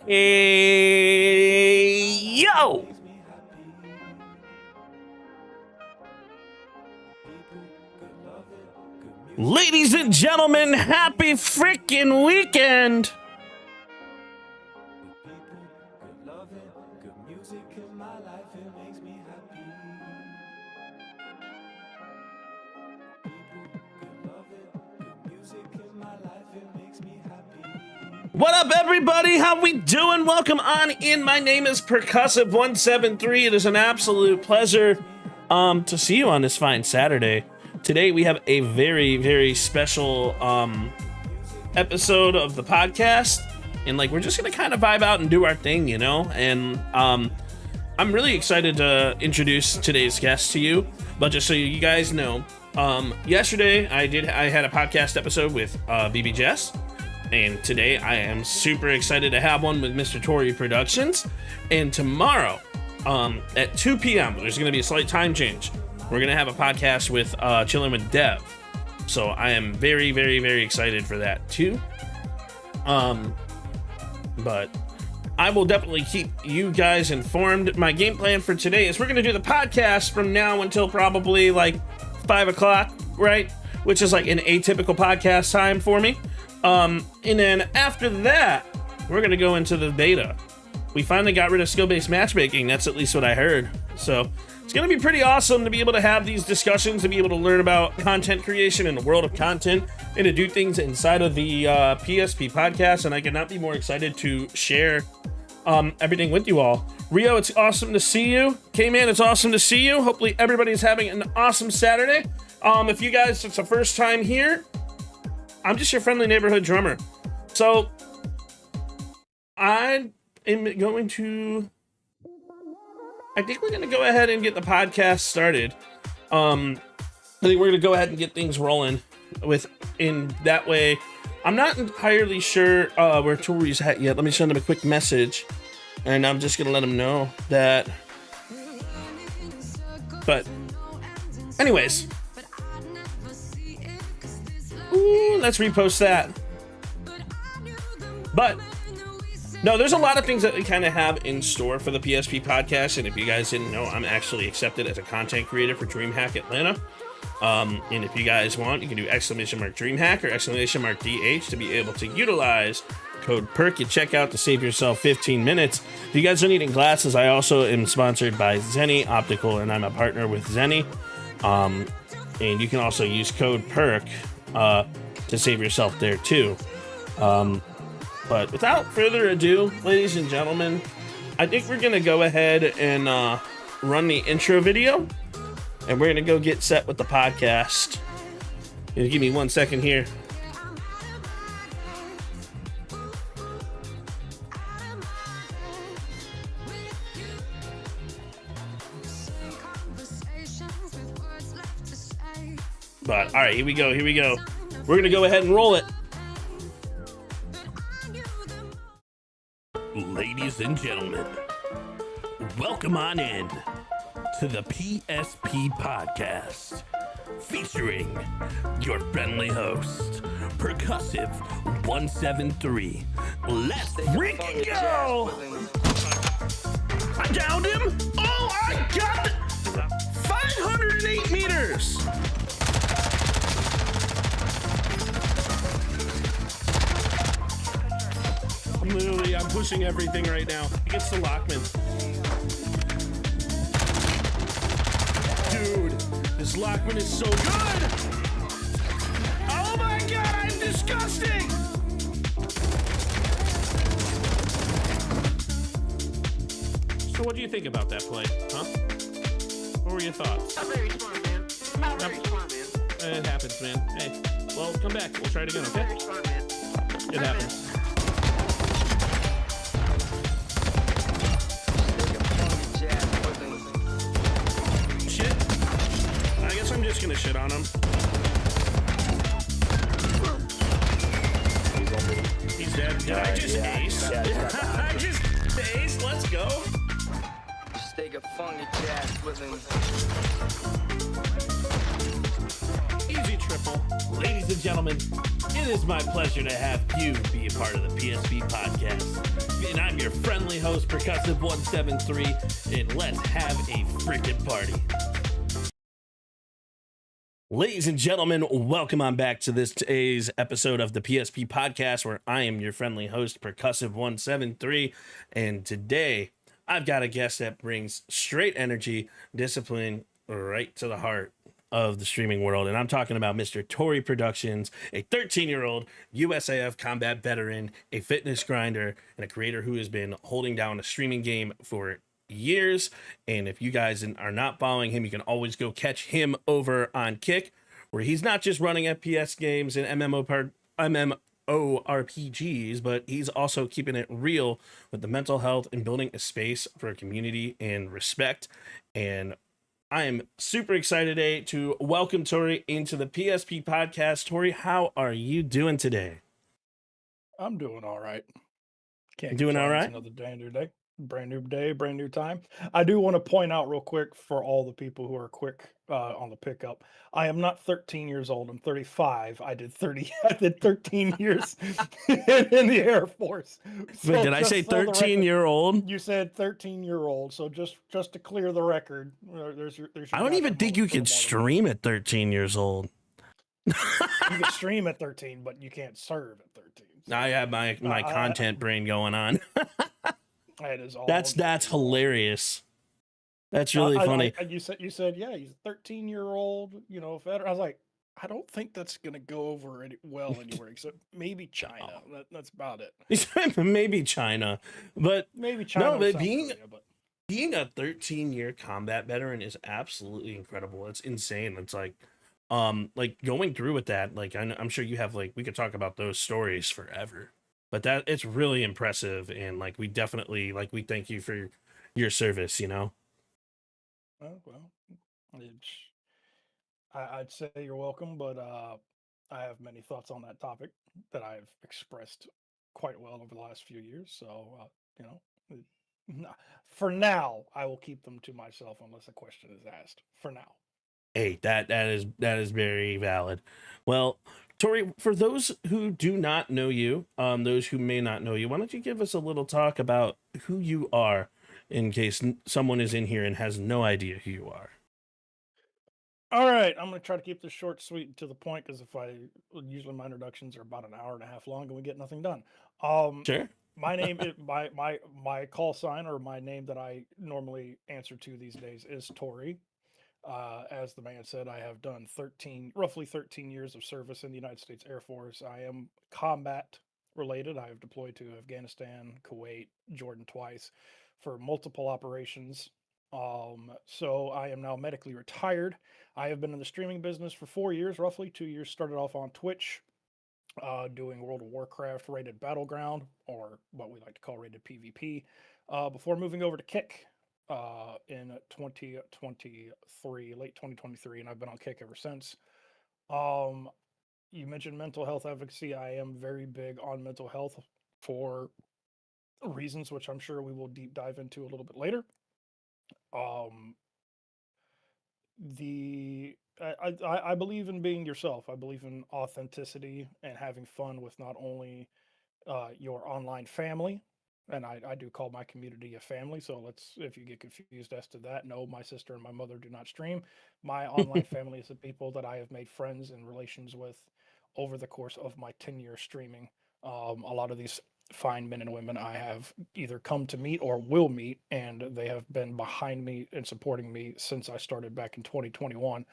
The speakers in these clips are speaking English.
Hey, yo! Ladies and gentlemen, happy freaking weekend! What up, everybody? How we doing? Welcome on in. My name is Percussive173. It is an absolute pleasure to see you on this fine Saturday. Today we have a very, very special episode of the podcast, and we're just gonna kind of vibe out and do our thing, you know. And I'm really excited to introduce today's guest to you. But just so you guys know, yesterday I had a podcast episode with BB Jess. And today I am super excited to have one with Mr. Tory Productions. And tomorrow, at 2 p.m., there's going to be a slight time change. We're going to have a podcast with Chillin' with Dev. So I am very, very, very excited for that too. But I will definitely keep you guys informed. My game plan for today is we're going to do the podcast from now until probably 5 o'clock, right? Which is an atypical podcast time for me. And then after that, we're going to go into the beta. We finally got rid of skill-based matchmaking. That's at least what I heard. So it's going to be pretty awesome to be able to have these discussions, to be able to learn about content creation in the world of content, and to do things inside of the PSP podcast. And I cannot be more excited to share everything with you all. Rio, it's awesome to see you. K-Man, it's awesome to see you. Hopefully everybody's having an awesome Saturday. If you guys, it's the first time here, I'm just your friendly neighborhood drummer. So I think we're going to go ahead and get the podcast started. I think we're going to go ahead and get things rolling in that way. I'm not entirely sure where Tori's at yet. Let me send him a quick message, and I'm just going to let him know that. But anyways, let's repost that. But no, there's a lot of things that we kind of have in store for the PSP podcast. And if you guys didn't know, I'm actually accepted as a content creator for DreamHack Atlanta. And if you guys want, you can do !DreamHack or !DH to be able to utilize code PERK at checkout to save yourself 15 minutes. If you guys are needing glasses, I also am sponsored by Zenni Optical, and I'm a partner with Zenni. And you can also use code PERK to save yourself there too. But without further ado, ladies and gentlemen, I think we're gonna go ahead and run the intro video, and we're gonna go get set with the podcast. Give me 1 second here. But all right, here we go. We're gonna go ahead and roll it. Ladies and gentlemen, welcome on in to the PSP podcast, featuring your friendly host, Percussive173. Let's freaking go! I downed him. Oh, I got it. 508 meters. Literally, I'm pushing everything right now. He gets to Lockman. Dude, this Lockman is so good! Oh my god, I'm disgusting! So what do you think about that play, huh? What were your thoughts? Not very smart, man. Not very smart, man. It happens, man. Hey, well, come back. We'll try it again, okay? Very smart, man. It happens. I'm just gonna shit on him. He's dead. Did I just ace? I just ace. Let's go. Just take a funky jazz with him. Easy triple. Ladies and gentlemen, it is my pleasure to have you be a part of the PSP podcast. And I'm your friendly host, Percussive173, and let's have a freaking party. Ladies and gentlemen, welcome on back to today's episode of the PSP podcast, where I am your friendly host, Percussive173, and today I've got a guest that brings straight energy, discipline, right to the heart of the streaming world, and I'm talking about Mr. Tori Productions, a 13-year-old USAF combat veteran, a fitness grinder, and a creator who has been holding down a streaming game for years. And if you guys are not following him, you can always go catch him over on Kick, where he's not just running FPS games and MMORPGs, but he's also keeping it real with the mental health and building a space for community and respect. And I am super excited today to welcome Tori into the PSP podcast. Tori, how are you doing today? I'm doing all right. Can't Doing complain. all It's right? another brand new day, brand new time. I do want to point out real quick for all the people who are quick on the pickup. I am not 13 years old. I'm 35. I did 30. I did 13 years in the Air Force. Wait, did I say 13-year-old? You said 13-year-old. So just to clear the record, there's your. I don't even think you can stream at 13 years old. You can stream at 13, but you can't serve at 13. So. I have my content brain going on. That is all. That's hilarious. That's really funny. You said yeah, he's a 13-year-old, veteran. I was like, I don't think that's gonna go over well anywhere except maybe China. That's about it. Maybe China, but maybe China. No, but being a 13-year combat veteran is absolutely incredible. It's insane. It's like going through with that. Like I'm sure you have we could talk about those stories forever. But that it's really impressive, and we definitely we thank you for your service. Well, I'd say you're welcome, but I have many thoughts on that topic that I've expressed quite well over the last few years. So for now, I will keep them to myself unless a question is asked. For now. Hey, that is very valid. Well, Tori, for those who do not know you, those who may not know you, why don't you give us a little talk about who you are, in case someone is in here and has no idea who you are. All right, I'm going to try to keep this short, sweet, and to the point, because usually my introductions are about an hour and a half long, and we get nothing done. Sure. My name is my call sign, or my name that I normally answer to these days, is Tori. As the man said, I have done roughly 13 years of service in the United States Air Force. I am combat related. I have deployed to Afghanistan, Kuwait, Jordan twice for multiple operations. So I am now medically retired. I have been in the streaming business for 4 years, roughly 2 years. Started off on Twitch, doing World of Warcraft rated Battleground, or what we like to call rated PvP, before moving over to Kick in 2023, late 2023, and I've been on Kick ever since. You mentioned mental health advocacy. I am very big on mental health for reasons which I'm sure we will deep dive into a little bit later. I believe in being yourself. I believe in authenticity and having fun with not only your online family, and I do call my community a family. So if you get confused as to that, no, my sister and my mother do not stream. My online family is the people that I have made friends and relations with over the course of my 10 years streaming. A lot of these fine men and women I have either come to meet or will meet, and they have been behind me and supporting me since I started back in 2021.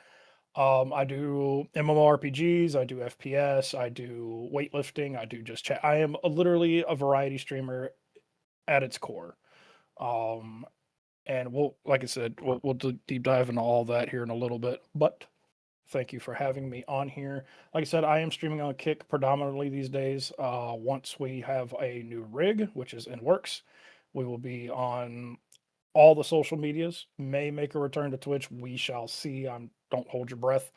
I do MMORPGs, I do FPS, I do weightlifting, I do just chat. I am literally a variety streamer at its core. And like I said, we'll deep dive into all that here in a little bit. But thank you for having me on here. Like I said, I am streaming on Kick predominantly these days. Once we have a new rig, which is in works, we will be on all the social medias. May make a return to Twitch. We shall see. Don't hold your breath.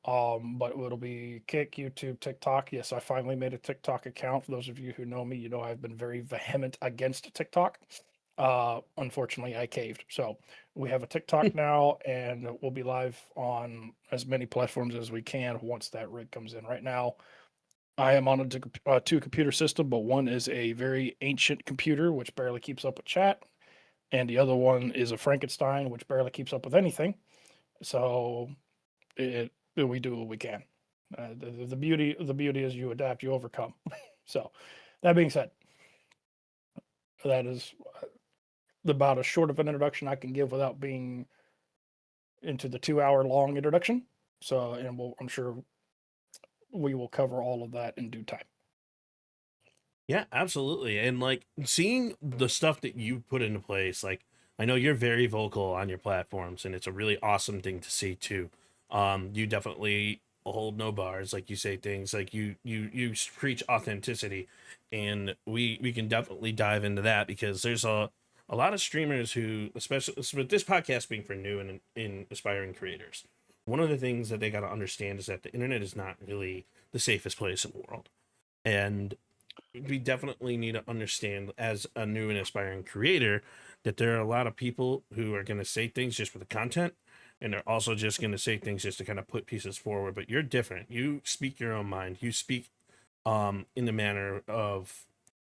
But it'll be Kick, YouTube, TikTok. Yes, I finally made a TikTok account. For those of you who know me, I've been very vehement against TikTok. Unfortunately, I caved. So we have a TikTok now, and we'll be live on as many platforms as we can once that rig comes in. Right now, I am on a two computer system, but one is a very ancient computer which barely keeps up with chat, and the other one is a Frankenstein which barely keeps up with anything. So we do what we can. The beauty is you adapt, you overcome. So that being said, that is about as short of an introduction I can give without being into the 2 hour long introduction. So, and I'm sure we will cover all of that in due time. Yeah, absolutely. And like seeing the stuff that you put into place, like I know you're very vocal on your platforms and it's a really awesome thing to see too. You definitely hold no bars, like you say things like you preach authenticity, and we can definitely dive into that because there's a lot of streamers who, especially with this podcast being for new and in aspiring creators, one of the things that they got to understand is that the internet is not really the safest place in the world. And we definitely need to understand as a new and aspiring creator that there are a lot of people who are going to say things just for the content, and they're also just going to say things just to kind of put pieces forward. But you're different. You speak your own mind. You speak in the manner of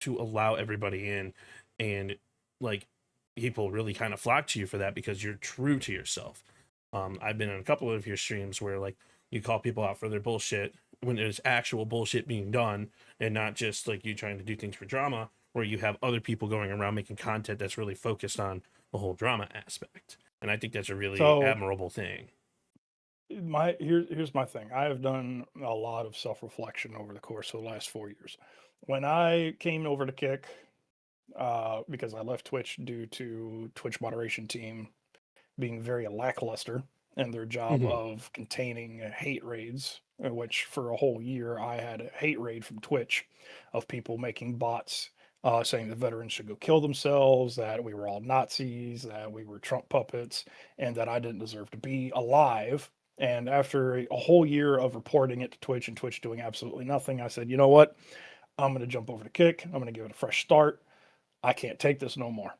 to allow everybody in, and like people really kind of flock to you for that because you're true to yourself. I've been in a couple of your streams where like you call people out for their bullshit when there's actual bullshit being done, and not just like you trying to do things for drama, where you have other people going around making content that's really focused on the whole drama aspect. And I think that's a really So admirable thing. here's my thing. I have done a lot of self reflection over the course of the last 4 years. When I came over to Kick, because I left Twitch due to Twitch moderation team being very lackluster in their job Mm-hmm. of containing hate raids, which for a whole year I had a hate raid from Twitch of people making bots saying that veterans should go kill themselves, that we were all Nazis, that we were Trump puppets, and that I didn't deserve to be alive. And after a whole year of reporting it to Twitch and Twitch doing absolutely nothing, I said, you know what? I'm going to jump over to Kick. I'm going to give it a fresh start. I can't take this no more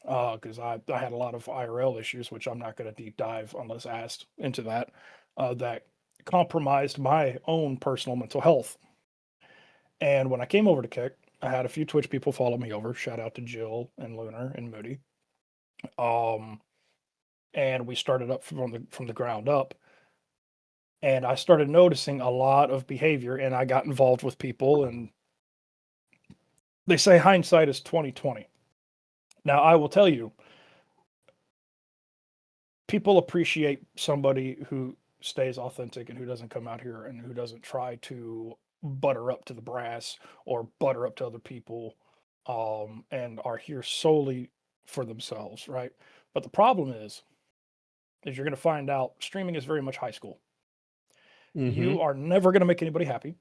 because I had a lot of IRL issues, which I'm not going to deep dive unless asked into that, that compromised my own personal mental health. And when I came over to Kick, I had a few Twitch people follow me over. Shout out to Jill and Lunar and Moody. Um, and we started up from the ground up. And I started noticing a lot of behavior, and I got involved with people. And they say hindsight is 2020. Now I will tell you, people appreciate somebody who stays authentic and who doesn't come out here and who doesn't try to butter up to the brass or butter up to other people, and are here solely for themselves, right? But the problem is you're going to find out streaming is very much high school. Mm-hmm. You are never going to make anybody happy.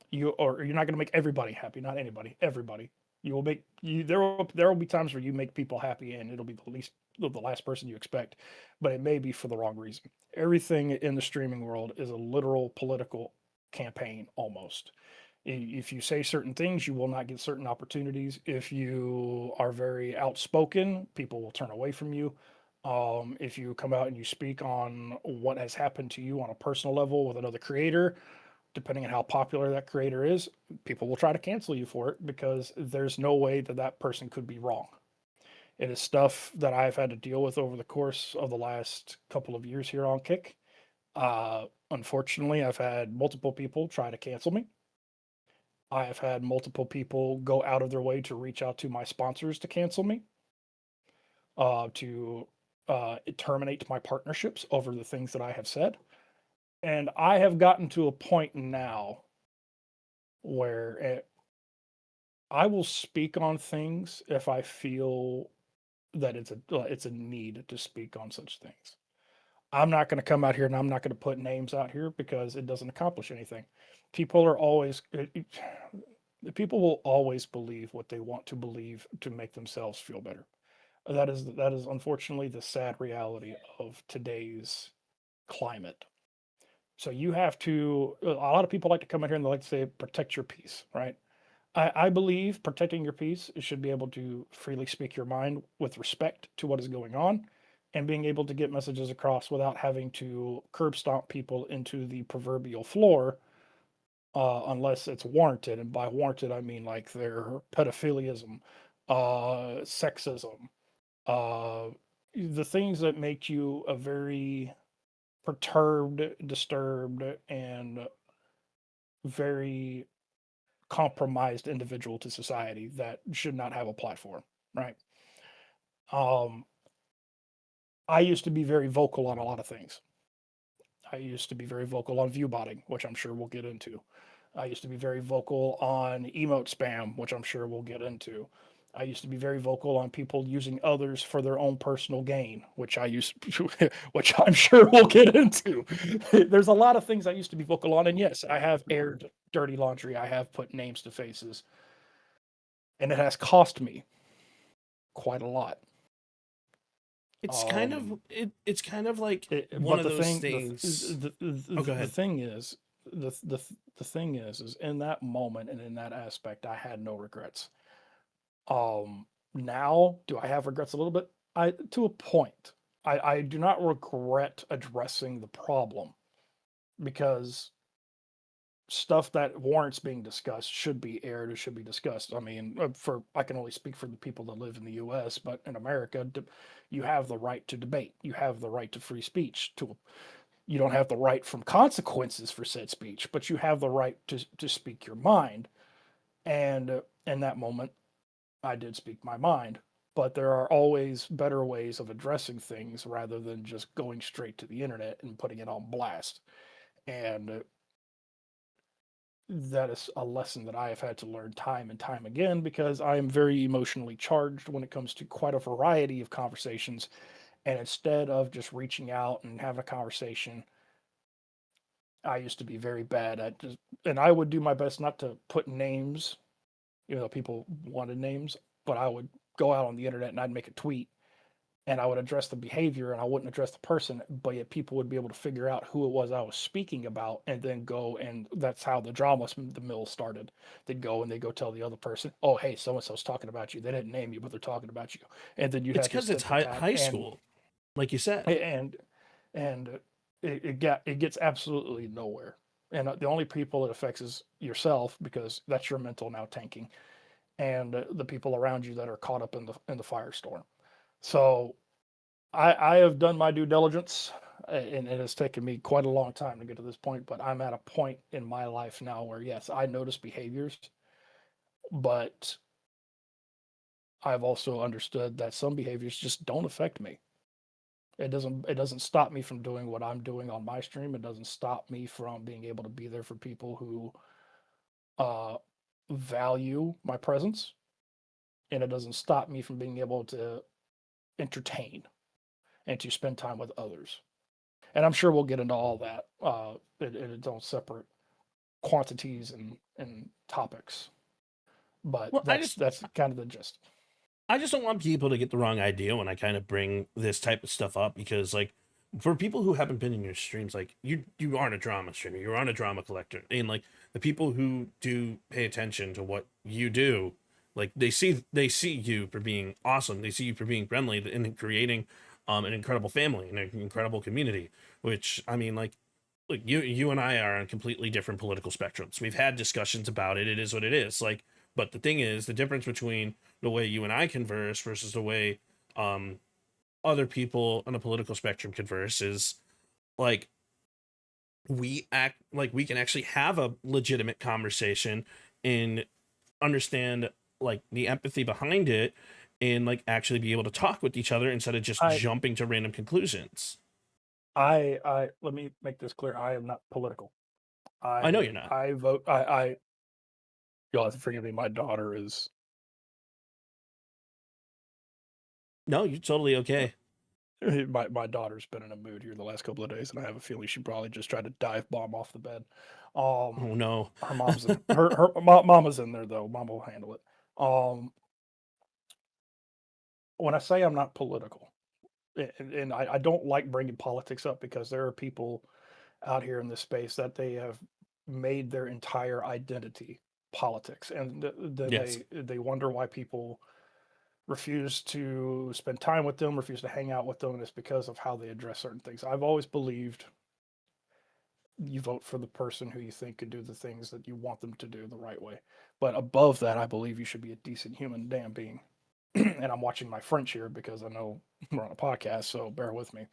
You're not going to make everybody happy, not anybody, everybody. You will make you there will be times where you make people happy and it'll be the last person you expect, but it may be for the wrong reason. Everything in the streaming world is a literal political campaign almost. If you say certain things, you will not get certain opportunities. If you are very outspoken, people will turn away from you. If you come out and you speak on what has happened to you on a personal level with another creator, depending on how popular that creator is, people will try to cancel you for it because there's no way that that person could be wrong. It is stuff that I've had to deal with over the course of the last couple of years here on Kick. Unfortunately, I've had multiple people try to cancel me. I have had multiple people go out of their way to reach out to my sponsors to cancel me, to terminate my partnerships over the things that I have said. And I have gotten to a point now where I will speak on things if I feel that it's a need to speak on such things. I'm not going to come out here and I'm not going to put names out here because it doesn't accomplish anything. People are always people will always believe what they want to believe to make themselves feel better. That is unfortunately the sad reality of today's climate. So you have to. A lot of people like to come in here and they like to say protect your peace, right? I believe protecting your peace should be able to freely speak your mind with respect to what is going on and being able to get messages across without having to curb stomp people into the proverbial floor unless it's warranted. And by warranted, I mean like their pedophiliism, sexism, uh, the things that make you a very perturbed, disturbed, and very compromised individual to society that should not have a platform, right? Um, I used to be very vocal on a lot of things. I used to be very vocal on view botting, which I'm sure we'll get into. I used to be very vocal on emote spam, which I'm sure we'll get into. I used to be very vocal on people using others for their own personal gain, which which I'm sure we'll get into. There's a lot of things I used to be vocal on, and yes, I have aired dirty laundry. I have put names to faces, and it has cost me quite a lot. Um, It's kind of like one but of those things. Oh, go the ahead. thing is, the thing is in that moment and in that aspect, I had no regrets. Now, do I have regrets a little bit? I to a point. I do not regret addressing the problem because stuff that warrants being discussed should be aired. It should be discussed. I mean, for I can only speak for the people that live in the U.S., but in America, you have the right to debate. You have the right to free speech. You don't have the right from consequences for said speech, but you have the right to speak your mind. And in that moment, I did speak my mind. But there are always better ways of addressing things rather than just going straight to the internet and putting it on blast. And that is a lesson that I have had to learn time and time again because I am very emotionally charged when it comes to quite a variety of conversations. And instead of just reaching out and having a conversation, I used to be very bad at just, and I would do my best not to put names, even though people wanted names, but I would go out on the internet and I'd make a tweet and I would address the behavior and I wouldn't address the person, but yet people would be able to figure out who it was I was speaking about and then go and that's how the mill started. They'd go and they go tell the other person, oh hey, so and so's talking about you. They didn't name you, but they're talking about you. And then you'd It's have this because it's tit for tat high school, like you said. and it gets absolutely nowhere. And the only people it affects is yourself because that's your mental now tanking, and the people around you that are caught up in the firestorm. So I have done my due diligence, and it has taken me quite a long time to get to this point. But I'm at a point in my life now where yes, I notice behaviors, but I've also understood that some behaviors just don't affect me. It doesn't stop me from doing what I'm doing on my stream. It doesn't stop me from being able to be there for people who uh, value my presence, and it doesn't stop me from being able to entertain and to spend time with others. And I'm sure we'll get into all that in its own separate quantities and topics. But Well, that's kind of the gist. I just don't want people to get the wrong idea when I kind of bring this type of stuff up because like for people who haven't been in your streams, like you aren't a drama streamer, you're on a drama collector. And like the people who do pay attention to what you do, like they see you for being awesome. They see you for being friendly and creating an incredible family and an incredible community, which I mean like look, you and I are on completely different political spectrums. We've had discussions about it. It is what it is. Like, but the thing is, the difference between the way you and I converse versus the way um other people on the political spectrum converse is like we act like we can actually have a legitimate conversation and understand like the empathy behind it and like actually be able to talk with each other instead of just I jumping to random conclusions. I let me make this clear. I am not political. I know you're not. I vote. You'll have to forgive me. My daughter is No, you're totally okay. my daughter's been in a mood here the last couple of days, and I have a feeling she probably just tried to dive bomb off the bed. Oh no. Her mom's in mama's in there though. Mom will handle it. Um, when I say I'm not political, and I don't like bringing politics up because there are people out here in this space that they have made their entire identity. politics, and then Yes. they wonder why people refuse to spend time with them, refuse to hang out with them, and it's because of how they address certain things. I've always believed you vote for the person who you think can do the things that you want them to do the right way. But above that, I believe you should be a decent human damn being. And I'm watching my French here because I know we're on a podcast, so bear with me.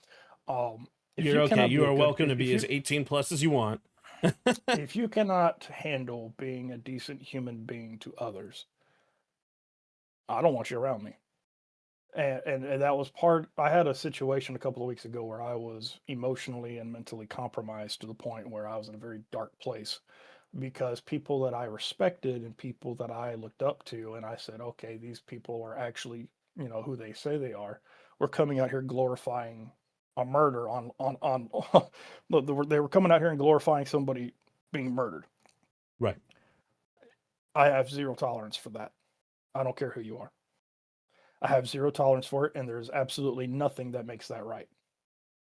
If You're you okay. cannot You be a are good, welcome to be as 18 plus as you want. if you cannot handle being a decent human being to others, I don't want you around me. And that was part. I had a situation a couple of weeks ago where I was emotionally and mentally compromised to the point where I was in a very dark place because people that I respected and people that I looked up to, and I said, okay, these people are actually, who they say they are. We're coming out here glorifying a murder on they were coming out here and glorifying somebody being murdered. Right. I have zero tolerance for that. I don't care who you are. I have zero tolerance for it, and there's absolutely nothing that makes that right.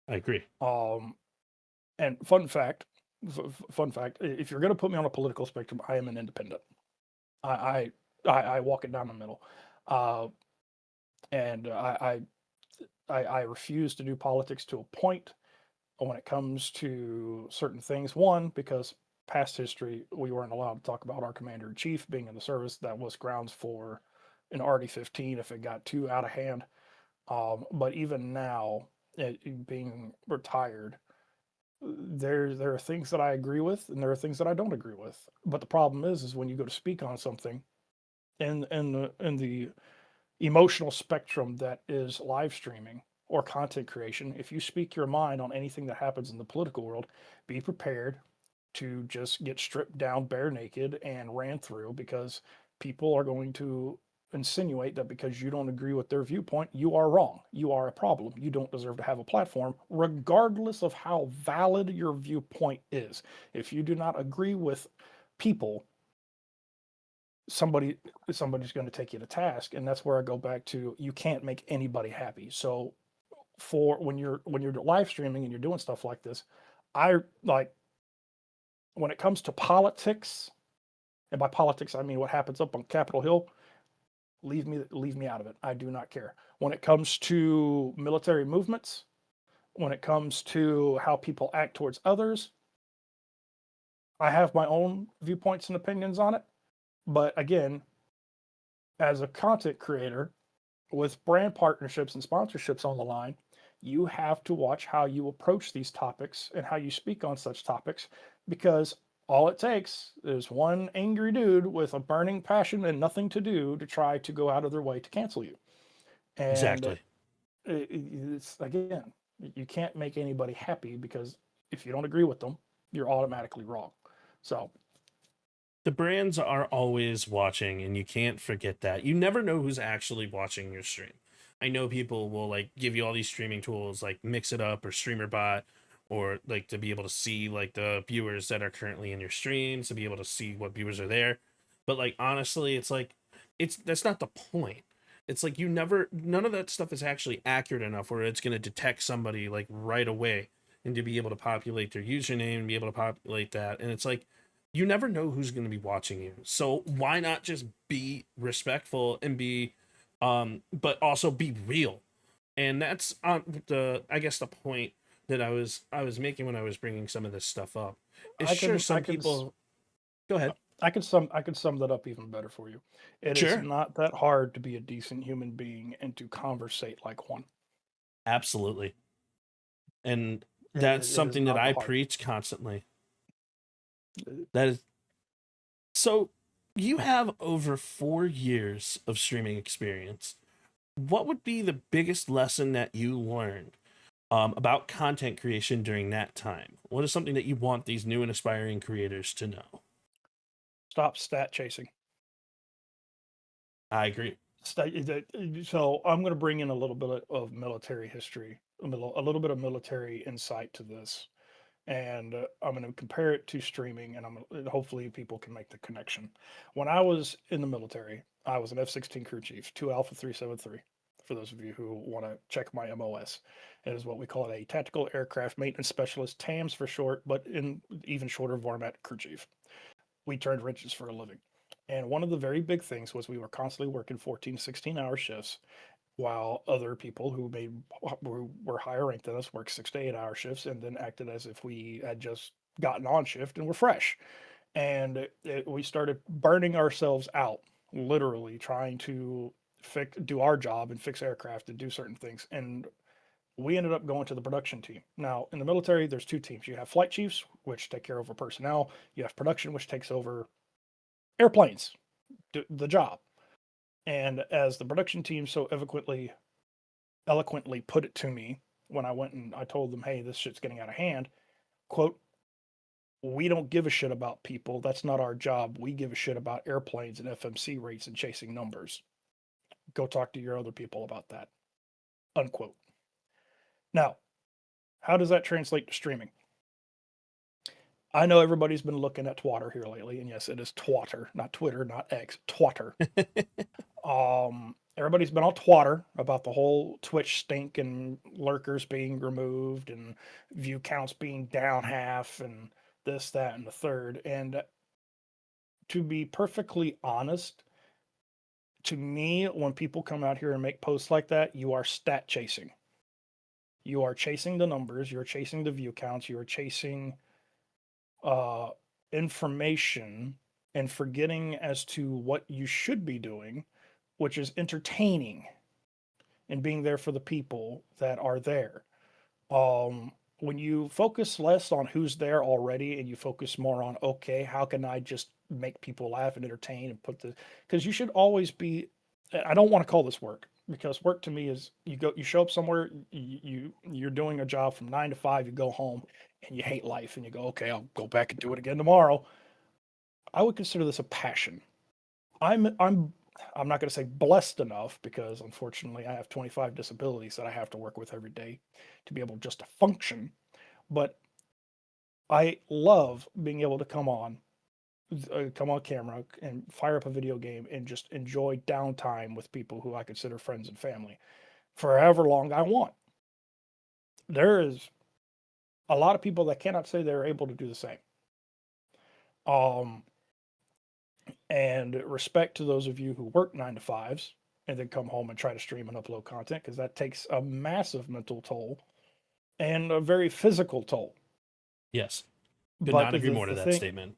I agree. Um, and fun fact, if you're going to put me on a political spectrum, I am an independent. I I walk it down the middle, uh, and I refuse to do politics to a point when it comes to certain things. One, because past history, we weren't allowed to talk about our commander in chief being in the service. That was grounds for an RD-15 if it got too out of hand. But even now, being retired, there are things that I agree with, and there are things that I don't agree with. But the problem is when you go to speak on something in the emotional spectrum that is live streaming or content creation, if you speak your mind on anything that happens in the political world, be prepared to just get stripped down bare naked and ran through because people are going to insinuate that because you don't agree with their viewpoint, you are wrong. You are a problem. You don't deserve to have a platform, regardless of how valid your viewpoint is. If you do not agree with people, somebody somebody's going to take you to task, and that's where I go back to you can't make anybody happy. So for when you're live streaming and you're doing stuff like this, I like when it comes to politics, and by politics I mean what happens up on Capitol Hill, leave me out of it. I do not care. When it comes to military movements, when it comes to how people act towards others, I have my own viewpoints and opinions on it. But again, as a content creator with brand partnerships and sponsorships on the line, you have to watch how you approach these topics and how you speak on such topics because all it takes is one angry dude with a burning passion and nothing to do to try to go out of their way to cancel you. And Exactly. it's again, you can't make anybody happy because if you don't agree with them, you're automatically wrong. So The brands are always watching, and you can't forget that. You never know who's actually watching your stream. I know people will like give you all these streaming tools like Mix It Up or StreamerBot, or like to be able to see like the viewers that are currently in your streams, to be able to see what viewers are there. But like honestly, it's like it's that's not the point. It's like none of that stuff is actually accurate enough where it's gonna detect somebody like right away and to be able to populate their username and be able to populate that. And it's like you never know who's going to be watching you. So why not just be respectful and be but also be real. And that's the I guess the point that I was making when I was bringing some of this stuff up. It's I sure can I some can people go ahead. I could sum that up even better for you. It is Sure. not that hard to be a decent human being and to conversate like one. Absolutely. And that's It is something that not the I hard. preach constantly. That is so you have over 4 years of streaming experience. What would be the biggest lesson that you learned about content creation during that time? What is something that you want these new and aspiring creators to know? Stop stat chasing. I agree. So I'm going to bring in a little bit of military history, a little bit of military insight to this, and I'm going to compare it to streaming, and hopefully people can make the connection. When I was in the military, I was an F-16 crew chief, 2 Alpha 373. For those of you who want to check my MOS, it is what we call a tactical aircraft maintenance specialist, TAMS for short, but in even shorter format, crew chief. We turned wrenches for a living. And one of the very big things was we were constantly working 14, 16-hour shifts, while other people who were higher ranked than us worked 6 to 8 hour shifts and then acted as if we had just gotten on shift and were fresh. And we started burning ourselves out, literally trying to do our job and fix aircraft and do certain things. And we ended up going to the production team. Now, in the military, there's two teams. You have flight chiefs, which take care of our personnel. You have production, which takes over airplanes, the job. And as the production team so eloquently put it to me when I went and I told them, hey, this shit's getting out of hand, quote, we don't give a shit about people. That's not our job. We give a shit about airplanes and FMC rates and chasing numbers. Go talk to your other people about that. Unquote. Now, how does that translate to streaming? I know everybody's been looking at Twatter here lately, and yes, it is Twatter, not Twitter, not X, Twatter. Everybody's been on Twatter about the whole Twitch stink and lurkers being removed and view counts being down half and this, that, and the third. And to be perfectly honest, to me, when people come out here and make posts like that, you are stat chasing. You are chasing the numbers, you're chasing the view counts, you're chasing uh, information and forgetting as to what you should be doing, which is entertaining and being there for the people that are there. When you focus less on who's there already and you focus more on, okay, how can I just make people laugh and entertain and because you should always be, I don't want to call this work because work to me is you show up somewhere, you're doing a job from 9 to 5, you go home and you hate life and you go, okay, I'll go back and do it again tomorrow. I would consider this a passion. I'm I'm not going to say blessed enough because unfortunately I have 25 disabilities that I have to work with every day to be able just to function. But I love being able to come on camera and fire up a video game and just enjoy downtime with people who I consider friends and family for however long I want. There is a lot of people that cannot say they're able to do the same. Um, and respect to those of you who work 9 to 5s and then come home and try to stream and upload content because that takes a massive mental toll and a very physical toll. Yes. Could But not agree more to the that thing, statement.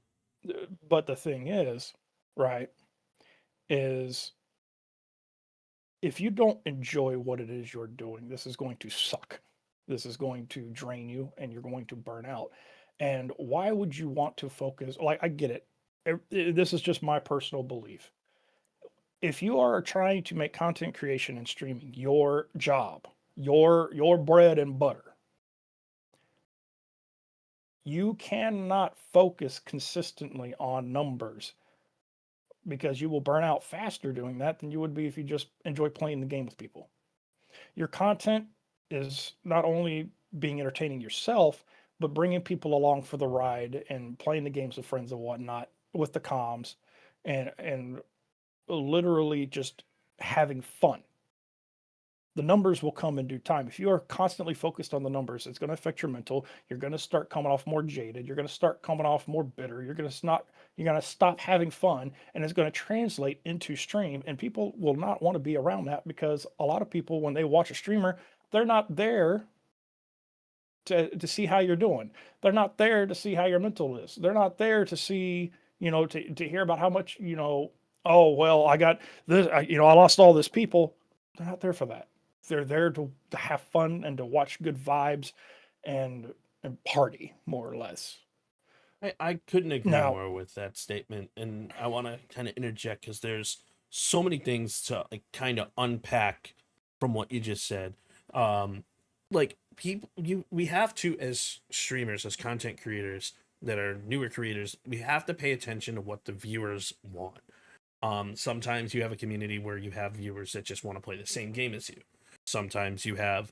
but the thing is, right, is if you don't enjoy what it is you're doing, this is going to suck. This is going to drain you and you're going to burn out. And why would you want to focus? Like, I get it. This is just my personal belief. If you are trying to make content creation and streaming your job, your bread and butter, you cannot focus consistently on numbers because you will burn out faster doing that than you would be if you just enjoy playing the game with people. Your content is not only being entertaining yourself, but bringing people along for the ride and playing the games with friends and whatnot with the comms and literally just having fun. The numbers will come in due time. If you are constantly focused on the numbers, it's going to affect your mental. You're going to start coming off more jaded. You're going to start coming off more bitter. You're going to stop having fun and it's going to translate into stream and people will not want to be around that because a lot of people when they watch a streamer, they're not there to see how you're doing. They're not there to see how your mental is. They're not there to see, to hear about how much, oh, well, I got this, I lost all this people. They're not there for that. They're there to have fun and to watch good vibes and party more or less. I couldn't agree Now, more with that statement. And I want to kind of interject because there's so many things to like kind of unpack from what you just said. Um, like we have to, as streamers, as content creators that are newer creators, we have to pay attention to what the viewers want. Sometimes you have a community where you have viewers that just want to play the same game as you. Sometimes you have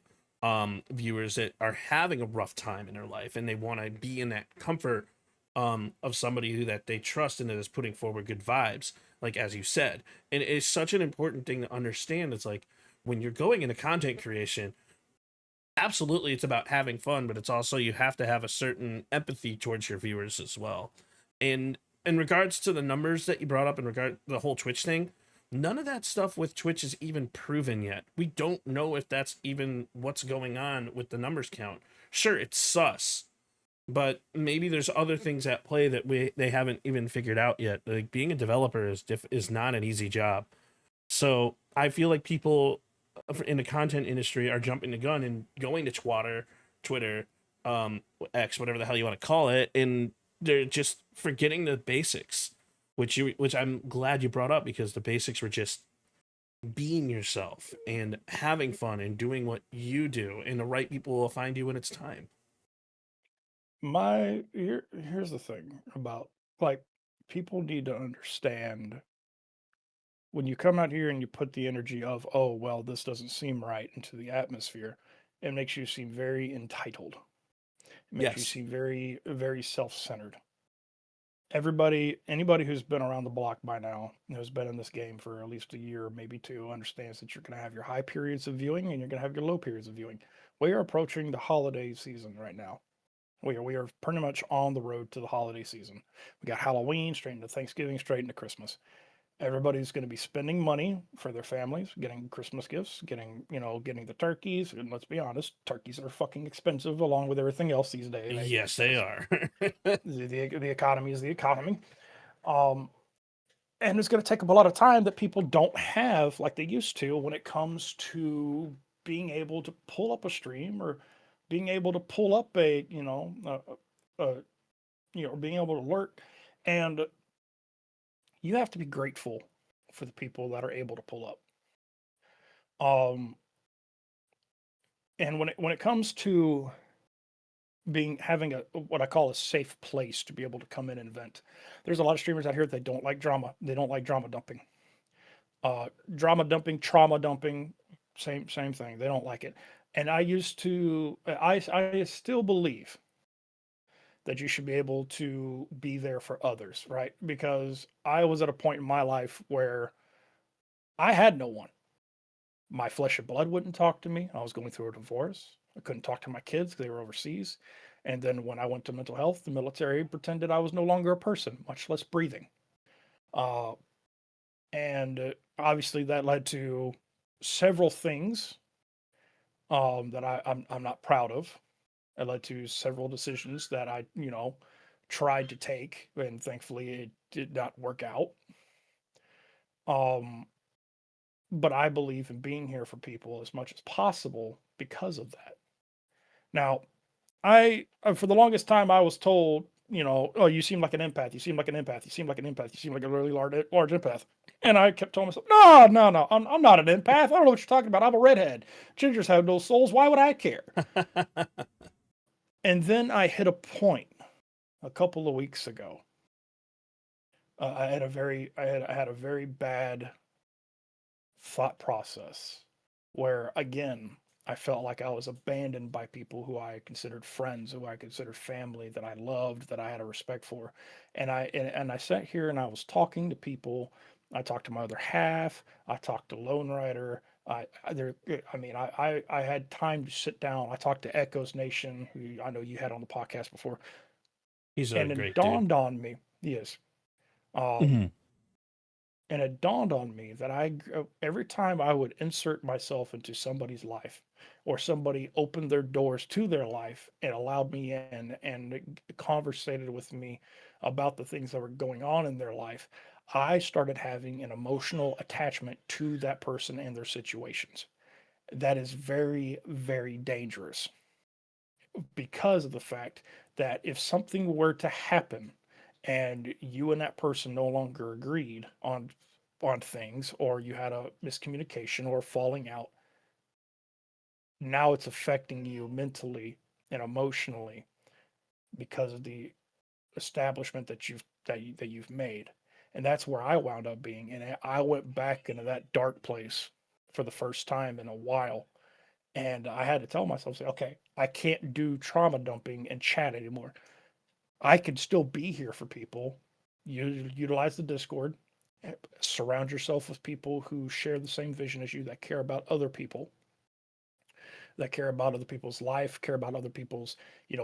viewers that are having a rough time in their life and they want to be in that comfort of somebody who that they trust and that is putting forward good vibes, like as you said. And it's such an important thing to understand. It's like when you're going into content creation, absolutely it's about having fun, but it's also you have to have a certain empathy towards your viewers as well. And in regards to the numbers that you brought up in regard to the whole Twitch thing, none of that stuff with Twitch is even proven yet. We don't know if that's even what's going on with the numbers count. Sure, it's sus, but maybe there's other things at play that they haven't even figured out yet. Like being a developer is not an easy job. So I feel like people in the content industry are jumping the gun and going to Twitter, X, whatever the hell you want to call it, and they're just forgetting the basics, which I'm glad you brought up, because the basics were just being yourself and having fun and doing what you do, and the right people will find you when it's time. Here's the thing about, like, people need to understand, when you come out here and you put the energy of, oh well, this doesn't seem right, into the atmosphere, it makes you seem very entitled. It makes you Yes. seem very self-centered. Anybody who's been around the block by now, who's been in this game for at least a year, maybe two, understands that you're going to have your high periods of viewing and you're going to have your low periods of viewing. We are approaching the holiday season right now. We are pretty much on the road to the holiday season. We got Halloween, straight into Thanksgiving, straight into Christmas. Everybody's going to be spending money for their families, getting Christmas gifts, getting the turkeys. And let's be honest, turkeys are fucking expensive along with everything else these days, Yes, they because are. the economy is the economy. Um, and it's going to take up a lot of time that people don't have like they used to when it comes to being able to pull up a stream, or being able to pull up being able to lurk. And you have to be grateful for the people that are able to pull up. Um, and when it comes to being having a what I call a safe place to be able to come in and vent, there's a lot of streamers out here that don't like drama. They don't like drama dumping. Drama dumping, trauma dumping, same thing. They don't like it. And I still believe that you should be able to be there for others, right? Because I was at a point in my life where I had no one. My flesh and blood wouldn't talk to me. I was going through a divorce. I couldn't talk to my kids because they were overseas. And then when I went to mental health, the military pretended I was no longer a person, much less breathing. Uh, and obviously that led to several things that I'm not proud of. It led to several decisions that I tried to take, and thankfully it did not work out. Um, but I believe in being here for people as much as possible because of that. Now, I for the longest time I was told, oh, you seem like an empath. You seem like an empath. You seem like an empath. You seem like a really large empath. And I kept telling myself, no, no, no, I'm not an empath. I don't know what you're talking about. I'm a redhead. Gingers have no souls. Why would I care? And then I hit a point a couple of weeks ago. I had a very bad thought process where, again, I felt like I was abandoned by people who I considered friends, who I considered family, that I loved, that I had a respect for. And I sat here and I was talking to people. I talked to my other half. I talked to Lone Rider. I had time to sit down. I talked to Echoes Nation, who I know you had on the podcast before, He's a and it great dude. dawned on me, yes, um, Mhm. and it dawned on me that every time I would insert myself into somebody's life, or somebody opened their doors to their life and allowed me in and conversated with me about the things that were going on in their life, I started having an emotional attachment to that person and their situations. That is very, very dangerous, because of the fact that if something were to happen and you and that person no longer agreed on things, or you had a miscommunication or falling out, now it's affecting you mentally and emotionally because of the establishment that you've made. And that's where I wound up being, and I went back into that dark place for the first time in a while. And I had to tell myself, say, okay, I can't do trauma dumping and chat anymore. I can still be here for people. You utilize the Discord, surround yourself with people who share the same vision as you, that care about other people. that care about other people's life, care about other people's,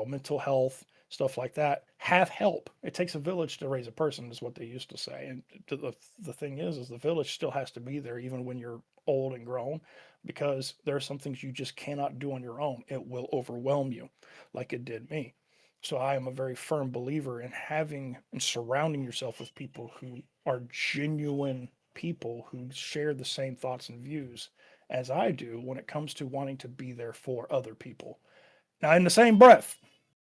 mental health, stuff like that, have help. It takes a village to raise a person, is what they used to say. And the thing is the village still has to be there even when you're old and grown, because there are some things you just cannot do on your own. It will overwhelm you, like it did me. So I am a very firm believer in having and surrounding yourself with people who are genuine people who share the same thoughts and views as I do when it comes to wanting to be there for other people. Now, in the same breath,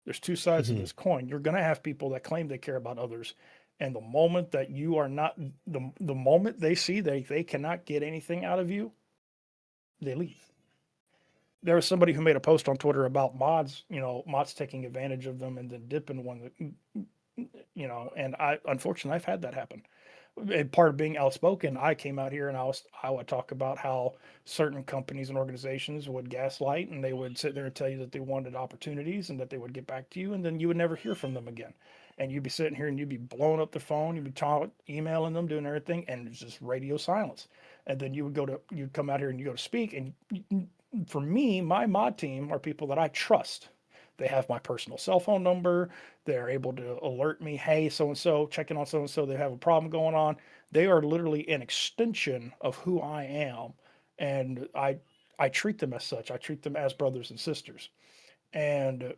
there's two sides of Mhm. this coin. You're going to have people that claim they care about others, and the moment that you are not, the moment they see they cannot get anything out of you, they leave. There was somebody who made a post on Twitter about mods, mods taking advantage of them and then dipping and I unfortunately I've had that happen. And part of being outspoken, I came out here and I would talk about how certain companies and organizations would gaslight, and they would sit there and tell you that they wanted opportunities and that they would get back to you, and then you would never hear from them again. And you'd be sitting here and you'd be blowing up the phone, you'd be emailing them, doing everything, and it's just radio silence. And then you'd come out here and you go to speak, and for me, my mod team are people that I trust. They have my personal cell phone number. They're able to alert me, hey, so and so, checking on so and so, they have a problem going on. They are literally an extension of who I am, and I treat them as such. I treat them as brothers and sisters. And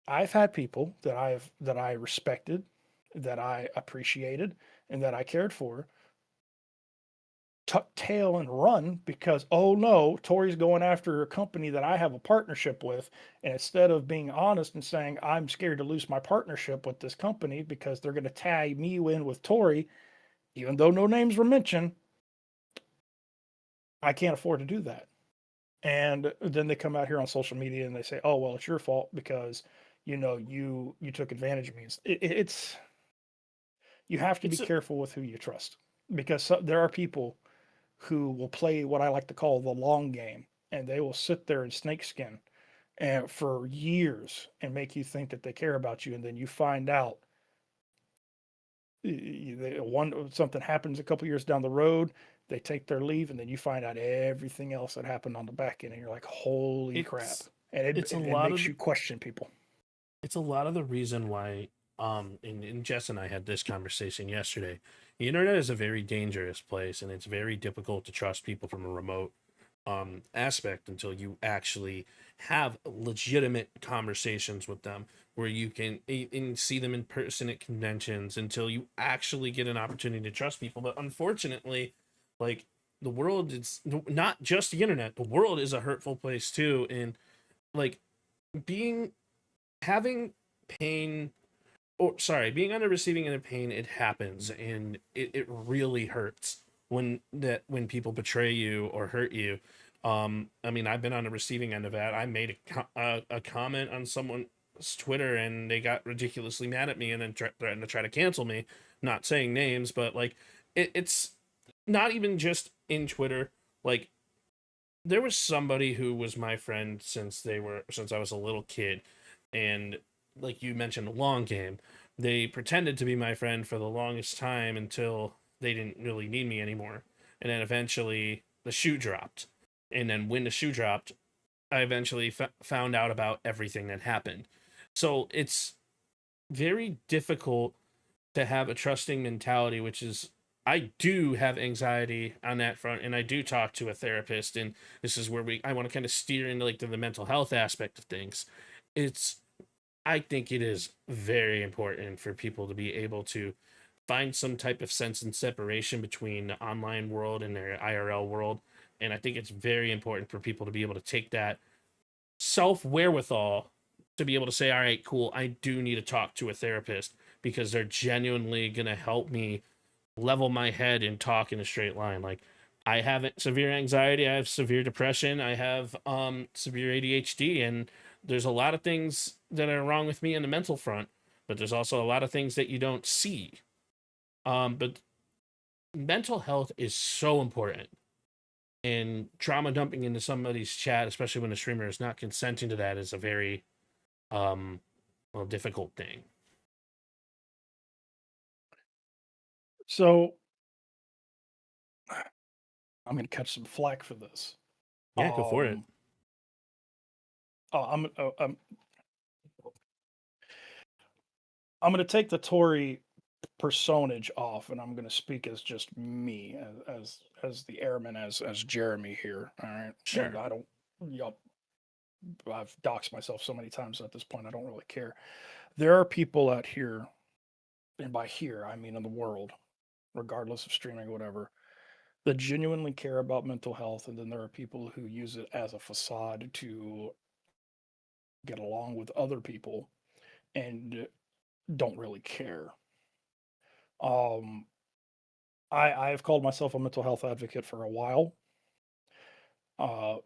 I've had people that I respected, that I appreciated, and that I cared for tuck tail and run because, oh no, Tori's going after a company that I have a partnership with. And instead of being honest and saying, I'm scared to lose my partnership with this company because they're going to tie me in with Tori, even though no names were mentioned, I can't afford to do that. And then they come out here on social media and they say, oh, well, it's your fault because, you took advantage of me. You have to be It's a, careful with who you trust because there are people who will play what I like to call the long game, and they will sit there in snakeskin and for years and make you think that they care about you, and then you find out something happens a couple years down the road. They take their leave, and then you find out everything else that happened on the back end, and you're like, "Holy crap!" it's And it's a it lot makes of you question people. it's a lot of the reason why and Jess and I had this conversation yesterday. The internet is a very dangerous place, and it's very difficult to trust people from a remote aspect until you actually have legitimate conversations with them where you can and see them in person at conventions until you actually get an opportunity to trust people. But unfortunately, like, the world is not just the internet, the world is a hurtful place too. And like, being having pain, or sorry, being on the receiving end of pain, it happens, and it really hurts when people betray you or hurt you. I mean, I've been on the receiving end of that. I made a comment on someone's Twitter, and they got ridiculously mad at me, and then threatened to try to cancel me. Not saying names, but like, it's not even just in Twitter. Like, there was somebody who was my friend since I was a little kid, and like you mentioned, the long game. They pretended to be my friend for the longest time until they didn't really need me anymore, and then eventually the shoe dropped. And then when the shoe dropped, I eventually found out about everything that happened. So it's very difficult to have a trusting mentality, which is, I do have anxiety on that front, and I do talk to a therapist, and this is where I want to kind of steer into like the mental health aspect of things. It's I think it is very important for people to be able to find some type of sense and separation between the online world and their IRL world. And I think it's very important for people to be able to take that self wherewithal to be able to say, all right, cool, I do need to talk to a therapist because they're genuinely going to help me level my head and talk in a straight line. Like, I have severe anxiety, I have severe depression, I have severe ADHD, and there's a lot of things that are wrong with me on the mental front, but there's also a lot of things that you don't see. But mental health is so important, and trauma dumping into somebody's chat, especially when the streamer is not consenting to that, is a very um well, difficult thing. So I'm going to catch some flack for this. Yeah, go for it. Um, I'm going to take the Tory personage off, and I'm going to speak as just me, as the airman, as Jeremy here. All right, and Sure. I don't, y'all, I've doxed myself so many times at this point. I don't really care. There are people out here, and by here I mean in the world, regardless of streaming or whatever, that genuinely care about mental health, and then there are people who use it as a facade to get along with other people and don't really care. Um, I have called myself a mental health advocate for a while,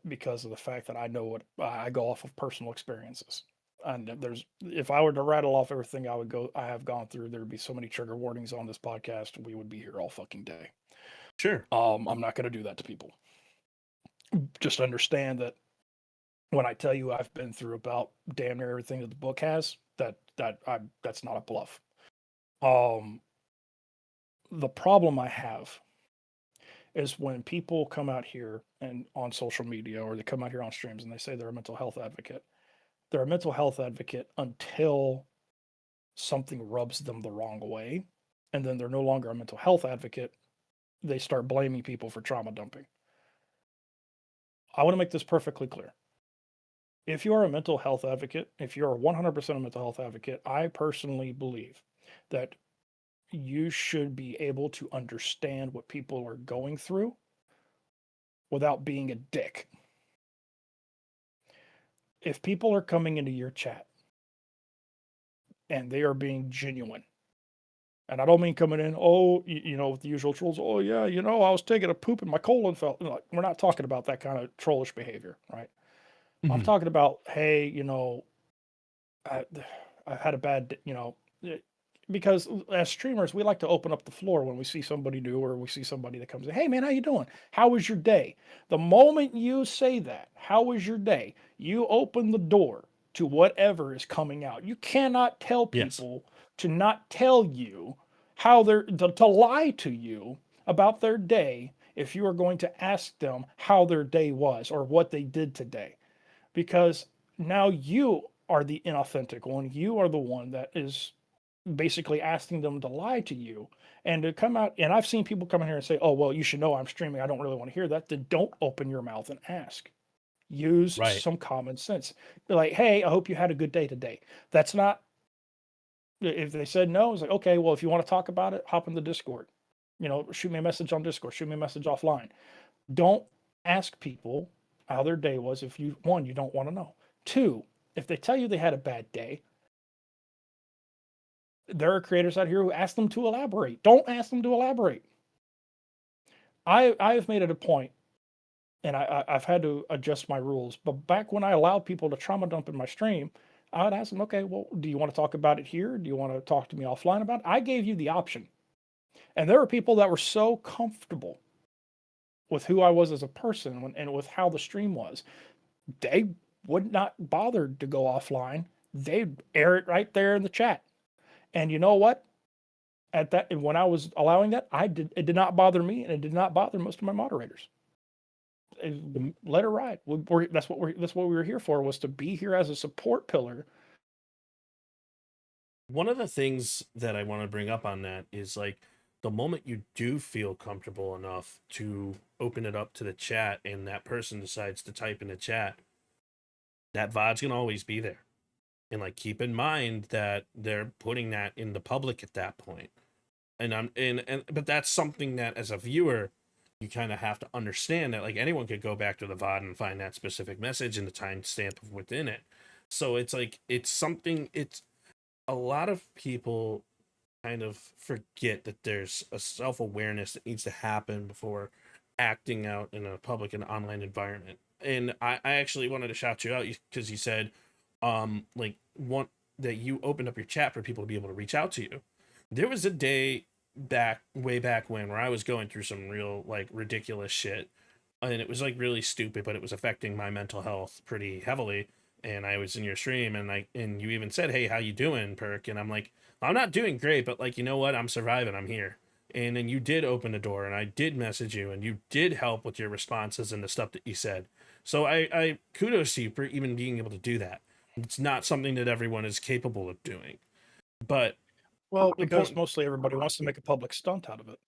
because of the fact that I know what I go off of personal experiences. And there's, if I were to rattle off everything I have gone through, there'd be so many trigger warnings on this podcast. We would be here all fucking day. Sure. I'm not going to do that to people. Just understand that when I tell you I've been through about damn near everything that the book has, that's not a bluff. Um, the problem I have is when people come out here and on social media, or they come out here on streams and they say they're a mental health advocate. They're a mental health advocate until something rubs them the wrong way, and then they're no longer a mental health advocate. They start blaming people for trauma dumping. I want to make this perfectly clear. If you are a mental health advocate, if you're 100% a mental health advocate, I personally believe that you should be able to understand what people are going through without being a dick. If people are coming into your chat and they are being genuine, and I don't mean coming in, oh, with the usual trolls, oh, yeah, I was taking a poop and my colon fell. Like, we're not talking about that kind of trollish behavior, right? I'm Mhm. talking about, hey, I, I've had a bad, because as streamers, we like to open up the floor when we see somebody new, or we see somebody that comes in. Hey, man, how you doing? How was your day? The moment you say that, how was your day? You open the door to whatever is coming out. You cannot tell Yes. people to not tell you how to lie to you about their day if you are going to ask them how their day was or what they did today, because now you are the inauthentic one. You are the one that is basically asking them to lie to you and to come out. And I've seen people come in here and say, oh, well, you should know I'm streaming. I don't really want to hear that. Then don't open your mouth and ask. Use Right. some common sense. Be like, hey, I hope you had a good day today. That's not, if they said no, it's like, okay, well, if you want to talk about it, hop in the Discord. Shoot me a message on Discord, shoot me a message offline. Don't ask people how their day was if you, one, you don't want to know. Two, if they tell you they had a bad day, there are creators out here who ask them to elaborate. Don't ask them to elaborate. I've made it a point, and I've had to adjust my rules. But back when I allowed people to trauma dump in my stream, I would ask them, okay, well, do you want to talk about it here? Do you want to talk to me offline about it? I gave you the option. And there were people that were so comfortable with who I was as a person and with how the stream was, they would not bother to go offline. They'd air it right there in the chat. And you know what? At that, when I was allowing that, it did not bother me, and it did not bother most of my moderators. Let it ride. That's what we were here for, was to be here as a support pillar. One of the things that I want to bring up on that is, like, the moment you do feel comfortable enough to open it up to the chat and that person decides to type in the chat, that VOD's gonna always be there. And, like, keep in mind that they're putting that in the public at that point. But that's something that, as a viewer, you kind of have to understand that, like, anyone could go back to the VOD and find that specific message and the timestamp within it. So it's like, it's a lot of people kind of forget that there's a self-awareness that needs to happen before acting out in a public and online environment. And I actually wanted to shout you out because you said, like, one, that you opened up your chat for people to be able to reach out to you. There was a day way back when, where I was going through some real, like, ridiculous shit, and it was, like, really stupid, but it was affecting my mental health pretty heavily. And I was in your stream, and you even said, hey, how you doing, Perk? And I'm like, I'm not doing great, but, like, you know what, I'm surviving, I'm here. And then you did open the door, and I did message you, and you did help with your responses and the stuff that you said. So I kudos to you for even being able to do that. It's not something that everyone is capable of doing. But Well, the because point, mostly everybody wants to make a public stunt out of it.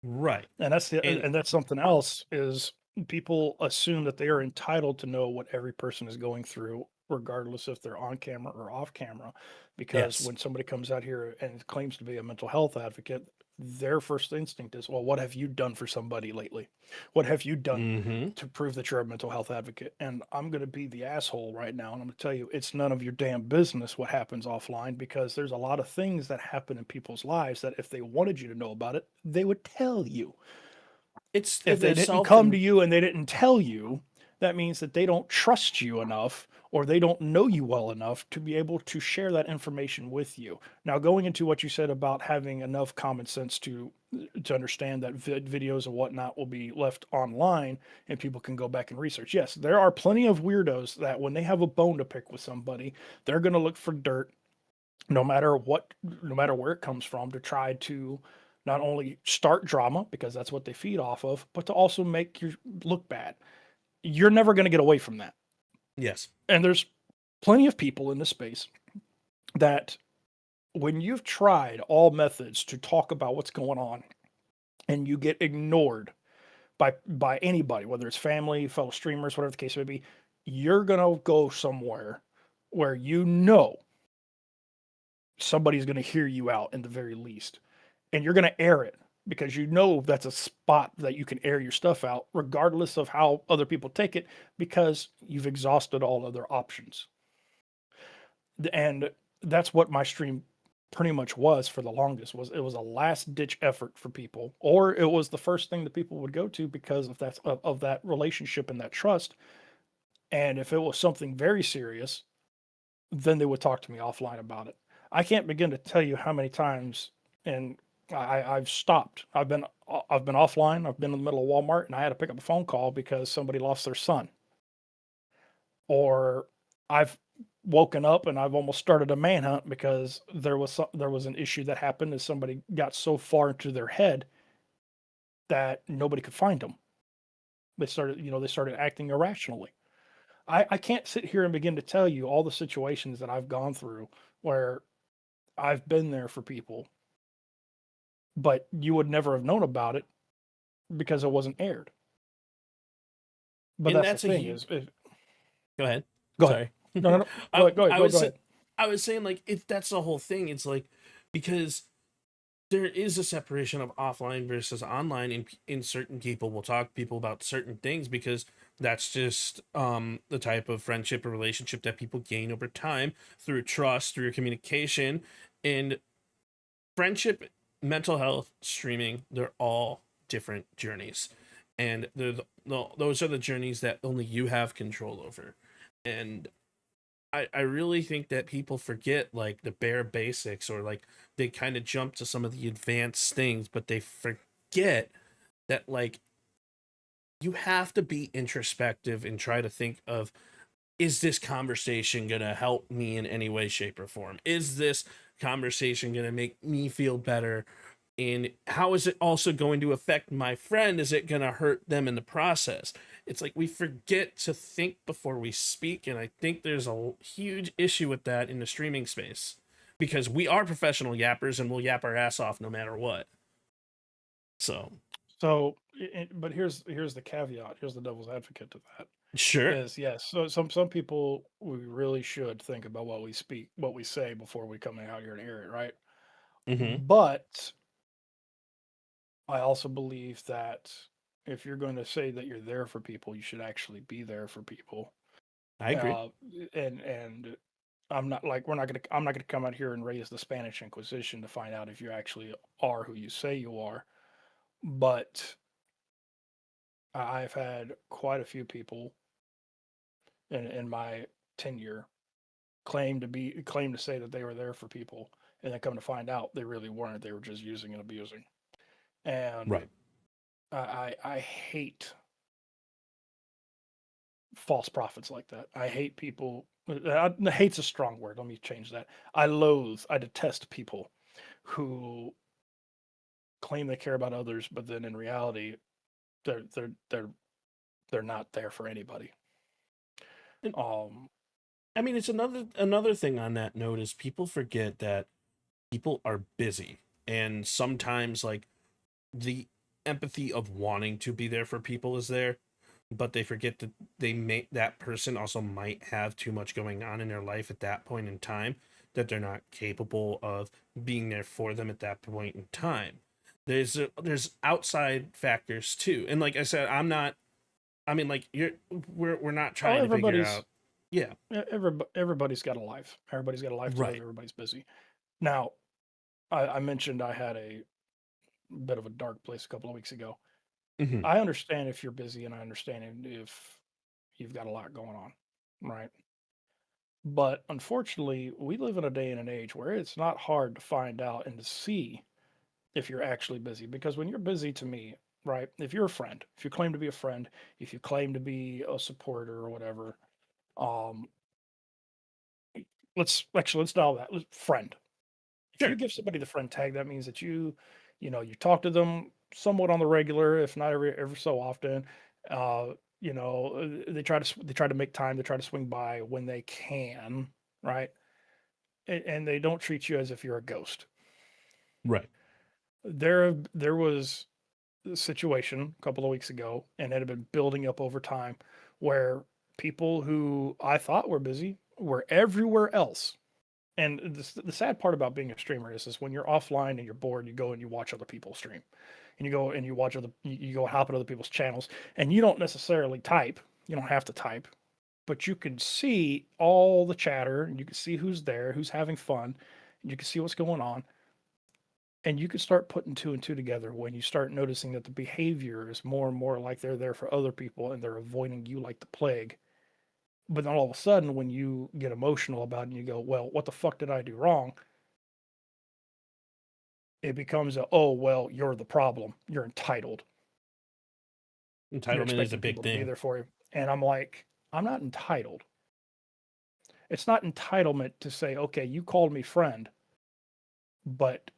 right? And And that's something else is people assume that they are entitled to know what every person is going through, regardless if they're on camera or off camera. Because yes, when somebody comes out here and claims to be a mental health advocate, their first instinct is, well, what have you done for somebody lately? What have you done mm-hmm. to prove that you're a mental health advocate? And I'm going to be the asshole right now. And I'm going to tell you, it's none of your damn business what happens offline, because there's a lot of things that happen in people's lives that if they wanted you to know about it, they would tell you. It's If they the didn't self come to and you and they didn't tell you, that means that they don't trust you enough, or they don't know you well enough to be able to share that information with you. Now, going into what you said about having enough common sense to understand that videos and whatnot will be left online and people can go back and research. Yes, there are plenty of weirdos that when they have a bone to pick with somebody, they're going to look for dirt, no matter what, no matter where it comes from, to try to not only start drama, because that's what they feed off of, but to also make you look bad. You're never going to get away from that. yes, And there's plenty of people in this space that, when you've tried all methods to talk about what's going on and you get ignored by anybody, whether it's family, fellow streamers, whatever the case may be, you're going to go somewhere where you know somebody's going to hear you out in the very least, and you're going to air it because you know that's a spot that you can air your stuff out regardless of how other people take it, because you've exhausted all other options. And that's what my stream pretty much was for the longest. Was it was a last ditch effort for people, or it was the first thing that people would go to because of that relationship and that trust. And if it was something very serious, then they would talk to me offline about it. I can't begin to tell you how many times, and I've stopped. I've been offline. I've been in the middle of Walmart, and I had to pick up a phone call because somebody lost their son. Or I've woken up and I've almost started a manhunt because there was an issue that happened, and somebody got so far into their head that nobody could find them. They started acting irrationally. I can't sit here and begin to tell you all the situations that I've gone through where I've been there for people, but you would never have known about it because it wasn't aired. But and that's the that's a thing huge. is, Go ahead. go ahead. Sorry. No, no, no. Go ahead. Go ahead. I Go was ahead. I was saying like if that's the whole thing, it's like because there is a separation of offline versus online, and in certain people will talk to people about certain things because that's just the type of friendship or relationship that people gain over time through trust, through communication, and friendship, mental health, streaming. They're all different journeys, and those are the journeys that only you have control over. And I really think that people forget like the bare basics, or like they kind of jump to some of the advanced things, but they forget that like you have to be introspective and try to think of, is this conversation going to help me in any way, shape, or form? Is this conversation going to make me feel better? And how is it also going to affect my friend? Is it going to hurt them in the process? It's like we forget to think before we speak. And I think there's a huge issue with that in the streaming space because we are professional yappers and we'll yap our ass off no matter what. So, So, but here's the caveat. Here's the devil's advocate to that. sure. Is yes. So some people, we really should think about what we speak, what we say before we come out here and air it, right? Hmm. But I also believe that if you're going to say that you're there for people, you should actually be there for people. I agree. Uh, and I'm not like I'm not gonna come out here and raise the Spanish Inquisition to find out if you actually are who you say you are. But I've had quite a few people in my tenure claim to say that they were there for people, and then come to find out they really weren't. They were just using and abusing. And Right. I hate false prophets like that. I hate people. Hate's a strong word. Let me change that. I detest people who claim they care about others, but then in reality, they're they're they're they're not there for anybody. And Um, I mean, it's another thing on that note is people forget that people are busy, and sometimes like the empathy of wanting to be there for people is there, but they forget that that person also might have too much going on in their life at that point in time, that they're not capable of being there for them at that point in time. There's outside factors too, and like I said, I'm not. I mean, like we're not oh, trying to figure out. Yeah, everybody's got a life. Everybody's got a life to live. right. Everybody's busy. Now, I mentioned I had a bit of a dark place a couple of weeks ago. Hmm. I understand if you're busy, and I understand if you've got a lot going on, right? But unfortunately, we live in a day and an age where it's not hard to find out and to see if you're actually busy. Because when you're busy, to me, right, if you're a friend, if you claim to be a friend, if you claim to be a supporter or whatever, um, let's dial that. Friend. If you Sure. give somebody the friend tag, that means that you talk to them somewhat on the regular, if not every so often. Uh, they try to make time. They try to swing by when they can, right? And they don't treat you as if you're a ghost. Right. There was a situation a couple of weeks ago, and it had been building up over time, where people who I thought were busy were everywhere else. And the sad part about being a streamer is when you're offline and you're bored, you go and you watch other people stream, and you go and you watch you go hop at other people's channels, and you don't necessarily type. You don't have to type, but you can see all the chatter, and you can see who's there, who's having fun, and you can see what's going on, and you can start putting two and two together when you start noticing that the behavior is more and more like they're there for other people and they're avoiding you like the plague. But then all of a sudden, when you get emotional about it and you go, well, what the fuck did I do wrong? It becomes oh, well, you're the problem. You're entitled. You're Entitlement is a expecting big people to be thing. there for you. And I'm like, I'm not entitled. It's not entitlement to say, okay, you called me friend, but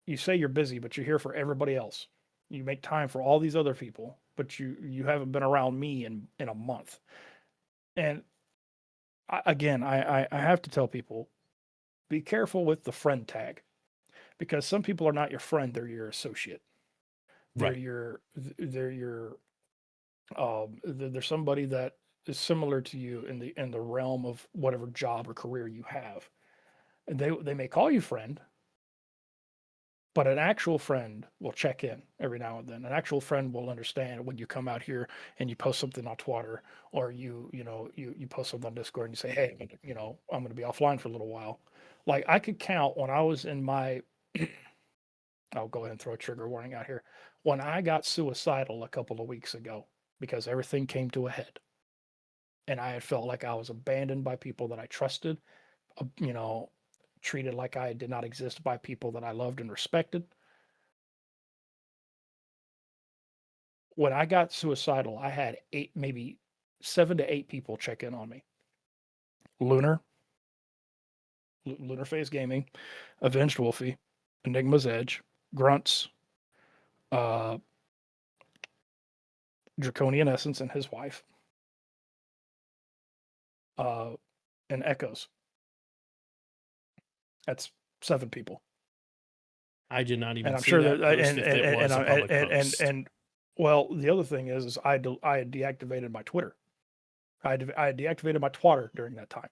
you say you're busy, but you're here for everybody else. You make time for all these other people, but you haven't been around me in a month. And I have to tell people, be careful with the friend tag, because some people are not your friend, they're your associate. They're Right. your they're your they're somebody that is similar to you in the realm of whatever job or career you have. And they may call you friend, but an actual friend will check in every now and then. An actual friend will understand when you come out here and you post something on Twitter, or you post something on Discord and you say, hey, I'm going to be offline for a little while. Like, I could count when I was in my I'll go ahead and throw a trigger warning out here. When I got suicidal a couple of weeks ago, because everything came to a head, and I had felt like I was abandoned by people that I trusted, uh, you know, treated like I did not exist by people that I loved and respected. When I got suicidal, I had maybe 7 to 8 people check in on me. Lunar, Lunar Phase Gaming, Avenged Wolfie, Enigma's Edge, Grunts, uh, Draconian Essence and his wife, uh, and Echoes. That's 7 people. I did not And even I'm see sure that that post if it was a public post. well, the other thing is I had deactivated my Twitter. I had deactivated my Twitter during that time.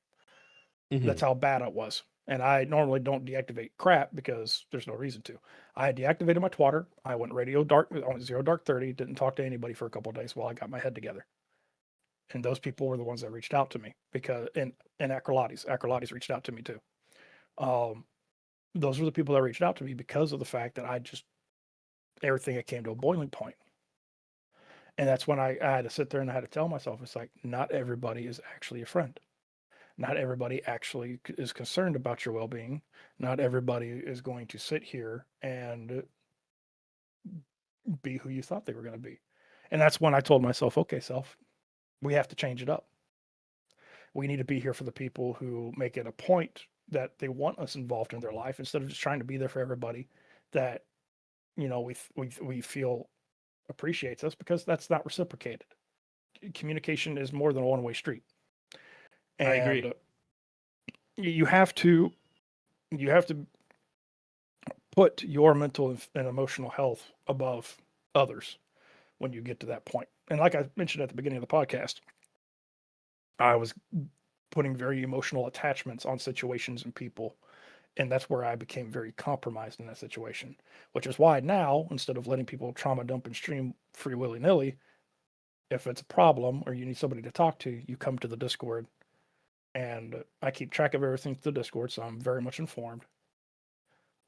Hmm. That's how bad it was. And I normally don't deactivate crap because there's no reason to. I had deactivated my Twitter. I went radio dark on 0 dark 30. Didn't talk to anybody for a couple of days while I got my head together. And those people were the ones that reached out to me, because and Acrolates reached out to me too. Um, those were the people that reached out to me because of the fact that I just everything it came to a boiling point. And that's when I had to sit there and I had to tell myself, it's like, not everybody is actually a friend. Not everybody actually is concerned about your well-being. Not everybody is going to sit here and be who you thought they were going to be. And that's when I told myself, okay, self, we have to change it up. We need to be here for the people who make it a point that they want us involved in their life, instead of just trying to be there for everybody that we feel appreciates us, because that's not reciprocated. Communication is more than a one-way street. I agree. And you have to you have to put your mental and emotional health above others when you get to that point. And like I mentioned at the beginning of the podcast, I was putting very emotional attachments on situations and people. And that's where I became very compromised in that situation, which is why now, instead of letting people trauma dump and stream free willy nilly, if it's a problem or you need somebody to talk to, you come to the Discord. And I keep track of everything through the Discord, so I'm very much informed.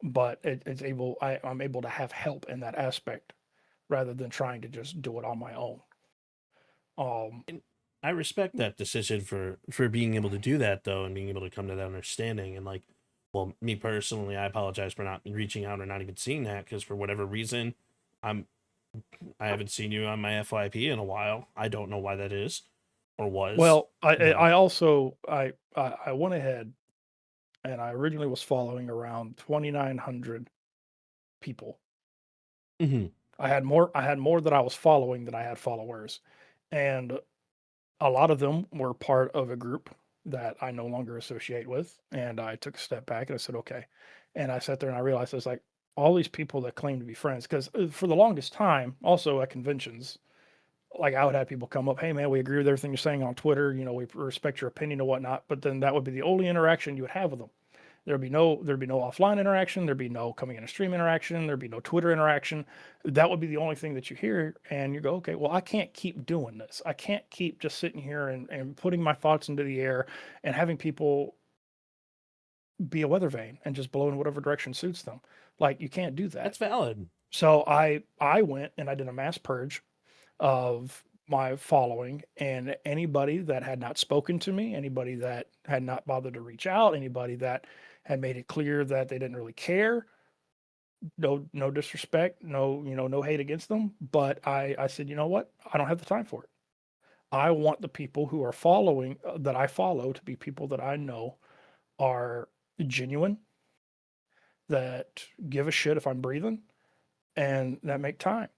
But I'm able to have help in that aspect rather than trying to just do it on my own. Um, And I respect that decision for being able to do that though, and being able to come to that understanding. And like, well, me personally, I apologize for not reaching out or not even seeing that because for whatever reason, I'm I haven't seen you on my FYP in a while. I don't know why that is or was, well, I but I also I went ahead and I originally was following around 2,900 people. mhm. I had more that I was following than I had followers, and a lot of them were part of a group that I no longer associate with. And I took a step back and I said, okay. And I sat there and I realized it's like all these people that claim to be friends, because for the longest time, also at conventions, like I would have people come up, hey man, we agree with everything you're saying on Twitter. We respect your opinion and whatnot. But then that would be the only interaction you would have with them. There'd be no offline interaction. There'd be no coming in a stream interaction. There'd be no Twitter interaction. That would be the only thing that you hear, and you go, okay, well, I can't keep doing this. I can't keep just sitting here and putting my thoughts into the air and having people be a weather vane and just blow in whatever direction suits them. Like you can't do that. That's valid. So I went and I did a mass purge of my following, and anybody that had not spoken to me, anybody that had not bothered to reach out, anybody that had made it clear that they didn't really care, no disrespect, no hate against them, but I said, you know what, I don't have the time for it. I want the people who are following that I follow to be people that I know are genuine, that give a shit if I'm breathing, and that make time,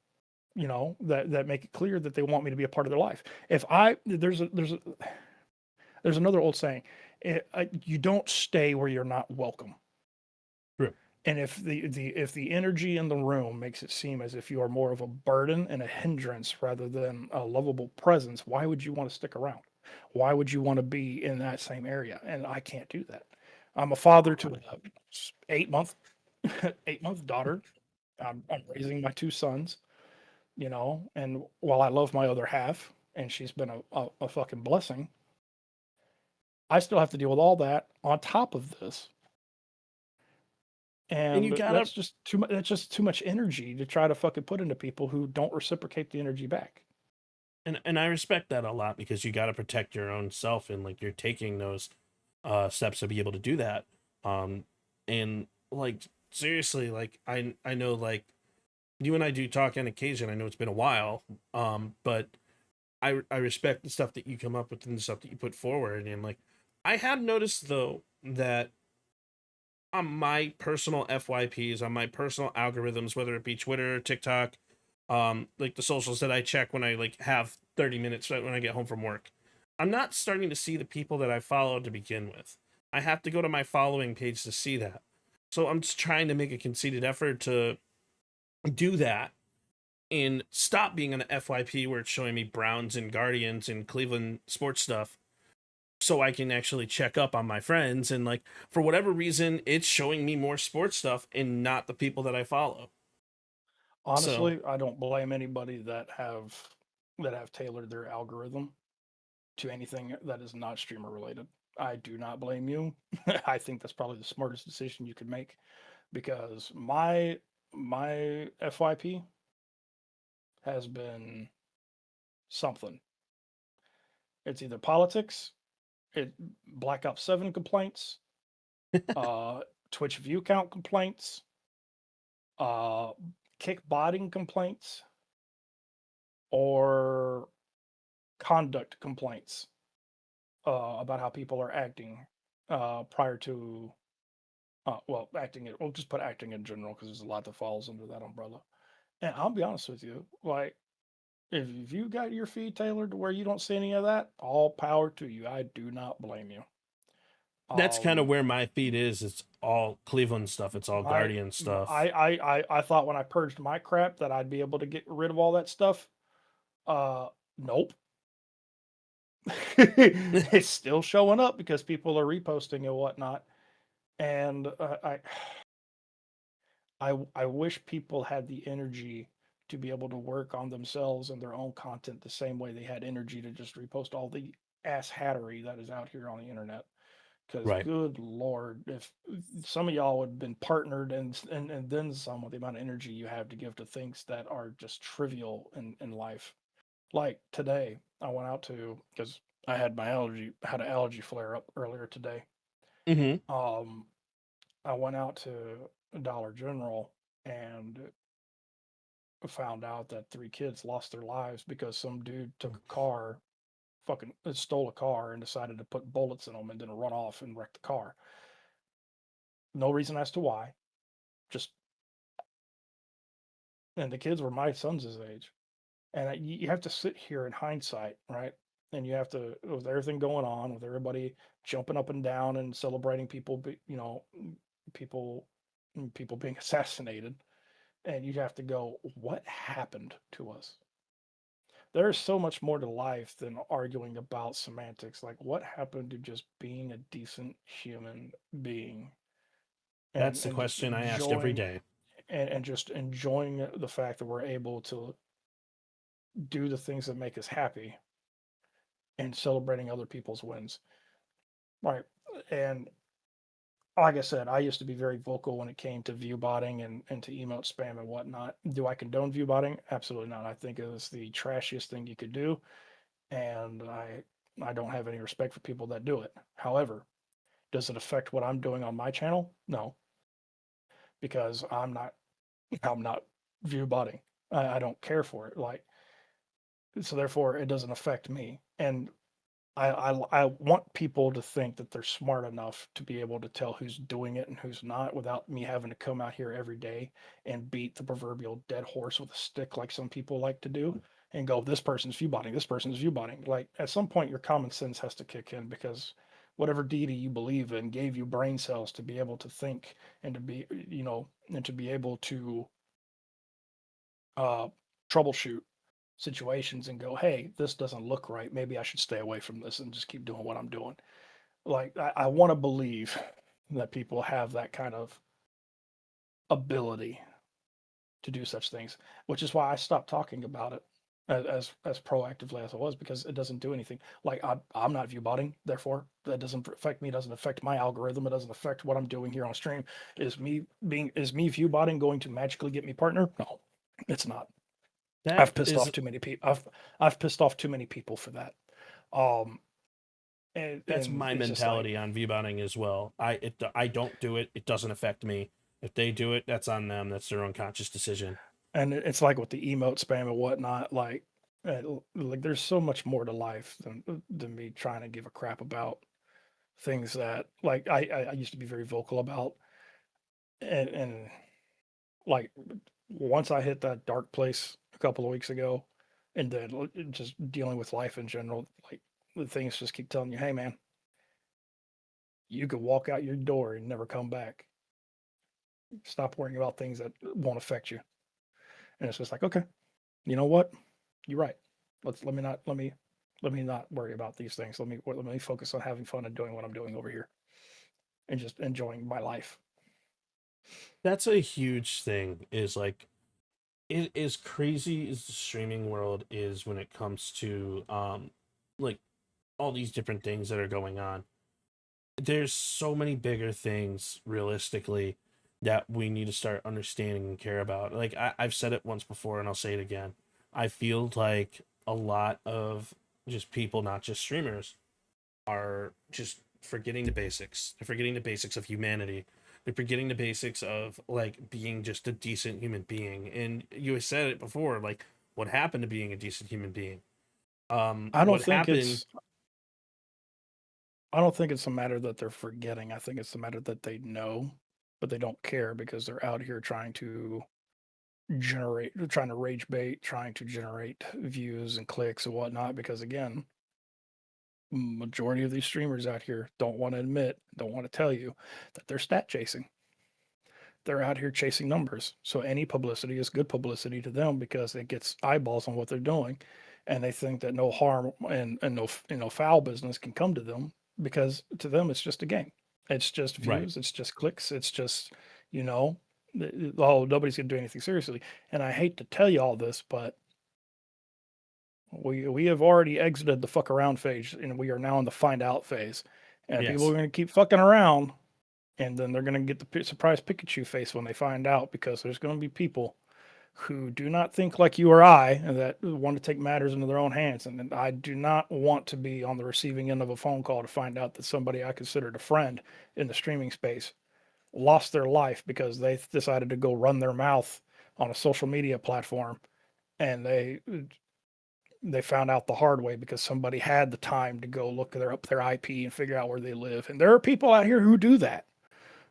that make it clear that they want me to be a part of their life. If I there's another old saying, you don't stay where you're not welcome. True. And if the energy in the room makes it seem as if you are more of a burden and a hindrance rather than a lovable presence, why would you want to stick around? Why would you want to be in that same area? And I can't do that. I'm a father to an 8 month 8 month daughter. I'm raising my two sons, and while I love my other half and she's been a fucking blessing, I still have to deal with all that on top of this. And you And gotta that's just too much energy to try to fucking put into people who don't reciprocate the energy back. and I respect that a lot because you gotta protect your own self and like you're taking those steps to be able to do that. Um and like seriously, like I know like you and I do talk on occasion. I know it's been a while. But I respect the stuff that you come up with and the stuff that you put forward. And like I have noticed though that on my personal FYPs, on my personal algorithms, whether it be Twitter or TikTok, like the socials that I check when I like have 30 minutes when I get home from work, I'm not starting to see the people that I follow to begin with. I have to go to my following page to see that. So I'm just trying to make a conceited effort to do that and stop being on the FYP where it's showing me Browns and Guardians and Cleveland sports stuff so I can actually check up on my friends. And like for whatever reason it's showing me more sports stuff and not the people that I follow. So Honestly, I don't blame anybody that have tailored their algorithm to anything that is not streamer related. I do not blame you. I think that's probably the smartest decision you could make, because my FYP has been something. It's either politics, it Black Ops 7 complaints, uh Twitch view count complaints, uh kickbotting complaints, or conduct complaints about how people are acting prior to acting. We'll just put acting in general because there's a lot that falls under that umbrella. And I'll be honest with you, like if you got your feed tailored to where you don't see any of that, all power to you. I do not blame you. That's kind of Um, where my feed is. It's all Cleveland stuff. It's all my Guardian m- stuff. I thought when I purged my crap that I'd be able to get rid of all that stuff. Nope. It's still showing up because people are reposting and whatnot. And I wish people had the energy to be able to work on themselves and their own content the same way they had energy to just repost all the ass hattery that is out here on the internet. Because Right. good lord, if some of y'all would have been partnered and then some with the amount of energy you have to give to things that are just trivial in life. Like today, I went out to because I had an allergy flare up earlier today. Mm-hmm. Um, I went out to Dollar General and found out that three kids lost their lives because some dude took a car, fucking stole a car, and decided to put bullets in them and then run off and wreck the car. No reason as to why. Just and the kids were my son's age, and you have to sit here in hindsight, right? And you have to with everything going on, with everybody jumping up and down and celebrating people, people, people being assassinated, and you have to go, what happened to us? There's so much more to life than arguing about semantics. Like, what happened to just being a decent human being That's the and just question I ask every enjoying day. and just enjoying the fact that we're able to do the things that make us happy and celebrating other people's wins. Right. And like I said, I used to be very vocal when it came to view botting and to emote spam and whatnot. Do I condone view botting? Absolutely not. I think it was the trashiest thing you could do, and I don't have any respect for people that do it. However, does it affect what I'm doing on my channel? No, because I'm not view botting. I don't care for it. Like so, therefore, it doesn't affect me. And I want people to think that they're smart enough to be able to tell who's doing it and who's not without me having to come out here every day and beat the proverbial dead horse with a stick like some people like to do and go, this person's viewbotting, this person's viewbotting. Like at some point, your common sense has to kick in because whatever deity you believe in gave you brain cells to be able to think and to be, and to be able to uh, troubleshoot situations and go, hey, this doesn't look right. Maybe I should stay away from this and just keep doing what I'm doing. Like, I want to believe that people have that kind of ability to do such things, which is why I stopped talking about it as proactively as I was because it doesn't do anything. Like, I'm not view botting, therefore, that doesn't affect me, doesn't affect my algorithm, it doesn't affect what I'm doing here on stream. Is me view botting going to magically get me partner? No, it's not. That I've pissed is off too many people. I've pissed off too many people for that. Um, that's and my it's just like, mentality on viewbotting as well. I don't do it. It doesn't affect me. If they do it, that's on them. That's their unconscious decision. and it's like with the emote spam and whatnot. Like there's so much more to life than me trying to give a crap about things that like I used to be very vocal about, and like once I hit that dark place a couple of weeks ago, and then just dealing with life in general, like the things just keep telling you, hey man, you could walk out your door and never come back. Stop worrying about things that won't affect you. And it's just like, okay, you know what? You're right. Let me not worry about these things. Let me focus on having fun and doing what I'm doing over here and just enjoying my life. That's a huge thing. Is like it is crazy as the streaming world is when it comes to like all these different things that are going on. There's so many bigger things realistically that we need to start understanding and care about. Like I've said it once before and I'll say it again. I feel like a lot of just people, not just streamers, are just forgetting the basics. They're forgetting the basics of humanity. They're forgetting the basics of like being just a decent human being. And you said it before, like what happened to being a decent human being? I don't What think happened? it's I don't think it's a matter that they're forgetting. I think it's a matter that they know, but they don't care because they're out here trying to trying to rage bait, trying to generate views and clicks and whatnot. Because again, majority of these streamers out here don't want to admit, don't want to tell you that they're stat chasing. They're out here chasing numbers. So any publicity is good publicity to them because it gets eyeballs on what they're doing, and they think that no harm and no foul business can come to them because to them it's just a game. It's just Right. views. It's just clicks. It's just you know, oh, nobody's gonna do anything seriously. And I hate to tell you all this, but we have already exited the fuck around phase, and we are now in the find out phase. And people are Yes. going to keep fucking around, and then they're going to get the surprise Pikachu face when they find out, because there's going to be people who do not think like you or I, and that want to take matters into their own hands. And I do not want to be on the receiving end of a phone call to find out that somebody I considered a friend in the streaming space lost their life because they decided to go run their mouth on a social media platform, and they found out the hard way because somebody had the time to go look up their IP and figure out where they live. And there are people out here who do that.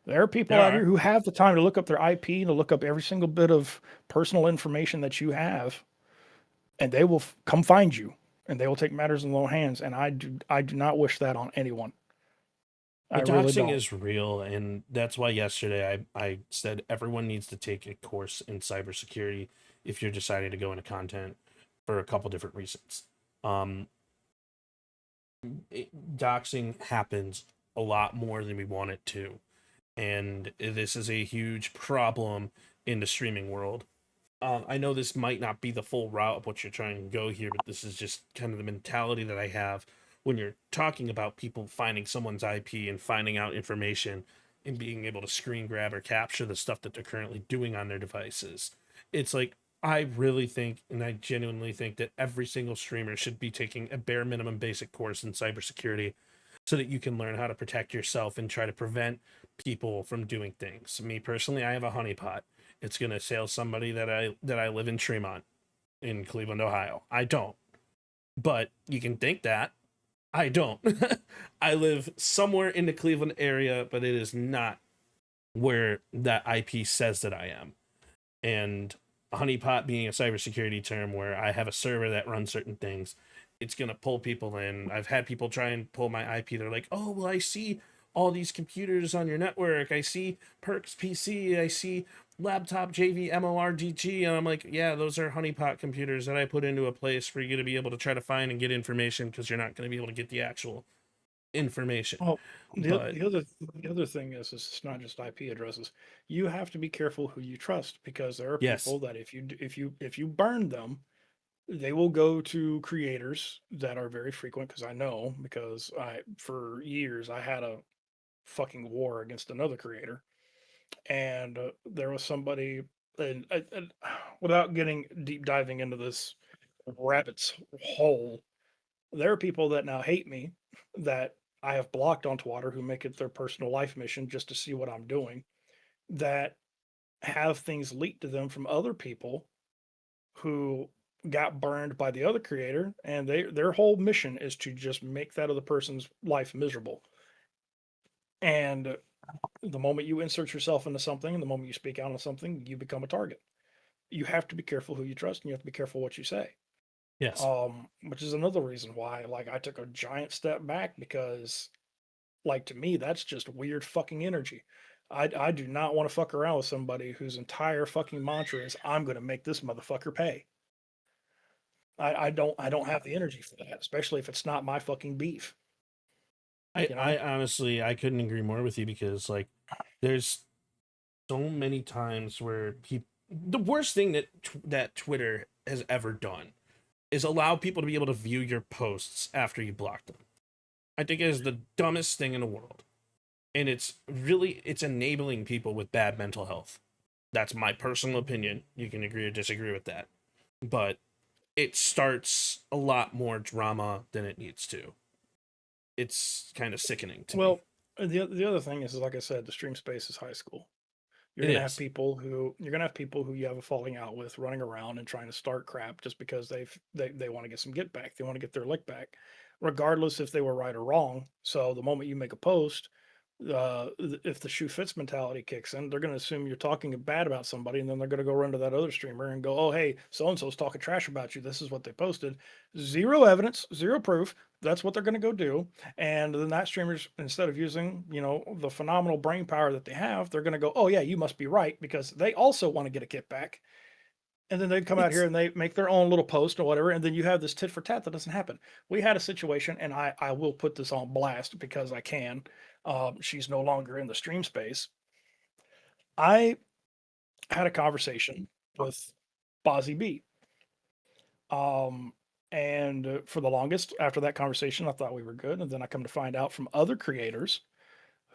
There are people There out here are. who have the time to look up their IP and to look up every single bit of personal information that you have, and they will come find you, and they will take matters in their own hands. And I do not wish that on anyone. I The really doxing don't. is real, and that's why yesterday I said everyone needs to take a course in cybersecurity if you're deciding to go into content for a couple different reasons. Um, Doxing happens a lot more than we want it to, and this is a huge problem in the streaming world. I know this might not be the full route of what you're trying to go here, but this is just kind of the mentality that I have when you're talking about people finding someone's IP and finding out information and being able to screen grab or capture the stuff that they're currently doing on their devices. It's like, I really think, and I genuinely think that every single streamer should be taking a bare minimum basic course in cybersecurity so that you can learn how to protect yourself and try to prevent people from doing things. Me personally, I have a honeypot. It's going to assail somebody that I live in Tremont in Cleveland, Ohio. I don't. But you can think that. I don't. I live somewhere in the Cleveland area, but it is not where that IP says that I am. And honeypot being a cybersecurity term where I have a server that runs certain things, it's going to pull people in. I've had people try and pull my IP. They're like, oh, well, I see all these computers on your network. I see Perks PC. I see laptop JV MORDG. And I'm like, yeah, those are honeypot computers that I put into a place for you to be able to try to find and get information, because you're not going to be able to get the actual information. Well, But the other thing is it's not just IP addresses. You have to be careful who you trust, because there are yes, people that if you burn them, they will go to creators that are very frequent, because I know, because I for years I had a fucking war against another creator, and there was somebody, and without getting deep diving into this rabbit's hole, there are people that now hate me that I have blocked on Twitter, who make it their personal life mission just to see what I'm doing, that have things leaked to them from other people who got burned by the other creator, and their whole mission is to just make that other person's life miserable. And the moment you insert yourself into something, and the moment you speak out on something, you become a target. You have to be careful who you trust, and you have to be careful what you say. yes. Which is another reason why, like, I took a giant step back, because, like, to me, that's just weird fucking energy. I do not want to fuck around with somebody whose entire fucking mantra is, I'm going to make this motherfucker pay. I don't have the energy for that, especially if it's not my fucking beef. I, You I know? honestly, I couldn't agree more with you, because like there's so many times where people, the worst thing that Twitter has ever done is allow people to be able to view your posts after you block them. I think it is the dumbest thing in the world. And it's enabling people with bad mental health. That's my personal opinion. You can agree or disagree with that. But it starts a lot more drama than it needs to. It's kind of sickening to me. Well, the other thing is, like I said, the stream space is high school. It is. You're gonna have people who you have a falling out with, running around and trying to start crap just because they want to get some get back. They want to get their lick back, regardless if they were right or wrong. So the moment you make a post, if the shoe fits mentality kicks in, they're going to assume you're talking bad about somebody, and then they're going to go run to that other streamer and go, "Oh, hey, so and so's talking trash about you. This is what they posted. Zero evidence, zero proof. That's what they're going to go do." And then that streamers, instead of using the phenomenal brain power that they have, they're going to go, "Oh yeah, you must be right," because they also want to get a kickback. And then they come out here It's and they make their own little post or whatever, and then you have this tit for tat that doesn't happen. We had a situation, and I will put this on blast because I can. She's no longer in the stream space. I had a conversation with Bozzy B. Um, and for the longest after that conversation, I thought we were good. And then I come to find out from other creators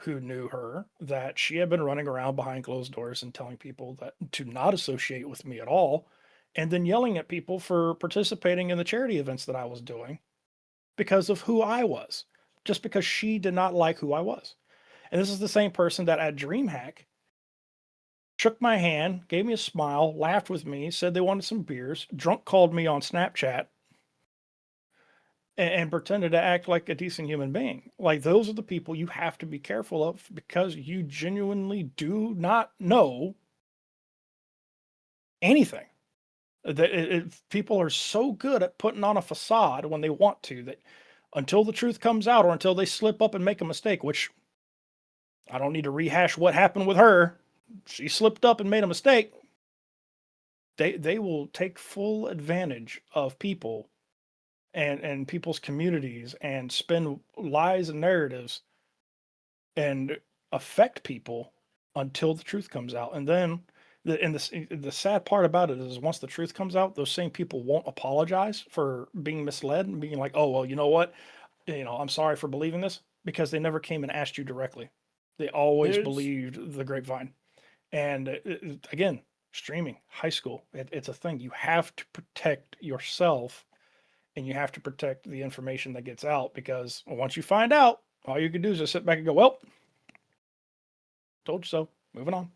who knew her that she had been running around behind closed doors and telling people that to not associate with me at all, and then yelling at people for participating in the charity events that I was doing because of who I was, just because she did not like who I was. And this is the same person that at DreamHack shook my hand, gave me a smile, laughed with me, said they wanted some beers, drunk called me on Snapchat, and pretended to act like a decent human being. Like, those are the people you have to be careful of because you genuinely do not know anything. People are so good at putting on a facade when they want to that until the truth comes out or until they slip up and make a mistake, which I don't need to rehash what happened with her. She slipped up and made a mistake. They will take full advantage of people and people's communities and spin lies and narratives and affect people until the truth comes out. And then the sad part about it is once the truth comes out, those same people won't apologize for being misled and being like, "Oh, well, you know what? I'm sorry for believing this," because they never came and asked you directly. They always there's believed the grapevine. And again, streaming, high school, it's a thing. You have to protect yourself and you have to protect the information that gets out because once you find out, all you can do is just sit back and go, "Well, told you so." Moving on.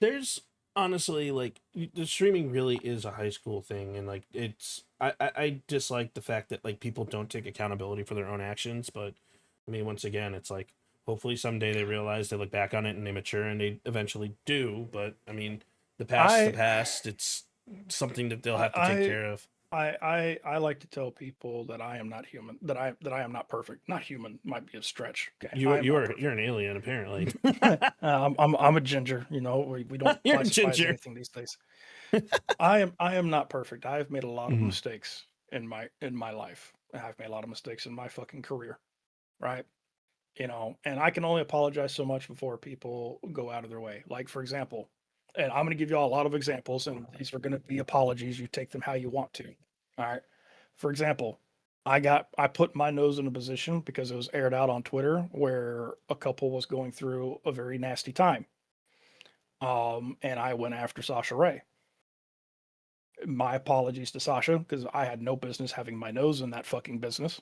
there's honestly like the streaming really is a high school thing, and like I dislike the fact that like people don't take accountability for their own actions, but I mean once again it's like hopefully someday they realize, they look back on it and they mature and they eventually do, but I mean the past's the I past. It's something that they'll have to take I care of. I like to tell people that I am not human, that I am not perfect. Not human might be a stretch. Okay, I am not You're perfect. an alien apparently. I'm a ginger. We don't You're a classify as ginger. anything these days. I am not perfect. I have made a lot of Mhm. mistakes in my life. I've made a lot of mistakes in my fucking career, right? And I can only apologize so much before people go out of their way. Like, for example, and I'm going to give you all a lot of examples, and these are going to be apologies. You take them how you want to. All right. For example, I put my nose in a position because it was aired out on Twitter where a couple was going through a very nasty time. And I went after Sasha Ray. My apologies to Sasha because I had no business having my nose in that fucking business.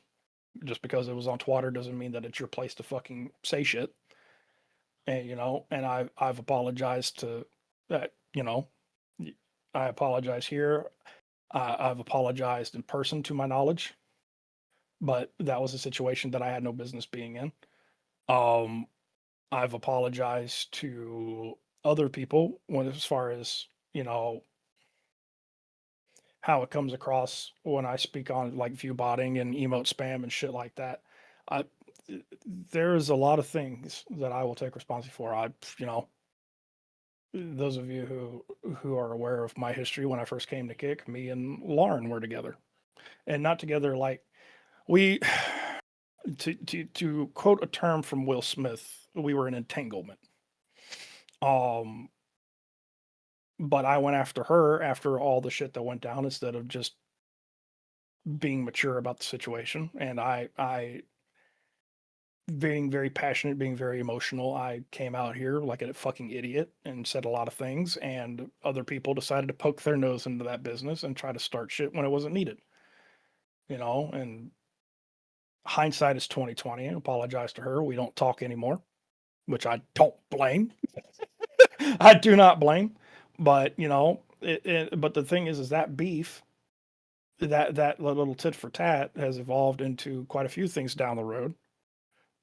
Just because it was on Twitter doesn't mean that it's your place to fucking say shit. And I've apologized to that. I apologize here. I've apologized in person to my knowledge, but that was a situation that I had no business being in. Um, I've apologized to other people when, as far as how it comes across when I speak on like view botting and emote spam and shit like that. I There's a lot of things that I will take responsibility for. Those of you who are aware of my history, when I first came to Kick, me and Lauren were together, and not together like we. To quote a term from Will Smith, we were an entanglement. Um, but I went after her after all the shit that went down instead of just being mature about the situation. And I being very passionate, being very emotional, I came out here like a fucking idiot and said a lot of things, and other people decided to poke their nose into that business and try to start shit when it wasn't needed. And hindsight is 2020. I apologize to her. We don't talk anymore, which I don't blame. I do not blame. But but the thing is that beef, that little tit for tat has evolved into quite a few things down the road.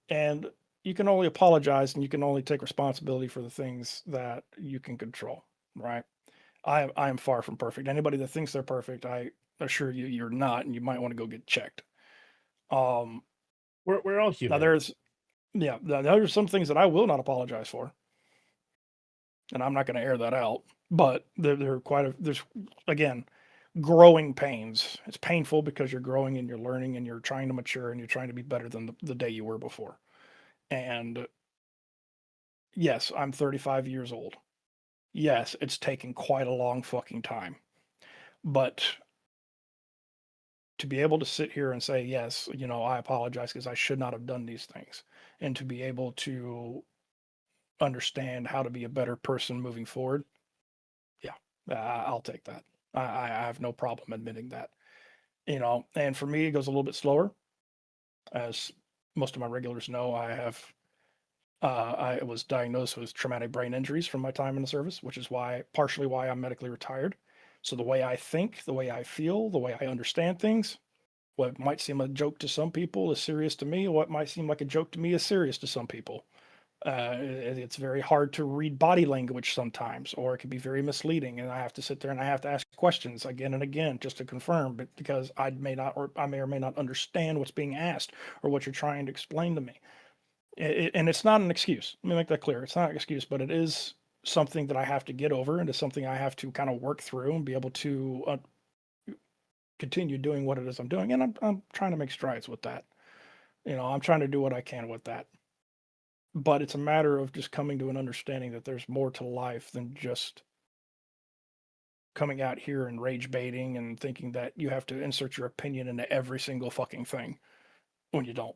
And you can only apologize and you can only take responsibility for the things that you can control, right? I am far from perfect. Anybody that thinks they're perfect, I assure you, you're not, and you might want to go get checked. Um, We're all now human. there's, yeah, there's some things that I will not apologize for, and I'm not going to air that out. But there are there's again, growing pains. It's painful because you're growing and you're learning and you're trying to mature and you're trying to be better than the day you were before. And yes, I'm 35 years old. Yes, it's taken quite a long fucking time. But to be able to sit here and say, yes, I apologize because I should not have done these things, and to be able to understand how to be a better person moving forward, yeah, I'll take that. I have no problem admitting that. And for me, it goes a little bit slower. As most of my regulars know, I was diagnosed with traumatic brain injuries from my time in the service, which is partially why I'm medically retired. So the way I think, the way I feel, the way I understand things, what might seem a joke to some people is serious to me. What might seem like a joke to me is serious to some people. It's very hard to read body language sometimes, or it can be very misleading, and I have to sit there and I have to ask questions again and again just to confirm, but because I may or may not understand what's being asked or what you're trying to explain to me. And it's not an excuse. Let me make that clear. It's not an excuse, but it is something that I have to get over, and it's something I have to kind of work through and be able to continue doing what it is I'm doing. And I'm trying to make strides with that. I'm trying to do what I can with that. But it's a matter of just coming to an understanding that there's more to life than just coming out here and rage baiting and thinking that you have to insert your opinion into every single fucking thing when you don't.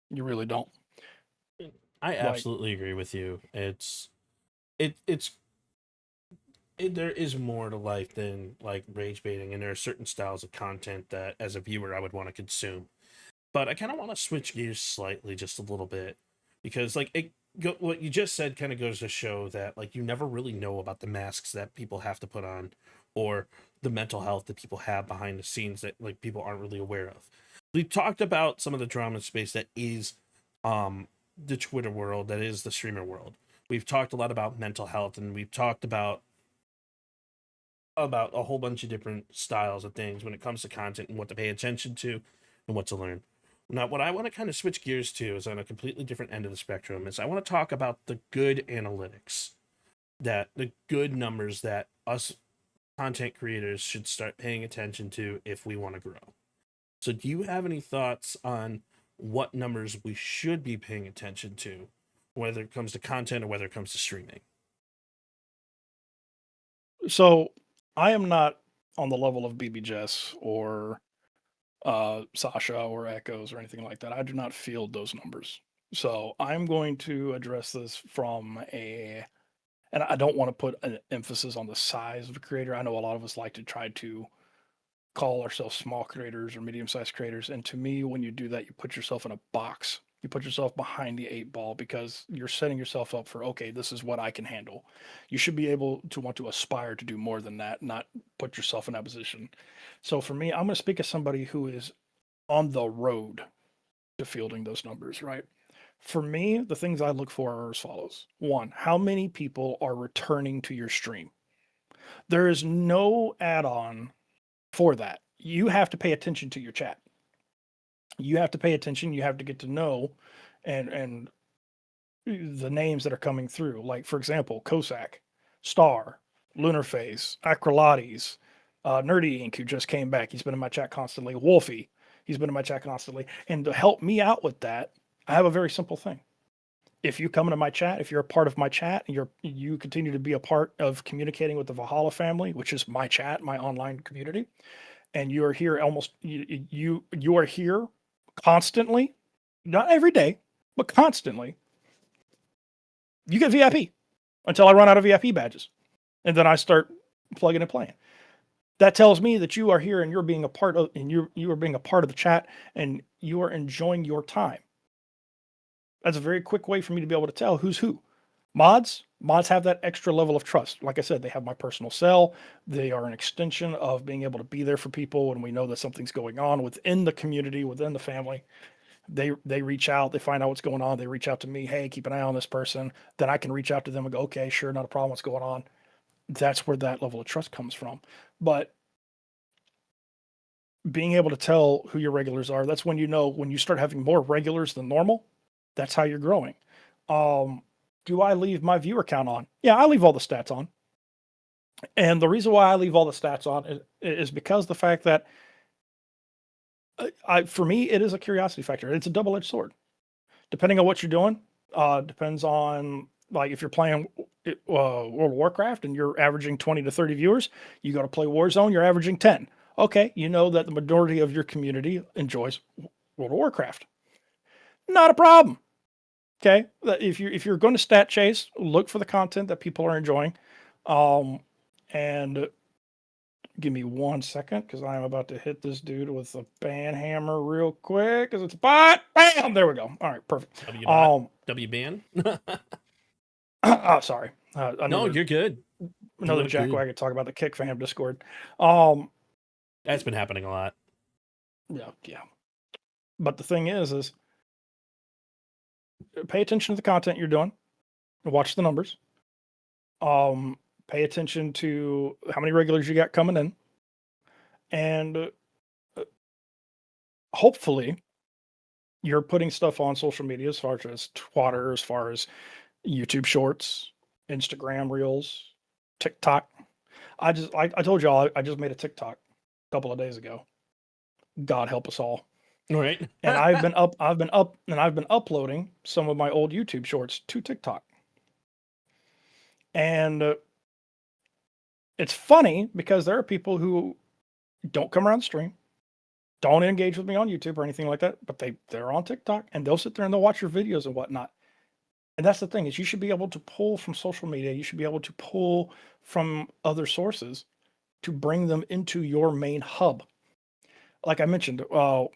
You really don't. I Like, absolutely agree with you. It's there is more to life than like rage baiting, and there are certain styles of content that, as a viewer, I would want to consume. But I kind of want to switch gears slightly, just a little bit, because what you just said kind of goes to show that like you never really know about the masks that people have to put on, or the mental health that people have behind the scenes that like people aren't really aware of. We talked about some of the drama space that is the Twitter world, that is the streamer world. We've talked a lot about mental health, and we've talked about a whole bunch of different styles of things when it comes to content and what to pay attention to and what to learn. Now, what I want to kind of switch gears to is on a completely different end of the spectrum. Is I want to talk about the good analytics, that the good numbers that us content creators should start paying attention to if we want to grow. So, do you have any thoughts on what numbers we should be paying attention to, whether it comes to content or whether it comes to streaming? so I am not on the level of BB Jess or Sasha or Echoes or anything like that. I do not field those numbers. So I'm going to address this and I don't want to put an emphasis on the size of a creator. I know a lot of us like to try to call ourselves small creators or medium sized creators. And to me, when you do that, you put yourself in a box. You put yourself behind the eight ball because you're setting yourself up for, okay, this is what I can handle. You should be able to want to aspire to do more than that, not put yourself in that position. So for me, I'm going to speak as somebody who is on the road to fielding those numbers, right? For me, the things I look for are as follows. One, how many people are returning to your stream? There is no add on for that. You have to pay attention to your chat. You have to pay attention. You have to get to know and the names that are coming through. Like, for example, Cossack, Star, Lunar Phase, Acrolates, Nerdy Ink, who just came back. He's been in my chat constantly. Wolfie, he's been in my chat constantly. And to help me out with that, I have a very simple thing. If you come into my chat, if you're a part of my chat, and you continue to be a part of communicating with the Vahalla family, which is my chat, my online community, and you are here you are here constantly, not every day, but constantly, you get VIP until I run out of VIP badges, and then I start plugging and playing. That tells me that you are here and you're being a part of, and you are being a part of the chat, and you are enjoying your time. That's a very quick way for me to be able to tell who's who. Mods have that extra level of trust. Like I said, they have my personal cell. They are an extension of being able to be there for people when we know that something's going on within the community, within the family. They reach out, they find out what's going on, they reach out to me, hey, keep an eye on this person. Then I can reach out to them and go, okay, sure, not a problem, what's going on. That's where that level of trust comes from. But being able to tell who your regulars are, that's when you know when you start having more regulars than normal, that's how you're growing. Do I leave my viewer count on? Yeah, I leave all the stats on. And the reason why I leave all the stats on is because the fact that for me, it is a curiosity factor. It's a double-edged sword. Depending on what you're doing, depends on like if you're playing World of Warcraft and you're averaging 20 to 30 viewers, you go to play Warzone, you're averaging 10. Okay, you know that the majority of your community enjoys World of Warcraft. Not a problem. Okay, if you're going to stat chase, look for the content that people are enjoying, and give me 1 second because I am about to hit this dude with a ban hammer real quick because it's a bot. Bam! There we go. All right, perfect. W ban? Oh, sorry. No, you're good. Another jackwagon talk about the Kick Fam Discord. That's been happening a lot. Yeah. But the thing is pay attention to the content you're doing. Watch the numbers. Pay attention to how many regulars you got coming in. And hopefully you're putting stuff on social media as far as Twitter, as far as YouTube Shorts, Instagram Reels, TikTok. I told y'all I just made a TikTok a couple of days ago. God help us all. Right. And I've been uploading some of my old YouTube Shorts to TikTok. And it's funny because there are people who don't come around the stream, don't engage with me on YouTube or anything like that, but they're on TikTok and they'll sit there and they'll watch your videos and whatnot. And that's the thing is you should be able to pull from social media. You should be able to pull from other sources to bring them into your main hub. Like I mentioned, and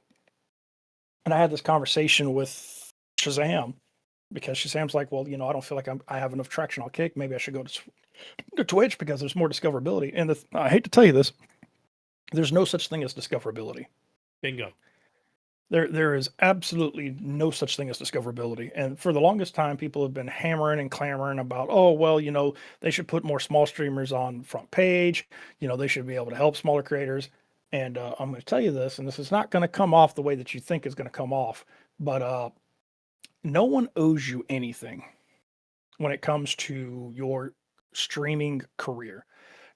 I had this conversation with Shazam because Shazam's like, well, I don't feel like I have enough traction on Kick. Maybe I should go to Twitch because there's more discoverability. And I hate to tell you this, there's no such thing as discoverability. Bingo. There is absolutely no such thing as discoverability. And for the longest time, people have been hammering and clamoring about, oh, well, they should put more small streamers on front page. They should be able to help smaller creators. And I'm going to tell you this, and this is not going to come off the way that you think is going to come off, but no one owes you anything when it comes to your streaming career.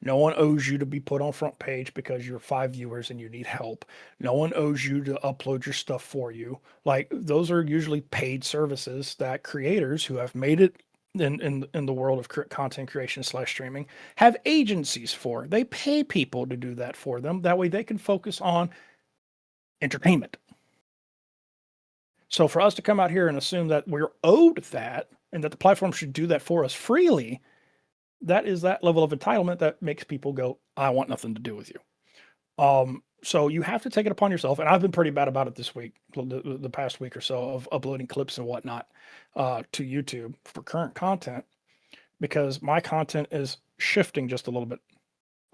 No one owes you to be put on front page because you're 5 viewers and you need help. No one owes you to upload your stuff for you. Like those are usually paid services that creators who have made it in the world of content creation / streaming have agencies for. They pay people to do that for them. That way they can focus on entertainment. So for us to come out here and assume that we're owed that and that the platform should do that for us freely, that is that level of entitlement that makes people go, I want nothing to do with you. So you have to take it upon yourself. And I've been pretty bad about it this week, the past week or so of uploading clips and whatnot to YouTube for current content, because my content is shifting just a little bit.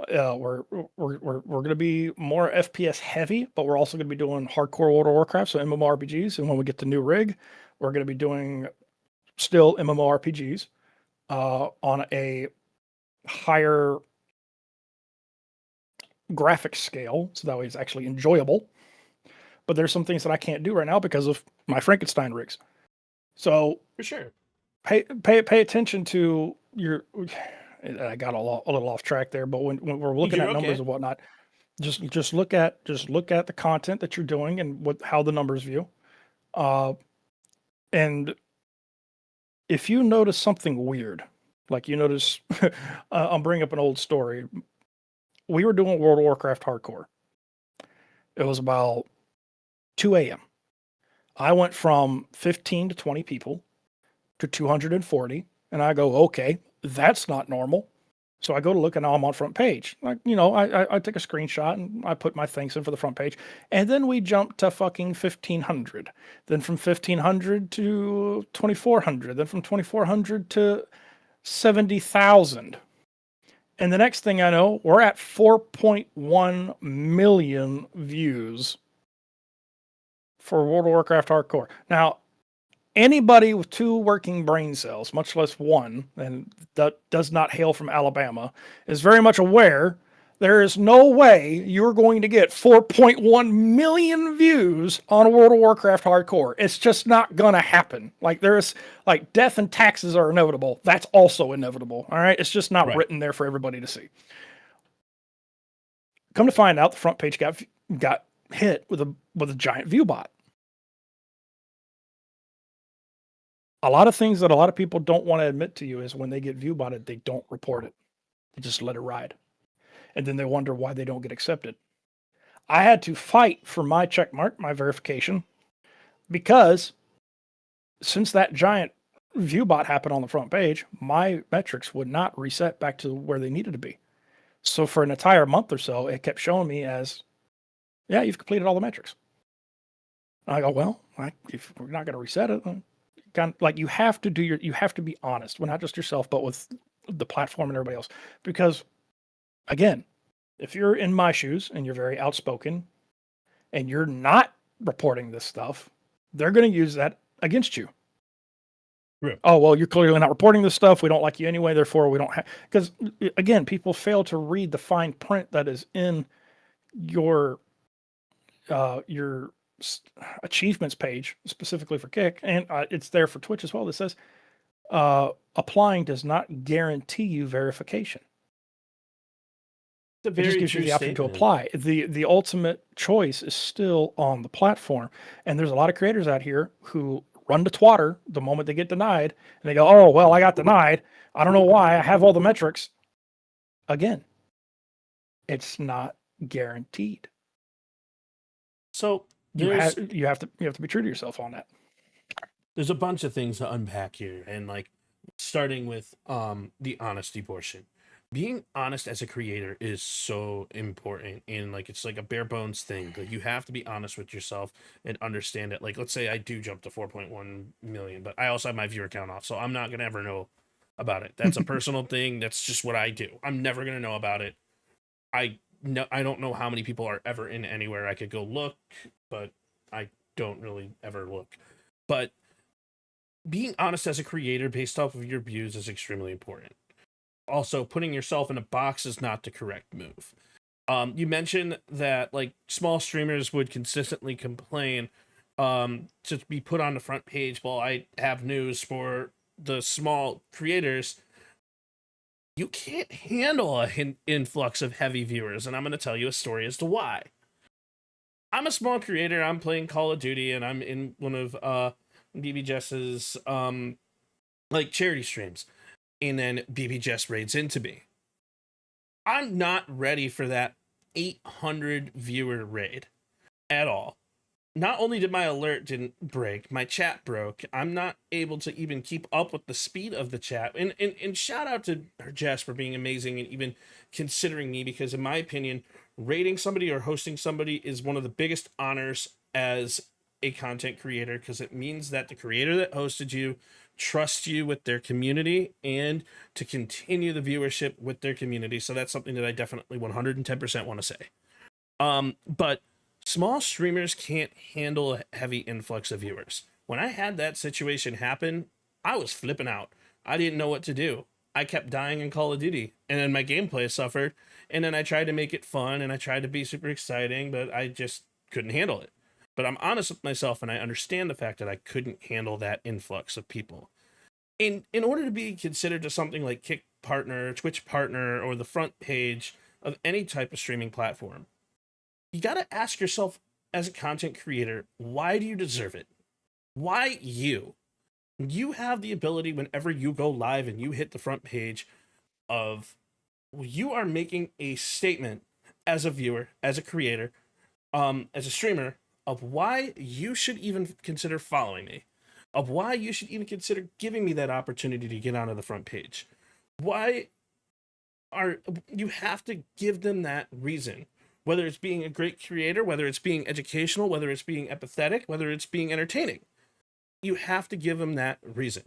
We're going to be more FPS heavy, but we're also going to be doing hardcore World of Warcraft, so MMORPGs. And when we get the new rig, we're going to be doing still MMORPGs on a higher graphic scale, so that way it's actually enjoyable. But there's some things that I can't do right now because of my Frankenstein rigs. So for sure, pay attention to your. I got a little off track there, but when we're looking at numbers and whatnot, just look at the content that you're doing and how the numbers view, and if you notice something weird, like you notice, I'm bringing up an old story. We were doing World of Warcraft hardcore. It was about 2 a.m. I went from 15 to 20 people to 240, and I go, okay, that's not normal. So I go to look, and now I'm on front page. Like, I take a screenshot and I put my things in for the front page, and then we jump to fucking 1,500. Then from 1,500 to 2,400. Then from 2,400 to 70,000. And the next thing I know, we're at 4.1 million views for World of Warcraft Hardcore. Now, anybody with 2 working brain cells, much less 1, and that does not hail from Alabama, is very much aware there is no way you're going to get 4.1 million views on World of Warcraft Hardcore. It's just not gonna happen. Like, there's like death and taxes are inevitable. That's also inevitable. All right, it's just not written there for everybody to see. Come to find out, the front page got hit with a giant view bot. A lot of things that a lot of people don't want to admit to you is when they get view botted, they don't report it. They just let it ride. And then they wonder why they don't get accepted. I had to fight for my check mark, my verification, because since that giant view bot happened on the front page, my metrics would not reset back to where they needed to be. So for an entire month or so, it kept showing me as, yeah, you've completed all the metrics. And I go, well, if we're not going to reset it, kind of like you have to be honest, well, not just yourself, but with the platform and everybody else. Because again, if you're in my shoes and you're very outspoken and you're not reporting this stuff, they're going to use that against you. Right. Oh, well, you're clearly not reporting this stuff. We don't like you anyway. Therefore, we don't have, because again, people fail to read the fine print that is in your achievements page specifically for Kick, and it's there for Twitch as well. That says applying does not guarantee you verification. It just gives you the option to apply. The ultimate choice is still on the platform, and there's a lot of creators out here who run to twatter the moment they get denied, and they go, "Oh, well, I got denied. I don't know why. I have all the metrics." Again, it's not guaranteed. So you have to be true to yourself on that. There's a bunch of things to unpack here, and like starting with the honesty portion. Being honest as a creator is so important, and like it's like a bare bones thing. Like you have to be honest with yourself and understand it. Like let's say I do jump to 4.1 million, but I also have my viewer count off, so I'm not gonna ever know about it. That's a personal thing. That's just what I do. I'm never gonna know about it. I don't know how many people are ever in anywhere. I could go look, but I don't really ever look. But being honest as a creator based off of your views is extremely important. Also, putting yourself in a box is not the correct move. You mentioned that like small streamers would consistently complain to be put on the front page. Well, I have news for the small creators. You can't handle an influx of heavy viewers, and I'm going to tell you a story as to why. I'm a small creator. I'm playing Call of Duty, and I'm in one of BB Jess's like charity streams. And then BB Jess raids into me. I'm not ready for that 800 viewer raid at all. Not only did my alert didn't break, my chat broke. I'm not able to even keep up with the speed of the chat. And shout out to Jess for being amazing and even considering me, because in my opinion, raiding somebody or hosting somebody is one of the biggest honors as a content creator, because it means that the creator that hosted you trust you with their community and to continue the viewership with their community. So that's something that I definitely 110% want to say. But small streamers can't handle a heavy influx of viewers. When I had that situation happen, I was flipping out. I didn't know what to do. I kept dying in Call of Duty, and then my gameplay suffered, and then I tried to make it fun and I tried to be super exciting, but I just couldn't handle it. But I'm honest with myself, and I understand the fact that I couldn't handle that influx of people. In order to be considered to something like Kick partner, Twitch partner, or the front page of any type of streaming platform, you got to ask yourself as a content creator, why do you deserve it? Why you? You have the ability whenever you go live and you hit the front page of, you are making a statement as a viewer, as a creator, as a streamer, of why you should even consider following me, of why you should even consider giving me that opportunity to get onto the front page. Why are you have to give them that reason, whether it's being a great creator, whether it's being educational, whether it's being empathetic, whether it's being entertaining. You have to give them that reason.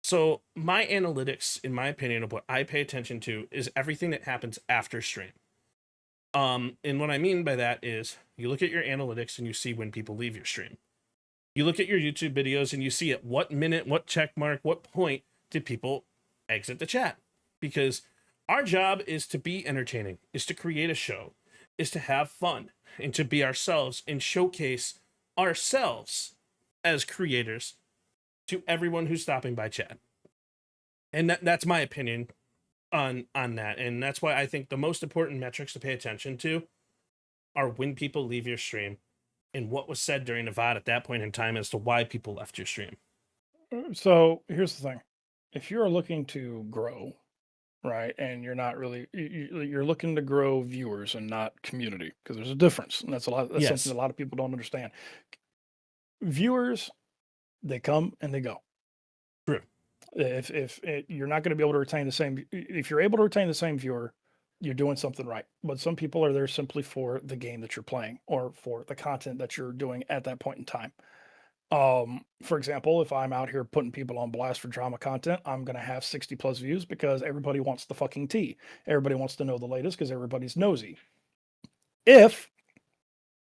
So my analytics, in my opinion, of what I pay attention to is everything that happens after stream. And what I mean by that is you look at your analytics and you see when people leave your stream. You look at your YouTube videos and you see at what minute, what check mark, what point did people exit the chat? Because our job is to be entertaining, is to create a show, is to have fun, and to be ourselves and showcase ourselves as creators to everyone who's stopping by chat. And that's my opinion on that. And that's why I think the most important metrics to pay attention to are when people leave your stream and what was said during the VOD at that point in time as to why people left your stream. So here's the thing: if you're looking to grow, right, and you're not really you're looking to grow viewers and not community, because there's a difference, and that's something Yes. a lot of people don't understand. Viewers, they come and they go. True. If you're not going to be able to retain the same, if you're able to retain the same viewer, you're doing something right. But some people are there simply for the game that you're playing or for the content that you're doing at that point in time. For example, if I'm out here putting people on blast for drama content, I'm going to have 60 plus views because everybody wants the fucking tea. Everybody wants to know the latest because everybody's nosy. If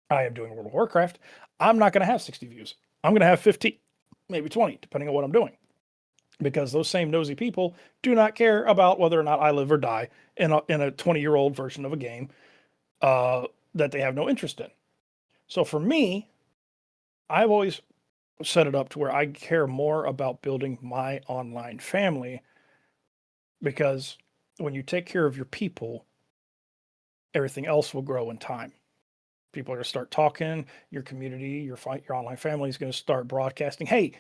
I am doing World of Warcraft, I'm not going to have 60 views. I'm going to have 15, maybe 20, depending on what I'm doing, because those same nosy people do not care about whether or not I live or die in a 20-year-old version of a game that they have no interest in. So for me, I've always set it up to where I care more about building my online family, because when you take care of your people, everything else will grow in time. People are going to start talking, your community, your online family is going to start broadcasting, hey,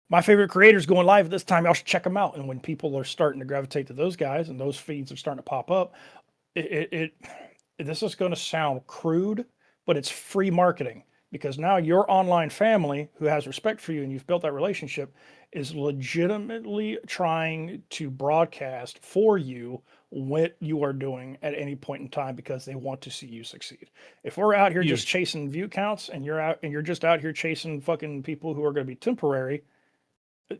my favorite creator's going live at this time, y'all should check them out. And when people are starting to gravitate to those guys and those feeds are starting to pop up, this is going to sound crude, but it's free marketing, because now your online family who has respect for you and you've built that relationship is legitimately trying to broadcast for you what you are doing at any point in time because they want to see you succeed. If we're out here just Huge. chasing view counts and you're just out here chasing fucking people who are going to be temporary,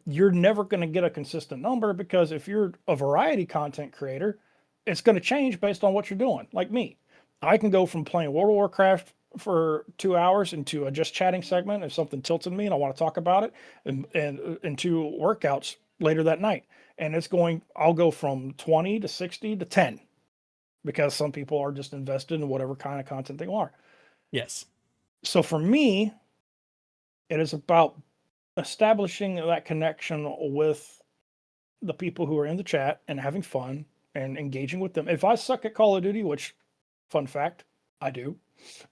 you're never going to get a consistent number, because if you're a variety content creator, it's going to change based on what you're doing. Like me, I can go from playing World of Warcraft for 2 hours into a just chatting segment if something tilted me and I want to talk about it, and into workouts later that night. And I'll go from 20 to 60 to 10, because some people are just invested in whatever kind of content they are. Yes. So for me, it is about establishing that connection with the people who are in the chat and having fun and engaging with them. If I suck at Call of Duty, which, fun fact, I do,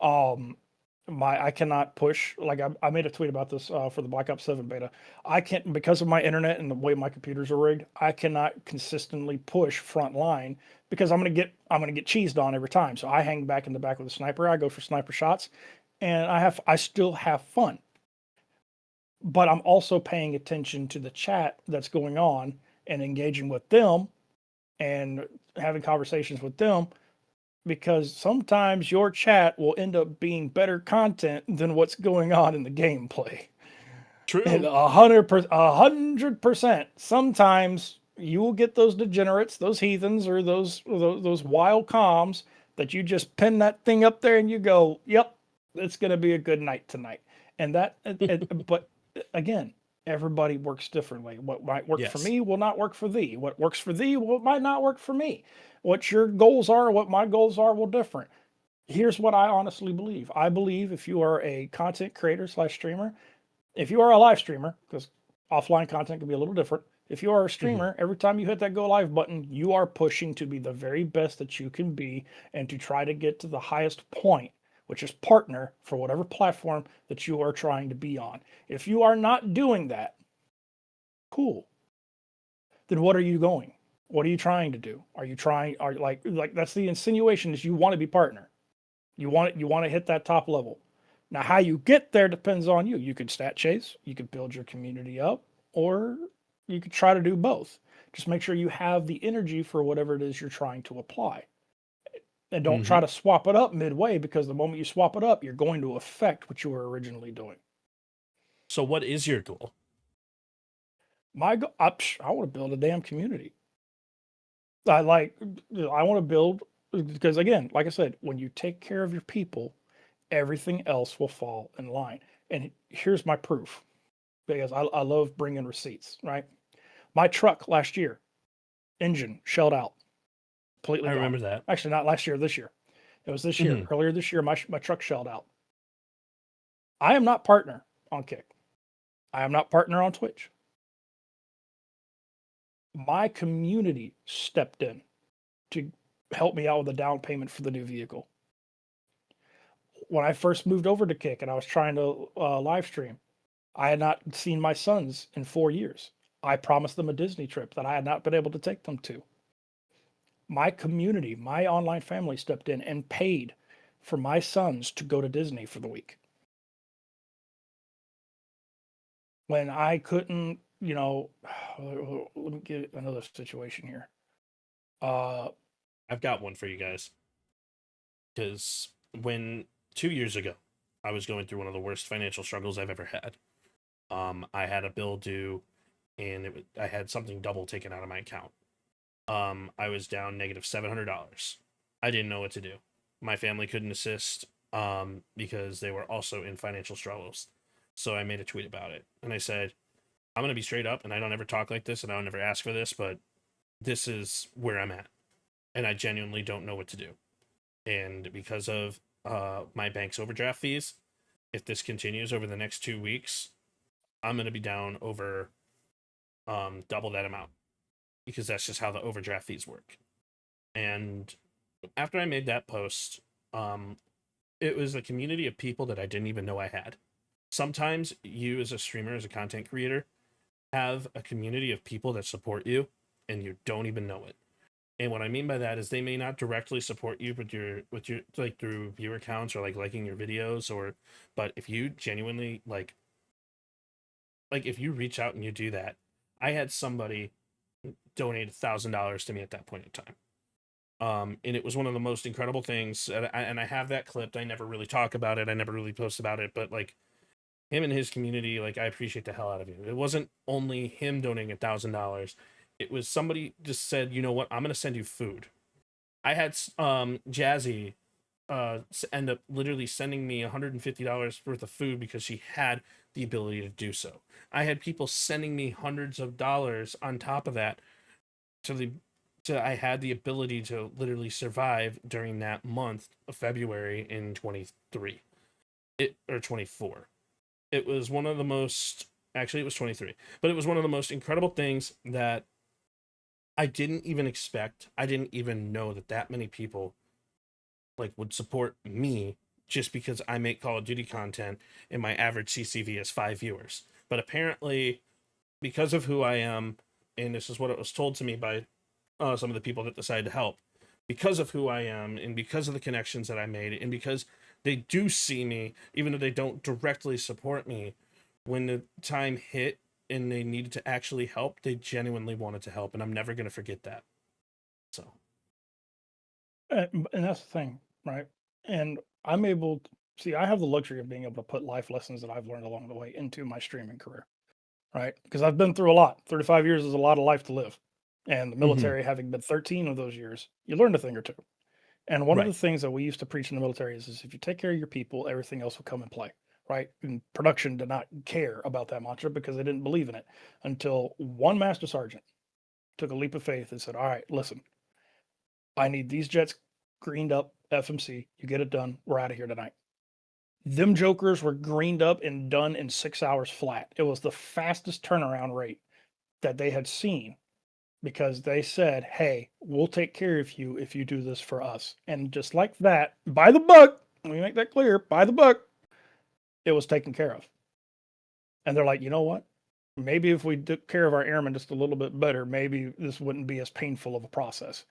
um, I cannot push. Like I made a tweet about this for the Black Ops 7 beta. I can't, because of my internet and the way my computers are rigged. I cannot consistently push front line because I'm gonna get cheesed on every time. So I hang back in the back with a sniper. I go for sniper shots, and I still have fun, but I'm also paying attention to the chat that's going on and engaging with them and having conversations with them, because sometimes your chat will end up being better content than what's going on in the gameplay. And True. 100%. Sometimes you will get those degenerates, those heathens, or those wild comms that you just pin that thing up there and you go, "Yep, it's going to be a good night tonight." And but again, everybody works differently. What might work for Yes. me will not work for thee. What works for thee might not work for me. What your goals are, what my goals are, will different. Here's what I honestly believe. I believe if you are a content creator slash streamer, if you are a live streamer, because offline content can be a little different. If you are a Mhm. streamer, every time you hit that go live button, you are pushing to be the very best that you can be and to try to get to the highest point, which is partner for whatever platform that you are trying to be on. If you are not doing that, cool. Then what are you going? What are you trying to do? Are you trying, are like that's the insinuation, is you want to be partner. You want to hit that top level. Now, how you get there depends on you. You could stat chase, you could build your community up, or you could try to do both. Just make sure you have the energy for whatever it is you're trying to apply. And don't try Mhm. to swap it up midway, because the moment you swap it up, you're going to affect what you were originally doing. So what is your goal? I want to build a damn community. I like, I want to build, because again, like I said, when you take care of your people, everything else will fall in line. And here's my proof. because I love bringing receipts, right? My truck last year, engine shelled out, completely I gone. remember that. Actually, not last year, this year. It was this year. Mhm. Earlier this year, my truck shelled out. I am not partner on Kick. I am not partner on Twitch. My community stepped in to help me out with the down payment for the new vehicle. When I first moved over to Kick and I was trying to live stream, I had not seen my sons in 4 years. I promised them a Disney trip that I had not been able to take them to. My community, my online family stepped in and paid for my sons to go to Disney for the week. When I couldn't, let me get another situation here. I've got one for you guys. Because when 2 years ago, I was going through one of the worst financial struggles I've ever had. I had a bill due, and I had something double taken out of my account. I was down negative $700. I didn't know what to do. My family couldn't assist because they were also in financial struggles. So I made a tweet about it, and I said, "I'm gonna be straight up, and I don't ever talk like this, and I don't ever ask for this, but this is where I'm at, and I genuinely don't know what to do." And because of my bank's overdraft fees, if this continues over the next 2 weeks, I'm going to be down over double that amount because that's just how the overdraft fees work. And after I made that post, um, it was a community of people that I didn't even know I had. Sometimes you, as a streamer, as a content creator, have a community of people that support you and you don't even know it. And what I mean by that is they may not directly support you with your like through viewer counts or like liking your videos, or but if you genuinely like if you reach out and you do that. I had somebody donate $1,000 to me at that point in time. And it was one of the most incredible things. And I have that clipped. I never really talk about it. I never really post about it, but like him and his community, like I appreciate the hell out of you. It wasn't only him donating $1,000. It was somebody just said, you know what, I'm gonna send you food. I had Jazzy end up literally sending me $150 worth of food because she had the ability to do so. I had people sending me hundreds of dollars on top of that to the I had the ability to literally survive during that month of February in 23. It or 24. It was one of the most, actually it was 23, but it was one of the most incredible things that I didn't even expect. I didn't even know that that many people like would support me just because I make Call of Duty content and my average CCV is 5 viewers. But apparently, because of who I am, and this is what it was told to me by some of the people that decided to help, because of who I am and because of the connections that I made, and because they do see me, even though they don't directly support me, when the time hit and they needed to actually help, they genuinely wanted to help, and I'm never going to forget that. So, And that's the thing, right? And I'm able to see, I have the luxury of being able to put life lessons that I've learned along the way into my streaming career, right? Because I've been through a lot. 35 years is a lot of life to live. And the mhm, military, having been 13 of those years, you learned a thing or two. And one of the right. things that we used to preach in the military is if you take care of your people, everything else will come and play, right? And production did not care about that mantra because they didn't believe in it until one master sergeant took a leap of faith and said, all right, listen, I need these jets greened up, FMC. You get it done. We're out of here tonight. Them jokers were greened up and done in 6 hours flat. It was the fastest turnaround rate that they had seen because they said, hey, we'll take care of you if you do this for us. And just like that, by the book, let me make that clear, by the book, it was taken care of. And they're like, you know what? Maybe if we took care of our airmen just a little bit better, maybe this wouldn't be as painful of a process.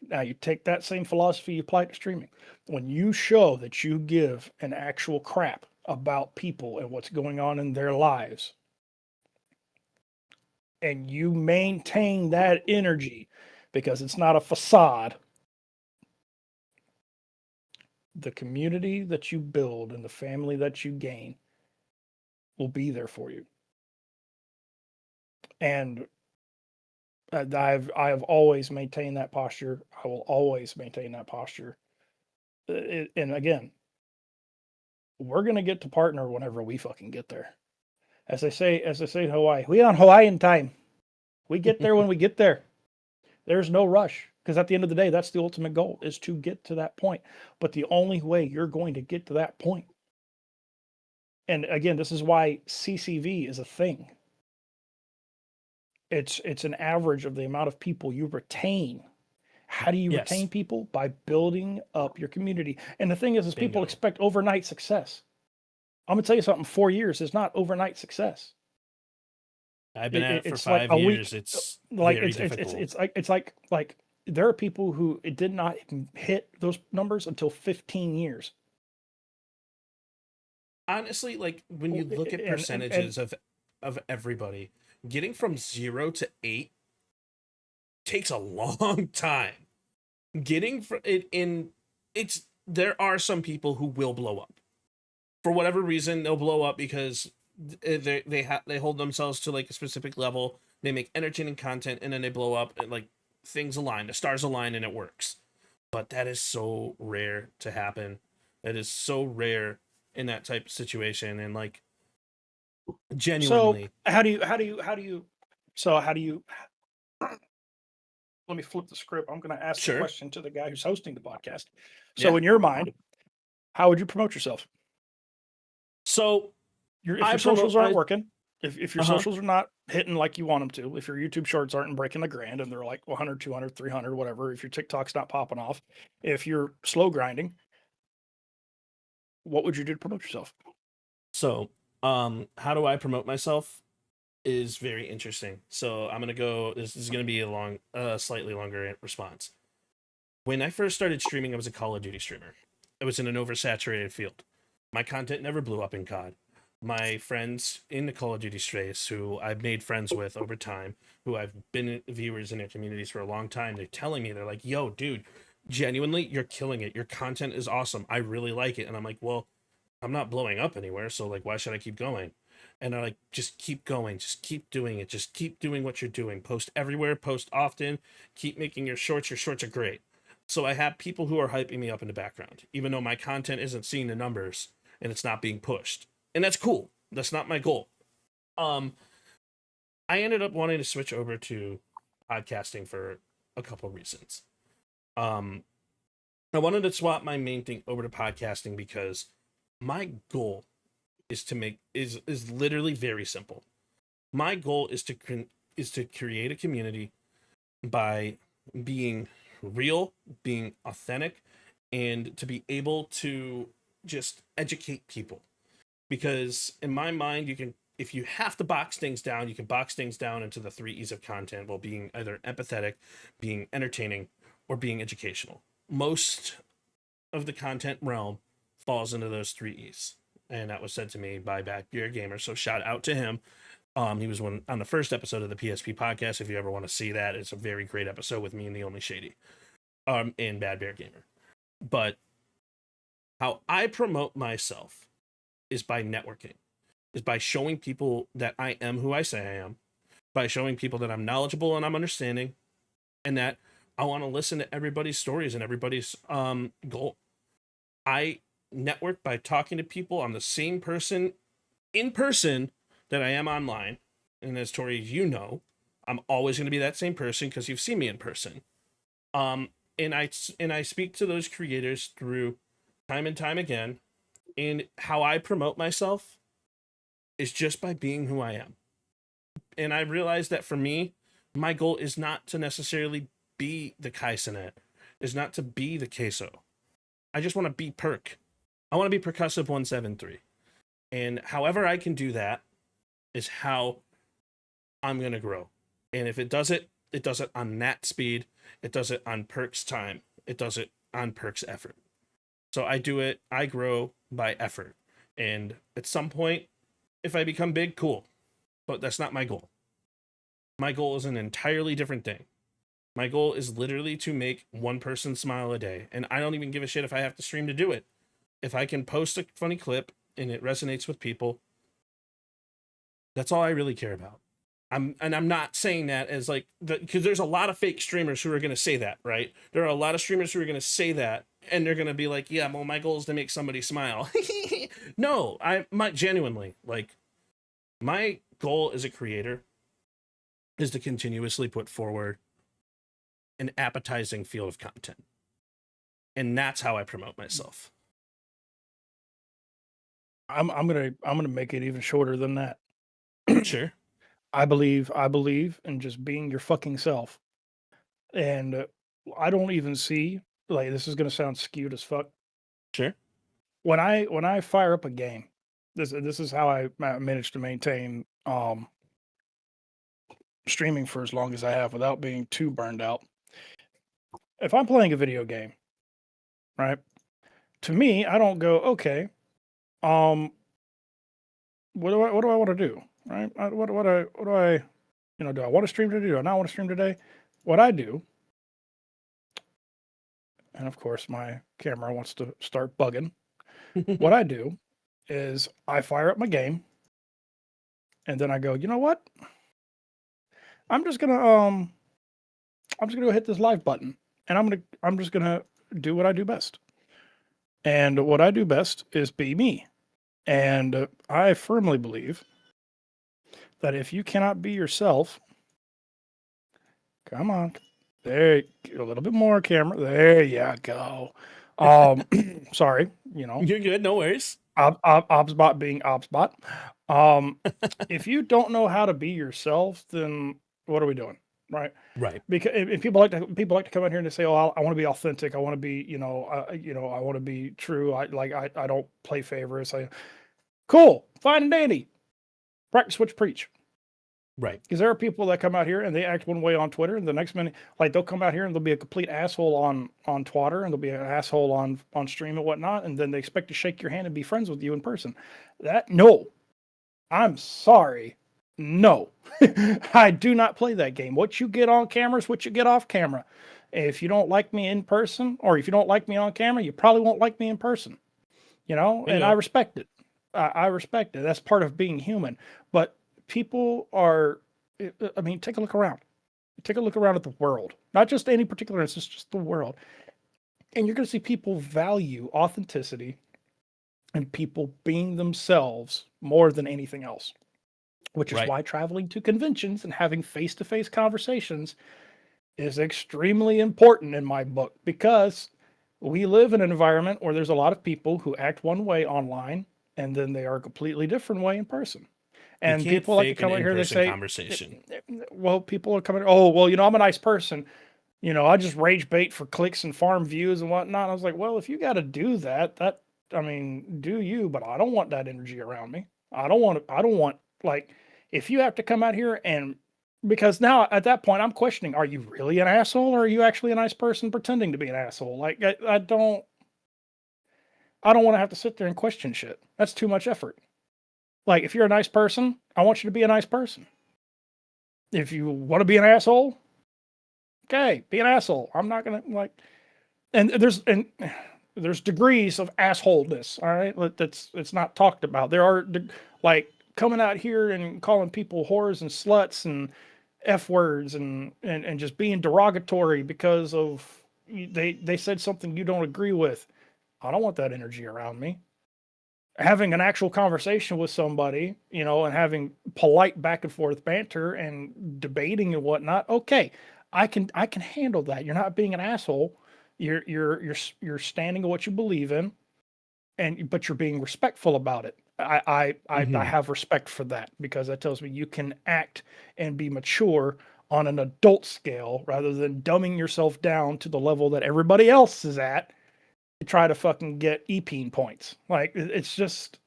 Now, you take that same philosophy, you apply it to streaming. When you show that you give an actual crap about people and what's going on in their lives, and you maintain that energy because it's not a facade, the community that you build and the family that you gain will be there for you. And I have always maintained that posture. I will always maintain that posture. And again, we're gonna get to partner whenever we fucking get there. as they say in Hawaii, we on Hawaiian time. We get there when we get there. There's no rush because at the end of the day, that's the ultimate goal is to get to that point. But the only way you're going to get to that point, and again, this is why CCV is a thing. It's an average of the amount of people you retain. How do you Yes. retain people? By building up your community. And the thing is people Bingo. expect overnight success. I'm gonna tell you something. 4 years is not overnight success. I've been at it for It's like 5 a week. years. It's Like very it's difficult. it's like there are people who it did not hit those numbers until 15 years. Honestly, like when you look at And percentages of everybody, getting from 0 to 8 takes a long time. Getting from it in it's there are some people who will blow up. For whatever reason, they'll blow up because they hold themselves to like a specific level. They make entertaining content and then they blow up and like things align, the stars align and it works. But that is so rare to happen. That is so rare in that type of situation and like so genuinely. how do you so how do you let me flip the script. I'm going to ask the Sure. question to the guy who's hosting the podcast. So Yeah. in your mind, how would you promote yourself? So If I your promote- socials aren't I- working, if your Uh-huh. socials are not hitting like you want them to, if your YouTube shorts aren't breaking the grand and they're like 100, 200, 300, whatever, if your TikTok's not popping off, if you're slow grinding, what would you do to promote yourself? So, how do I promote myself is very interesting. So I'm gonna go. This is gonna be a slightly longer response. When I first started streaming, I was a Call of Duty streamer. I was in an oversaturated field. My content never blew up in COD. My friends in the Call of Duty space, who I've made friends with over time, who I've been viewers in their communities for a long time, they're telling me, they're like, "Yo, dude, genuinely, you're killing it. Your content is awesome. I really like it." And I'm like, "Well, I'm not blowing up anywhere, so like why should I keep going?" And I like just keep going, just keep doing it, just keep doing what you're doing. Post everywhere, post often, keep making your shorts. Your shorts are great. So I have people who are hyping me up in the background, even though my content isn't seeing the numbers and it's not being pushed. And that's cool. That's not my goal. Um I ended up wanting to switch over to podcasting for a couple reasons. Um I wanted to swap my main thing over to podcasting because my goal is to make is literally very simple. My goal is to create a community by being real, being authentic, and to be able to just educate people. Because in my mind, you can if you have to box things down, you can box things down into the 3 E's of content while being either empathetic, being entertaining, or being educational. Most of the content realm falls into those 3 E's. And that was said to me by Bad Beer Gamer. So shout out to him. He was on the first episode of the PSP podcast. If you ever want to see that, it's a very great episode with me and the Only Shady, and Bad Bear Gamer. But how I promote myself is by networking, is by showing people that I am who I say I am, by showing people that I'm knowledgeable and I'm understanding, and that I want to listen to everybody's stories and everybody's goal. I network by talking to people. I'm the same person in person that I am online. And as Tori, you know, I'm always going to be that same person because you've seen me in person. And I speak to those creators through time and time again. And how I promote myself is just by being who I am. And I realized that for me, my goal is not to necessarily be the Kaisenet, is not to be the queso. I just want to be Perk. I want to be Percussive 173. And however I can do that is how I'm going to grow. And if it does it on that speed. It does it on Perk's time. It does it on Perk's effort. So I grow by effort. And at some point, if I become big, cool. But that's not my goal. My goal is an entirely different thing. My goal is literally to make one person smile a day. And I don't even give a shit if I have to stream to do it. If I can post a funny clip and it resonates with people, that's all I really care about. I'm not saying that as like because there's a lot of fake streamers who are going to say that, right? There are a lot of streamers who are going to say that and they're going to be like, yeah, well, my goal is to make somebody smile. No, I might genuinely like My goal as a creator is to continuously put forward an appetizing field of content. And that's how I promote myself. I'm gonna make it even shorter than that. Sure. I believe in just being your fucking self. And I don't even see, like, this is gonna sound skewed as fuck. Sure. When I fire up a game, this is how I managed to maintain streaming for as long as I have without being too burned out. If I'm playing a video game, right? To me, I don't go, okay, um, what do I want to do? Right? What do I do I want to stream today? Do I not want to stream today? What I do, and of course my camera wants to start bugging. What I do is I fire up my game and then I go, you know what? I'm just gonna I'm just gonna go hit this live button and I'm just gonna do what I do best. And what I do best is be me. And I firmly believe that if you cannot be yourself, come on, there, a little bit more camera. There you go. Sorry, You're good. No worries. Obsbot being Obsbot. Um, if you don't know how to be yourself, then what are we doing, right? Right. Because if people like to come in here and they say, "Oh, I want to be authentic. I want to be, I want to be true. I don't play favorites." Cool, fine and dandy. Practice what you preach. Right. Because there are people that come out here and they act one way on Twitter, and the next minute, like they'll come out here and they'll be a complete asshole on Twitter, and they'll be an asshole on stream and whatnot, and then they expect to shake your hand and be friends with you in person. No, I'm sorry, no, I do not play that game. What you get on camera is what you get off camera. If you don't like me in person, or if you don't like me on camera, you probably won't like me in person. And I respect it. I respect it. That's part of being human. But people are, I mean, take a look around. Take a look around at the world, not just any particular instance, just the world. And you're going to see people value authenticity and people being themselves more than anything else, which is Right. why traveling to conventions and having face to face conversations is extremely important in my book, because we live in an environment where there's a lot of people who act one way online and then they are a completely different way in person. You And can't people like to fake an come in here and they in-person say, conversation. well, people are coming, oh, well, I'm a nice person. I just rage bait for clicks and farm views and whatnot. I was like, well, if you got to do that, I mean, do you, but I don't want that energy around me. I don't want, like, if you have to come out here and, because now at that point I'm questioning, are you really an asshole, or are you actually a nice person pretending to be an asshole? Like, I don't want to have to sit there and question shit. That's too much effort. Like, if you're a nice person, I want you to be a nice person. If you want to be an asshole, okay, be an asshole. I'm not gonna, like, and there's degrees of assholeness. All right, it's not talked about. There are like coming out here and calling people whores and sluts and f words and just being derogatory because of they said something you don't agree with. I don't want that energy around me. Having an actual conversation with somebody, and having polite back and forth banter and debating and whatnot. Okay, I can handle that. You're not being an asshole. You're standing on what you believe in, but you're being respectful about it. I Mhm. have respect for that, because that tells me you can act and be mature on an adult scale rather than dumbing yourself down to the level that everybody else is at to try to fucking get EPeen points. Like, it's just,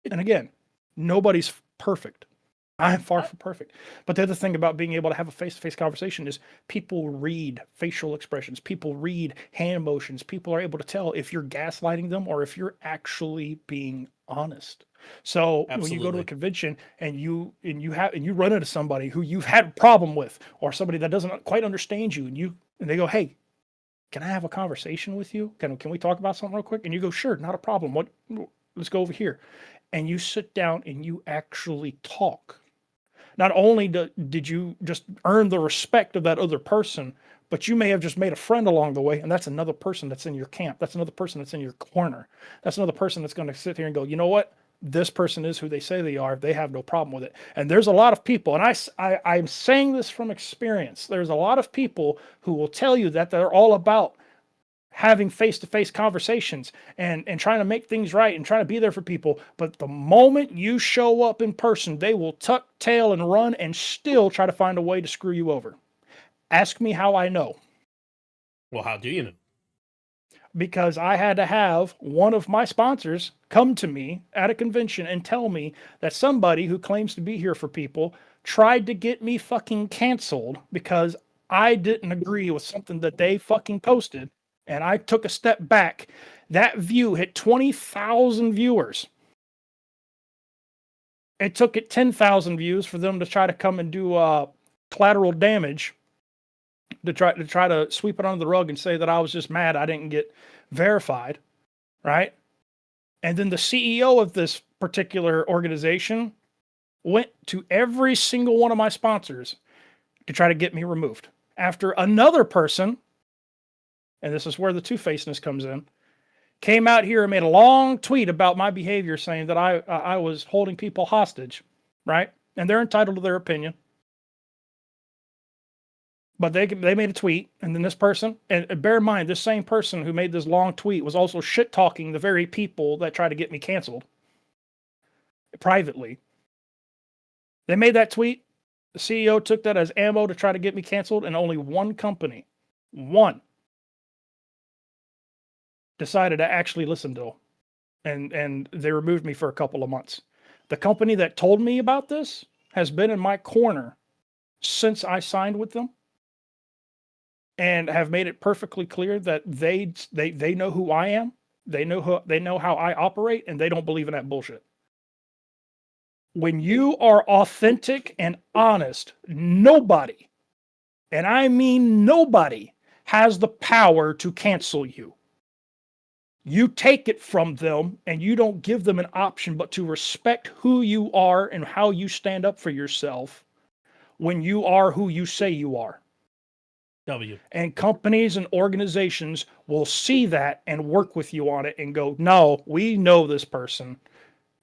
and again, nobody's perfect. I'm far from perfect. But the other thing about being able to have a face to face conversation is people read facial expressions, people read hand motions, people are able to tell if you're gaslighting them or if you're actually being honest. So when you go to a Absolutely. convention and you run into somebody who you've had a problem with, or somebody that doesn't quite understand you, and they go, "Hey, can I have a conversation with you? Can we talk about something real quick?" And you go, "Sure, not a problem. Let's go over here." And you sit down and you actually talk. Not only did you just earn the respect of that other person, but you may have just made a friend along the way, and that's another person that's in your camp. That's another person that's in your corner. That's another person that's going to sit here and go, "You know what? this person is who they say they are, they have no problem with it. And there's a lot of people, and I'm saying this from experience. There's a lot of people who will tell you that they're all about having face-to-face conversations and trying to make things right and trying to be there for people. But the moment you show up in person, they will tuck tail and run and still try to find a way to screw you over. Ask me how I know. Well, how do you know? Because I had to have one of my sponsors come to me at a convention and tell me that somebody who claims to be here for people tried to get me fucking canceled because I didn't agree with something that they fucking posted. And I took a step back. That view hit 20,000 viewers. It took it 10,000 views for them to try to come and do collateral damage to try to sweep it under the rug and say that I was just mad I didn't get verified, right? And then the CEO of this particular organization went to every single one of my sponsors to try to get me removed. After another person, and this is where the two-facedness comes in, came out here and made a long tweet about my behavior saying that I was holding people hostage, right? And they're entitled to their opinion. But they made a tweet, and then this person, and bear in mind, this same person who made this long tweet was also shit-talking the very people that tried to get me canceled privately. They made that tweet. The CEO took that as ammo to try to get me canceled, and only one company, one, decided to actually listen to them. And they removed me for a couple of months. The company that told me about this has been in my corner since I signed with them, and have made it perfectly clear that they know who I am, they know how I operate, and they don't believe in that bullshit. When you are authentic and honest, nobody, and I mean nobody, has the power to cancel you. You take it from them, and you don't give them an option but to respect who you are and how you stand up for yourself when you are who you say you are. W. And companies and organizations will see that and work with you on it and go, no, we know this person.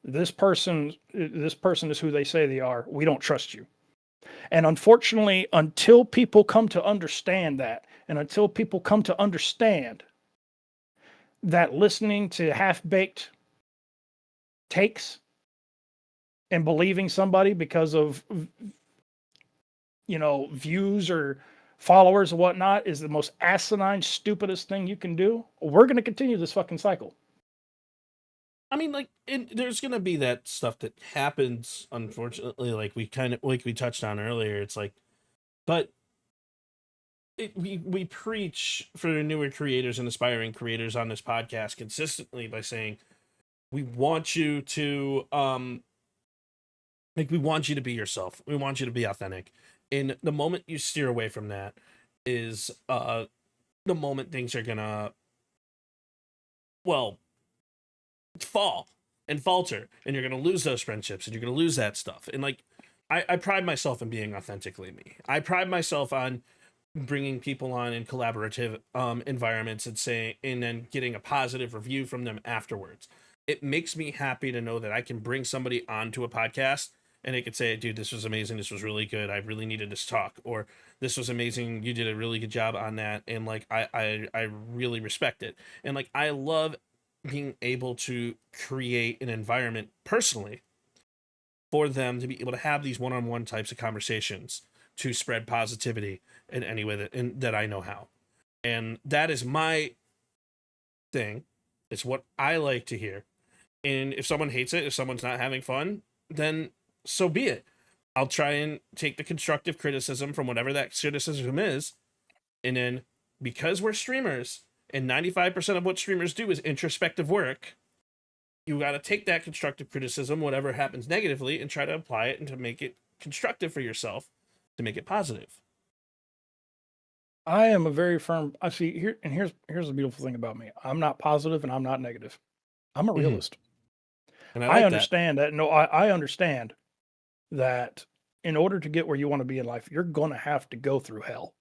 This person is who they say they are. We don't trust you. And unfortunately, until people come to understand that, and until people come to understand that listening to half-baked takes and believing somebody because of, views or followers and whatnot is the most asinine, stupidest thing you can do, we're going to continue this fucking cycle. I mean, like, there's gonna be that stuff that happens, unfortunately, like we touched on earlier. It's like, but we preach for newer creators and aspiring creators on this podcast consistently by saying we want you to we want you to be yourself. We want you to be authentic. And the moment you steer away from that is the moment things are gonna, well, fall and falter, and you're gonna lose those friendships, and you're gonna lose that stuff. And like, I pride myself in being authentically me. I pride myself on bringing people on in collaborative environments and then getting a positive review from them afterwards. It makes me happy to know that I can bring somebody onto a podcast and they could say, dude, this was amazing, this was really good, I really needed this talk, or this was amazing, you did a really good job on that, and like I really respect it. And like, I love being able to create an environment personally for them to be able to have these one-on-one types of conversations to spread positivity in any way that I know how. And that is my thing. It's what I like to hear. And if someone hates it, if someone's not having fun, then so be it. I'll try and take the constructive criticism from whatever that criticism is. And then, because we're streamers and 95% of what streamers do is introspective work, you got to take that constructive criticism, whatever happens negatively, and try to apply it and to make it constructive for yourself, to make it positive. I am a very firm. I see here, and here's the beautiful thing about me. I'm not positive and I'm not negative. I'm a realist. And I like understand that. No, I understand that in order to get where you want to be in life, you're going to have to go through hell.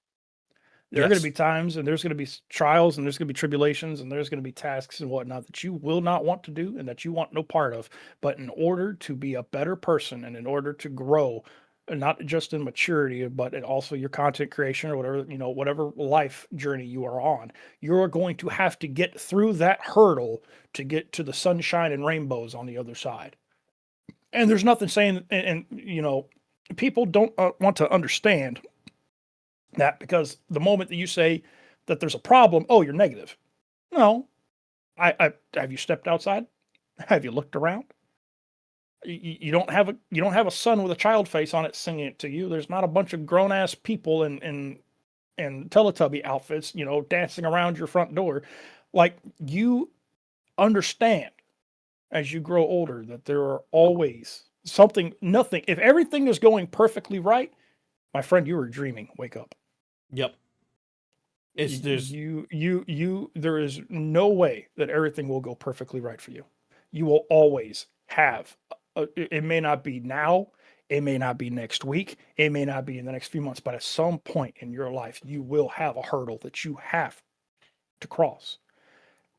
There are going to Yes. be times and there's going to be trials and there's going to be tribulations and there's going to be tasks and whatnot that you will not want to do and that you want no part of. But in order to be a better person and in order to grow, and not just in maturity, but in also your content creation or whatever, whatever life journey you are on, you're going to have to get through that hurdle to get to the sunshine and rainbows on the other side. And there's nothing saying, people don't want to understand that because the moment that you say that there's a problem, oh, you're negative. No, I have you stepped outside? Have you looked around? You don't have a son with a child face on it singing it to you. There's not a bunch of grown ass people in Teletubby outfits, dancing around your front door. Like you understand as you grow older that there are always nothing. If everything is going perfectly right, my friend, you were dreaming. Wake up. Yep. It's there's There is no way that everything will go perfectly right for you. You will always have it may not be now, it may not be next week, it may not be in the next few months, but at some point in your life you will have a hurdle that you have to cross.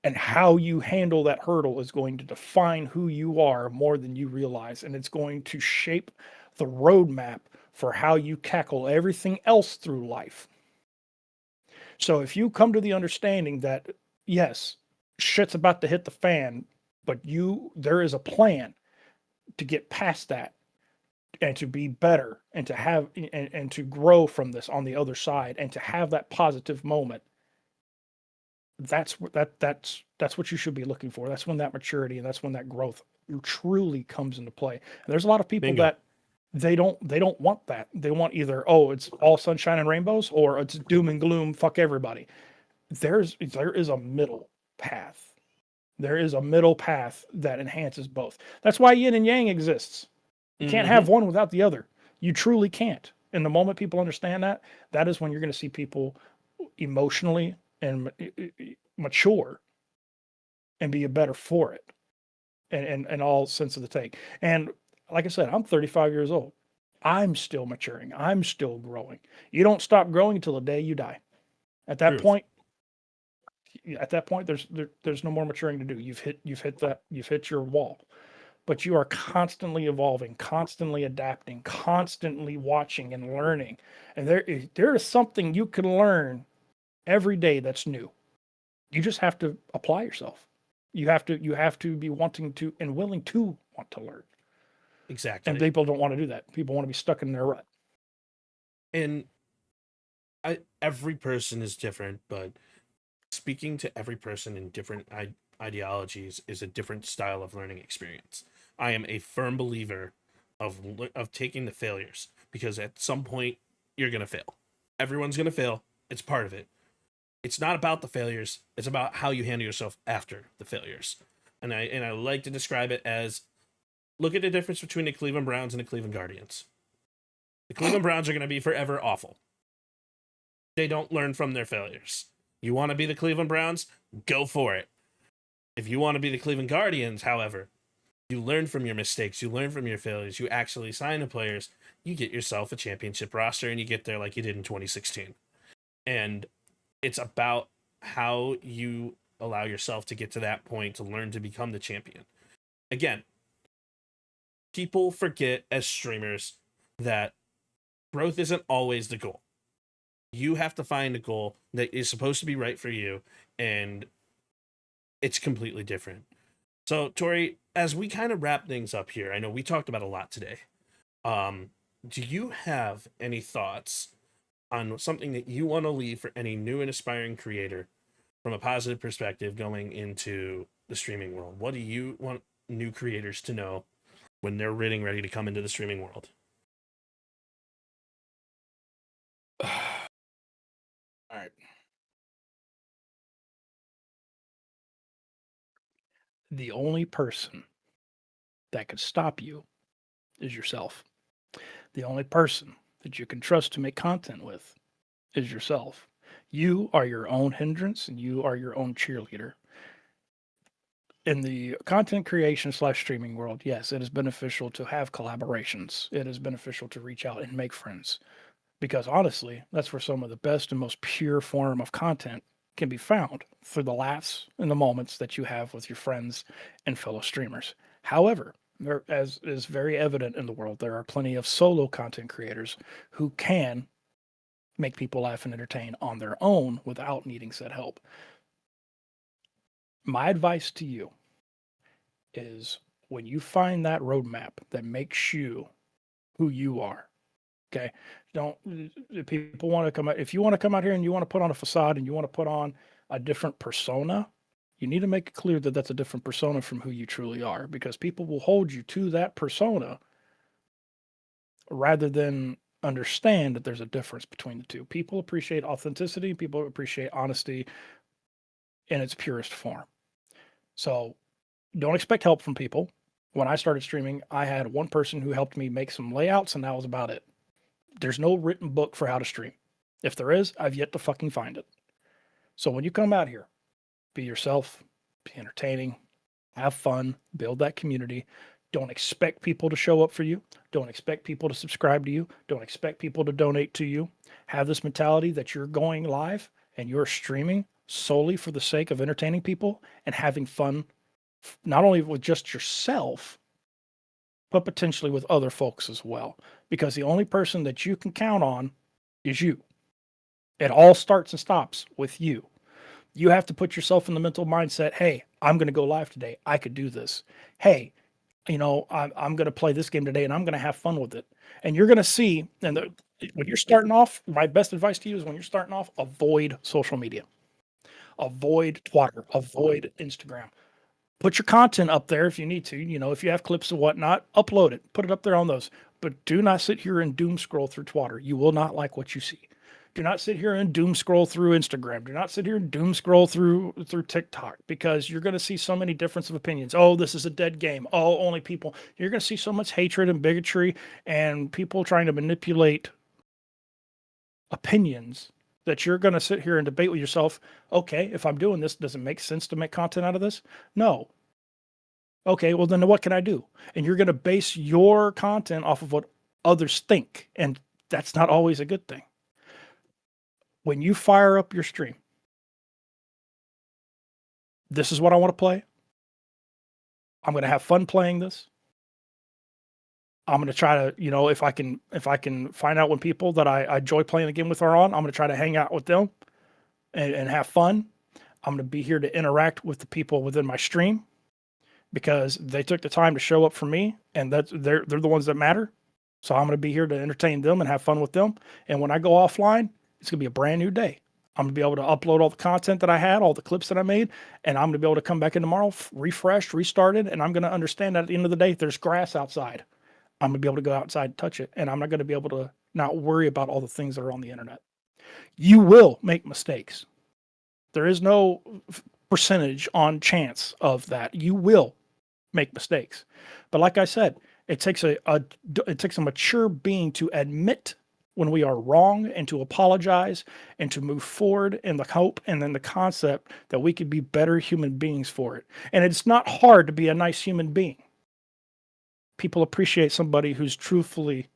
And how you handle that hurdle is going to define who you are more than you realize, and it's going to shape the roadmap for how you tackle everything else through life. So if you come to the understanding that yes, shit's about to hit the fan, but there is a plan to get past that and to be better and to have and to grow from this on the other side and to have that positive moment, that's what you should be looking for. That's when that maturity and that's when that growth truly comes into play. And there's a lot of people bingo. that they don't want that. They want either, oh, it's all sunshine and rainbows, or it's doom and gloom, fuck everybody. There is a middle path. There is a middle path that enhances both. That's why yin and yang exists. You can't Mm-hmm. have one without the other. You truly can't. And the moment people understand that, that is when you're going to see people emotionally and mature and be better for it and all sense of the take. And like I said, I'm 35 years old. I'm still maturing. I'm still growing. You don't stop growing until the day you die. At that Truth. point, there's no more maturing to do. You've hit your wall. But you are constantly evolving, constantly adapting, constantly watching and learning. And there is something you can learn every day that's new. You just have to apply yourself. You have to be wanting to and willing to want to learn. And Exactly. people don't want to do that. People want to be stuck in their rut. And every person is different, but speaking to every person in different ideologies is a different style of learning experience. I am a firm believer of taking the failures because at some point you're going to fail. Everyone's going to fail. It's part of it. It's not about the failures. It's about how you handle yourself after the failures. And I like to describe it as look at the difference between the Cleveland Browns and the Cleveland Guardians. The Cleveland Browns are going to be forever awful. They don't learn from their failures. You want to be the Cleveland Browns? Go for it. If you want to be the Cleveland Guardians, however, you learn from your mistakes, you learn from your failures, you actually sign the players, you get yourself a championship roster and you get there like you did in 2016. And it's about how you allow yourself to get to that point to learn to become the champion. Again, people forget as streamers that growth isn't always the goal. You have to find a goal that is supposed to be right for you, and it's completely different. So, Tori, as we kind of wrap things up here, I know we talked about a lot today. Um, do you have any thoughts on something that you want to leave for any new and aspiring creator from a positive perspective going into the streaming world? What do you want new creators to know when they're ready to come into the streaming world? All right. The only person that could stop you is yourself. The only person that you can trust to make content with is yourself. You are your own hindrance and you are your own cheerleader. In the content creation slash streaming world, yes, it is beneficial to have collaborations. It is beneficial to reach out and make friends. because honestly, that's where some of the best and most pure form of content can be found, through the laughs and the moments that you have with your friends and fellow streamers. However, there, as is very evident in the world, there are plenty of solo content creators who can make people laugh and entertain on their own without needing said help. My advice to you is, when you find that roadmap that makes you who you are, okay? Don't, if people want to come out, if you want to come out here and you want to put on a facade and you want to put on a different persona, you need to make it clear that that's a different persona from who you truly are, because people will hold you to that persona rather than understand that there's a difference between the two. People appreciate authenticity, people appreciate honesty in its purest form. So don't expect help from people. When I started streaming, I had one person who helped me make some layouts, and that was about it. There's no written book for how to stream. If there is, I've yet to fucking find it. So when you come out here, be yourself, be entertaining, have fun, build that community. Don't expect people to show up for you. Don't expect people to subscribe to you. Don't expect people to donate to you. Have this mentality that you're going live and you're streaming solely for the sake of entertaining people and having fun, not only with just yourself, but potentially with other folks as well. Because the only person that you can count on is you. It all starts and stops with you. You have to put yourself in the mental mindset, hey, I'm going to go live today. I could do this. Hey, I'm going to play this game today and I'm going to have fun with it. And you're going to see, when you're starting off, my best advice to you is, when you're starting off, avoid social media, avoid Twitter, avoid Instagram. Put your content up there if you need to. If you have clips and whatnot, upload it, put it up there on those. But do not sit here and doom scroll through Twitter. You will not like what you see. Do not sit here and doom scroll through Instagram. Do not sit here and doom scroll through TikTok, because you're going to see so many difference of opinions. Oh, this is a dead game. Oh, only people. You're going to see so much hatred and bigotry and people trying to manipulate opinions, that you're going to sit here and debate with yourself. Okay, if I'm doing this, does it make sense to make content out of this? No. Okay, well then what can I do? And you're going to base your content off of what others think, and that's not always a good thing. When you fire up your stream, this is what I want to play. I'm going to have fun playing this. I'm going to try to, if I can find out when people that I enjoy playing the game with are on, I'm going to try to hang out with them and have fun. I'm going to be here to interact with the people within my stream, because they took the time to show up for me, and they're the ones that matter. So I'm going to be here to entertain them and have fun with them. And when I go offline, it's going to be a brand new day. I'm going to be able to upload all the content that I had, all the clips that I made, and I'm going to be able to come back in tomorrow, refreshed, restarted, and I'm going to understand that at the end of the day, there's grass outside. I'm going to be able to go outside and touch it, and I'm not going to be able to not worry about all the things that are on the internet. You will make mistakes. There is no percentage on chance of that. You will make mistakes. But like I said, it takes a mature being to admit when we are wrong, and to apologize, and to move forward in the hope and then the concept that we could be better human beings for it. And it's not hard to be a nice human being. People appreciate somebody who's truthfully,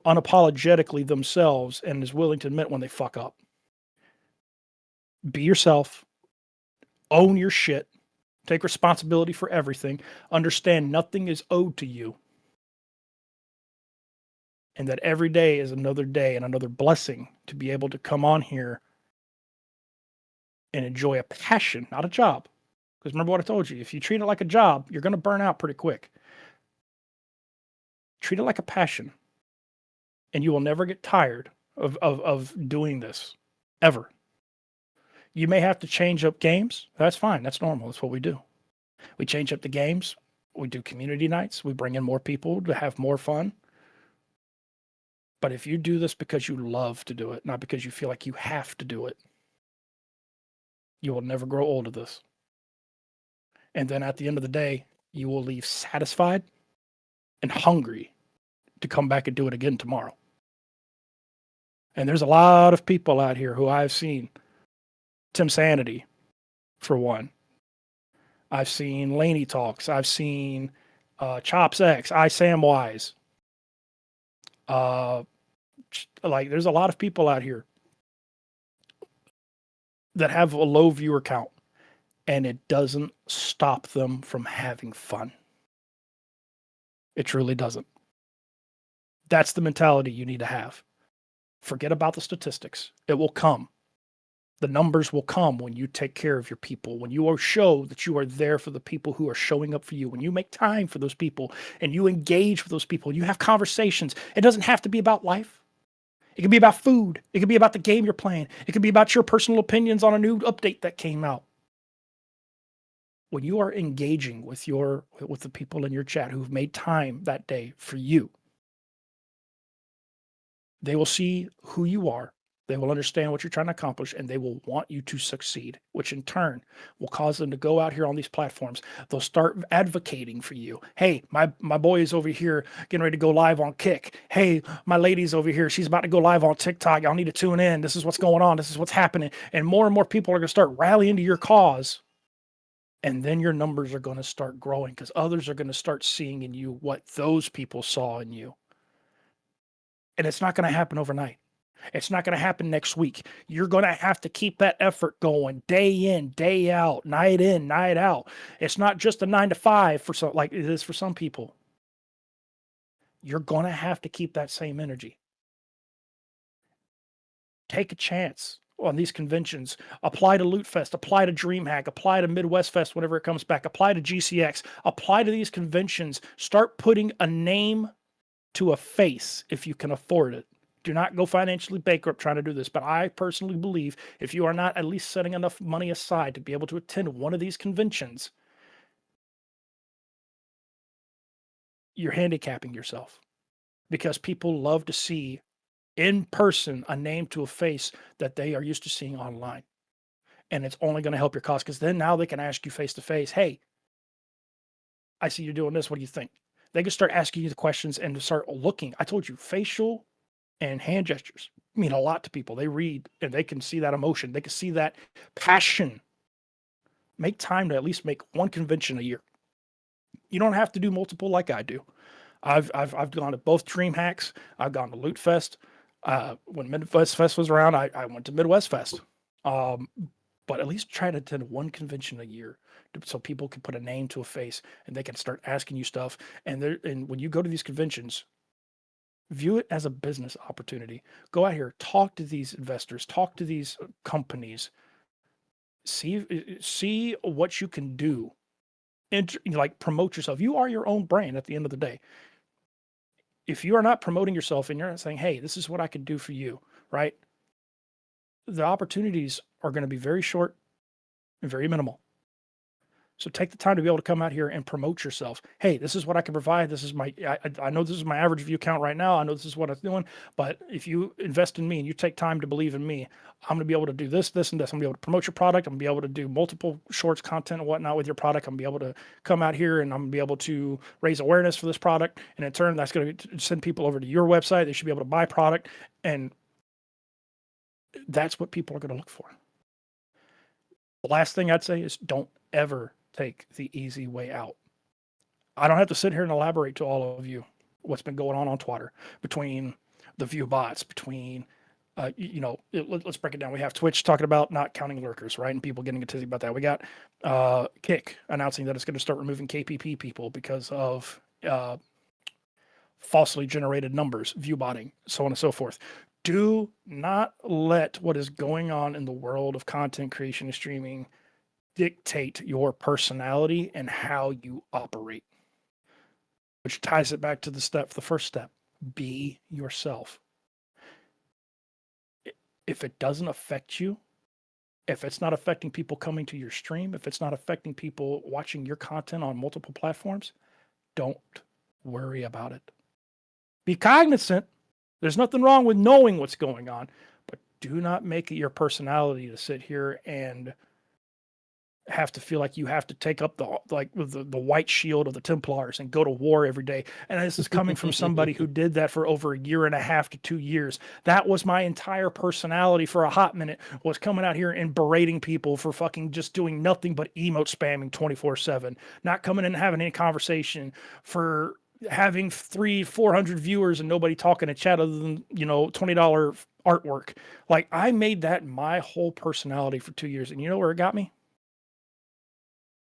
unapologetically themselves, and is willing to admit when they fuck up. Be yourself, own your shit, take responsibility for everything, understand nothing is owed to you, and that every day is another day and another blessing to be able to come on here and enjoy a passion, not a job. Because remember what I told you, if you treat it like a job, you're going to burn out pretty quick. Treat it like a passion, and you will never get tired of doing this, ever. You may have to change up games. That's fine. That's normal. That's what we do. We change up the games. We do community nights. We bring in more people to have more fun. But if you do this because you love to do it, not because you feel like you have to do it, you will never grow old of this. And then at the end of the day, you will leave satisfied and hungry to come back and do it again tomorrow. And there's a lot of people out here who I've seen. Tim Sanity, for one. I've seen Laney Talks. I've seen Chops X, I Samwise. like there's a lot of people out here that have a low viewer count, and it doesn't stop them from having fun. It truly doesn't. That's the mentality you need to have. Forget about the statistics. It will come. The numbers will come when you take care of your people, when you show that you are there for the people who are showing up for you, when you make time for those people and you engage with those people, and you have conversations. It doesn't have to be about life. It can be about food. It can be about the game you're playing. It can be about your personal opinions on a new update that came out. When you are engaging with the people in your chat who've made time that day for you, they will see who you are. They will understand what you're trying to accomplish, and they will want you to succeed, which in turn will cause them to go out here on these platforms. They'll start advocating for you. Hey, my boy is over here getting ready to go live on Kick. Hey, my lady's over here. She's about to go live on TikTok. Y'all need to tune in. This is what's going on. This is what's happening. And more people are going to start rallying to your cause. And then your numbers are going to start growing because others are going to start seeing in you what those people saw in you. And it's not going to happen overnight. It's not going to happen next week. You're going to have to keep that effort going day in, day out, night in, night out. It's not just a 9 to 5 for some, like it is for some people. You're going to have to keep that same energy. Take a chance on these conventions. Apply to Loot Fest, apply to DreamHack, apply to Midwest Fest whenever it comes back, apply to GCX, apply to these conventions. Start putting a name to a face if you can afford it. Do not go financially bankrupt trying to do this. But I personally believe if you are not at least setting enough money aside to be able to attend one of these conventions, you're handicapping yourself. Because people love to see in person a name to a face that they are used to seeing online. And it's only going to help your cause, because then now they can ask you face to face, hey, I see you're doing this. What do you think? They can start asking you the questions and start looking. I told you, facial and hand gestures mean a lot to people. They read and they can see that emotion. They can see that passion. Make time to at least make one convention a year. You don't have to do multiple like I do. I've gone to both DreamHacks. I've gone to Loot Fest. When Midwest Fest was around, I went to Midwest Fest. But at least try to attend one convention a year so people can put a name to a face and they can start asking you stuff. And when you go to these conventions, view it as a business opportunity. Go out here, talk to these investors, talk to these companies, see what you can do, and like promote yourself. You are your own brand at the end of the day. If you are not promoting yourself and you're not saying, hey, this is what I can do for you, right? The opportunities are going to be very short and very minimal. So take the time to be able to come out here and promote yourself. Hey, this is what I can provide. This is I know this is my average view count right now. I know this is what I'm doing, but if you invest in me and you take time to believe in me, I'm going to be able to do this, this, and this. I'm going to be able to promote your product. I'm going to be able to do multiple shorts, content, and whatnot with your product. I'm going to be able to come out here and I'm going to be able to raise awareness for this product. And in turn, that's going to send people over to your website. They should be able to buy product. And that's what people are going to look for. The last thing I'd say is don't ever take the easy way out. I don't have to sit here and elaborate to all of you what's been going on Twitter between the view bots, between, let's break it down. We have Twitch talking about not counting lurkers, right? And people getting a tizzy about that. We got Kick announcing that it's going to start removing KPP people because of falsely generated numbers, view botting, so on and so forth. Do not let what is going on in the world of content creation and streaming dictate your personality and how you operate, which ties it back to the first step. Be yourself. If it doesn't affect you, if it's not affecting people coming to your stream, if it's not affecting people watching your content on multiple platforms, don't worry about it. Be cognizant. There's nothing wrong with knowing what's going on, but do not make it your personality to sit here and have to feel like you have to take up the white shield of the Templars and go to war every day. And this is coming from somebody who did that for over 1.5 to 2 years. That was my entire personality for a hot minute, was coming out here and berating people for fucking just doing nothing but emote spamming 24/7, not coming in and having any conversation, for having 300-400 viewers and nobody talking in chat other than, $20 artwork. Like, I made that my whole personality for 2 years. And you know where it got me?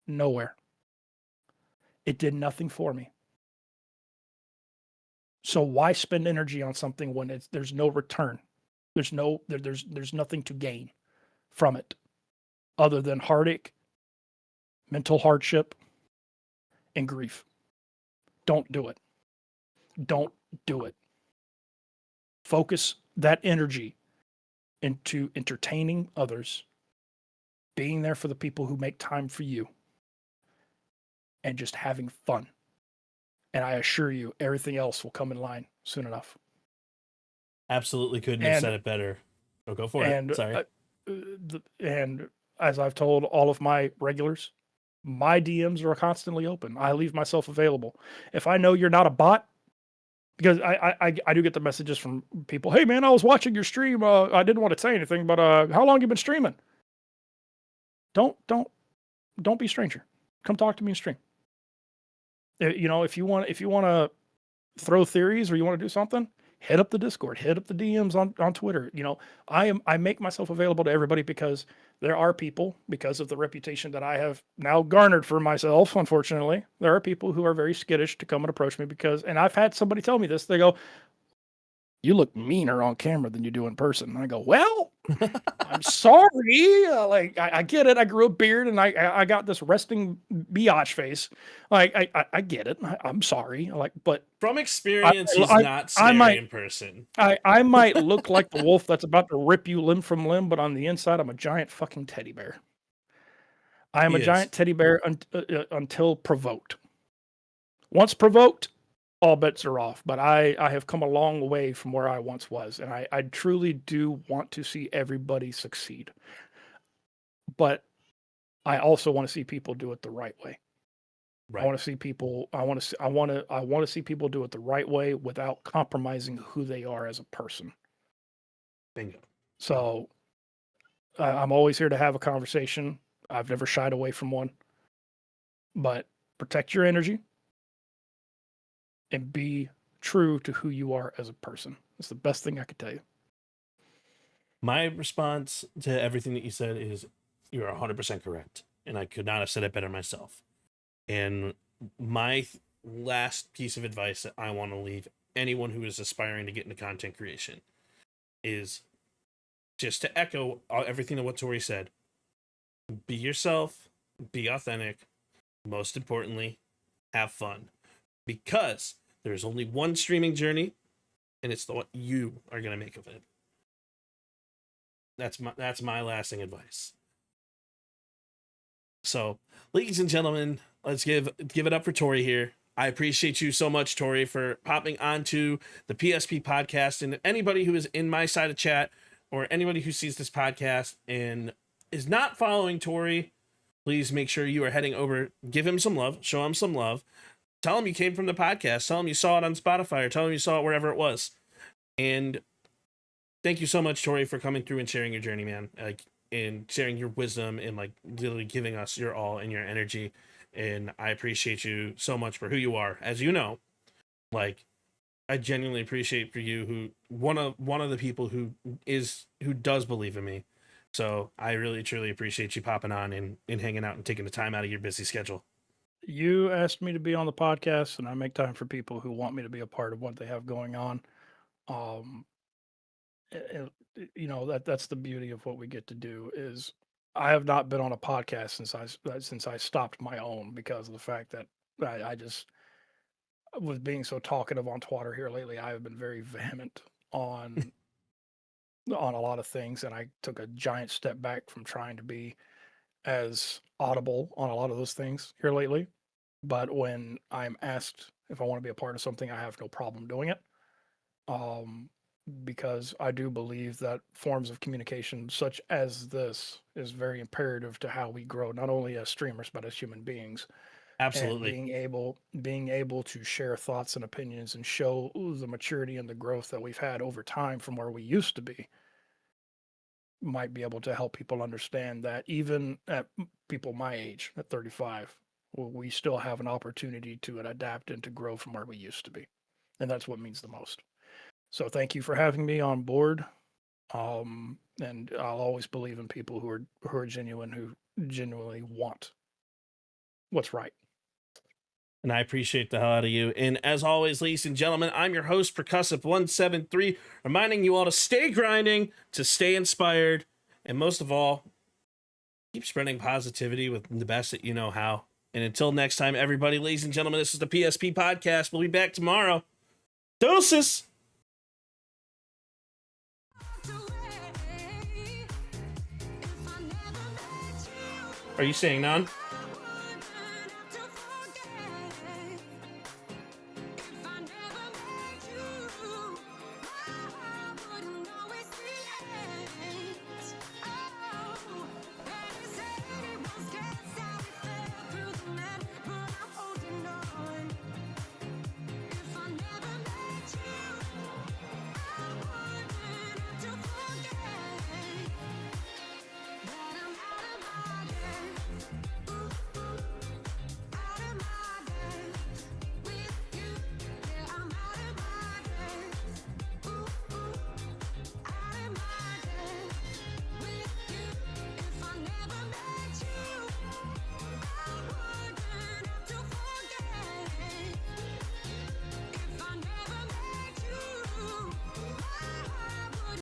Nowhere. It did nothing for me. So why spend energy on something when there's no return? There's nothing to gain from it other than heartache, mental hardship, and grief. Don't do it. Don't do it. Focus that energy into entertaining others, being there for the people who make time for you, and just having fun. And I assure you, everything else will come in line soon enough. Absolutely couldn't have said it better. Oh, go for it. Sorry. And as I've told all of my regulars, my DMs are constantly open. I leave myself available. If I know you're not a bot, because I do get the messages from people, hey man, I was watching your stream. I didn't want to say anything, but how long you been streaming? Don't be a stranger. Come talk to me in stream. If you want to throw theories or you want to do something, hit up the Discord, hit up the DMs on Twitter. I make myself available to everybody because there are people, because of the reputation that I have now garnered for myself, unfortunately, there are people who are very skittish to come and approach me and I've had somebody tell me this. They go, you look meaner on camera than you do in person. And I go, well, I'm sorry. I get it. I grew a beard and I got this resting biatch face. I get it. I'm sorry. But from experience, he's not scary in person. I might look like the wolf that's about to rip you limb from limb, but on the inside, I'm a giant fucking teddy bear. I am a giant teddy bear until provoked. Once provoked, all bets are off. But I have come a long way from where I once was, and I truly do want to see everybody succeed. But I also want to see people do it the right way. Right. I want to see people. I want to see people do it the right way without compromising who they are as a person. Bingo. So I'm always here to have a conversation. I've never shied away from one. But protect your energy and be true to who you are as a person. That's the best thing I could tell you. My response to everything that you said is you're 100% correct. And I could not have said it better myself. And my last piece of advice that I want to leave anyone who is aspiring to get into content creation is just to echo everything that what Tori said. Be yourself, be authentic. Most importantly, have fun. Because there's only one streaming journey, and it's what you are going to make of it. That's my lasting advice. So, ladies and gentlemen, let's give it up for Tori here. I appreciate you so much, Tori, for popping onto the PSP podcast. And anybody who is in my side of chat or anybody who sees this podcast and is not following Tori, please make sure you are heading over, give him some love, show him some love. Tell him you came from the podcast. Tell him you saw it on Spotify or tell him you saw it wherever it was. And thank you so much, Tori, for coming through and sharing your journey, man. And sharing your wisdom and literally giving us your all and your energy. And I appreciate you so much for who you are. As you know, I genuinely appreciate for you who one of the people who does believe in me. So I really, truly appreciate you popping on and hanging out and taking the time out of your busy schedule. You asked me to be on the podcast, and I make time for people who want me to be a part of what they have going on. That's the beauty of what we get to do is I have not been on a podcast since I stopped my own because of the fact that I just was being so talkative on Twitter here lately. I have been very vehement on a lot of things, and I took a giant step back from trying to be as audible on a lot of those things here lately. But when I'm asked if I want to be a part of something, I have no problem doing it. Because I do believe that forms of communication such as this is very imperative to how we grow, not only as streamers, but as human beings. Absolutely. And being able to share thoughts and opinions and show the maturity and the growth that we've had over time from where we used to be might be able to help people understand that even at people my age, at 35, we still have an opportunity to adapt and to grow from where we used to be. And that's what means the most. So thank you for having me on board. And I'll always believe in people who are genuine, who genuinely want what's right. And I appreciate the hell out of you. And as always, ladies and gentlemen, I'm your host, Percussive173, reminding you all to stay grinding, to stay inspired, and most of all, keep spreading positivity with the best that you know how. And until next time, everybody, ladies and gentlemen, this is the PSP Podcast. We'll be back tomorrow. Doses! Are you saying none?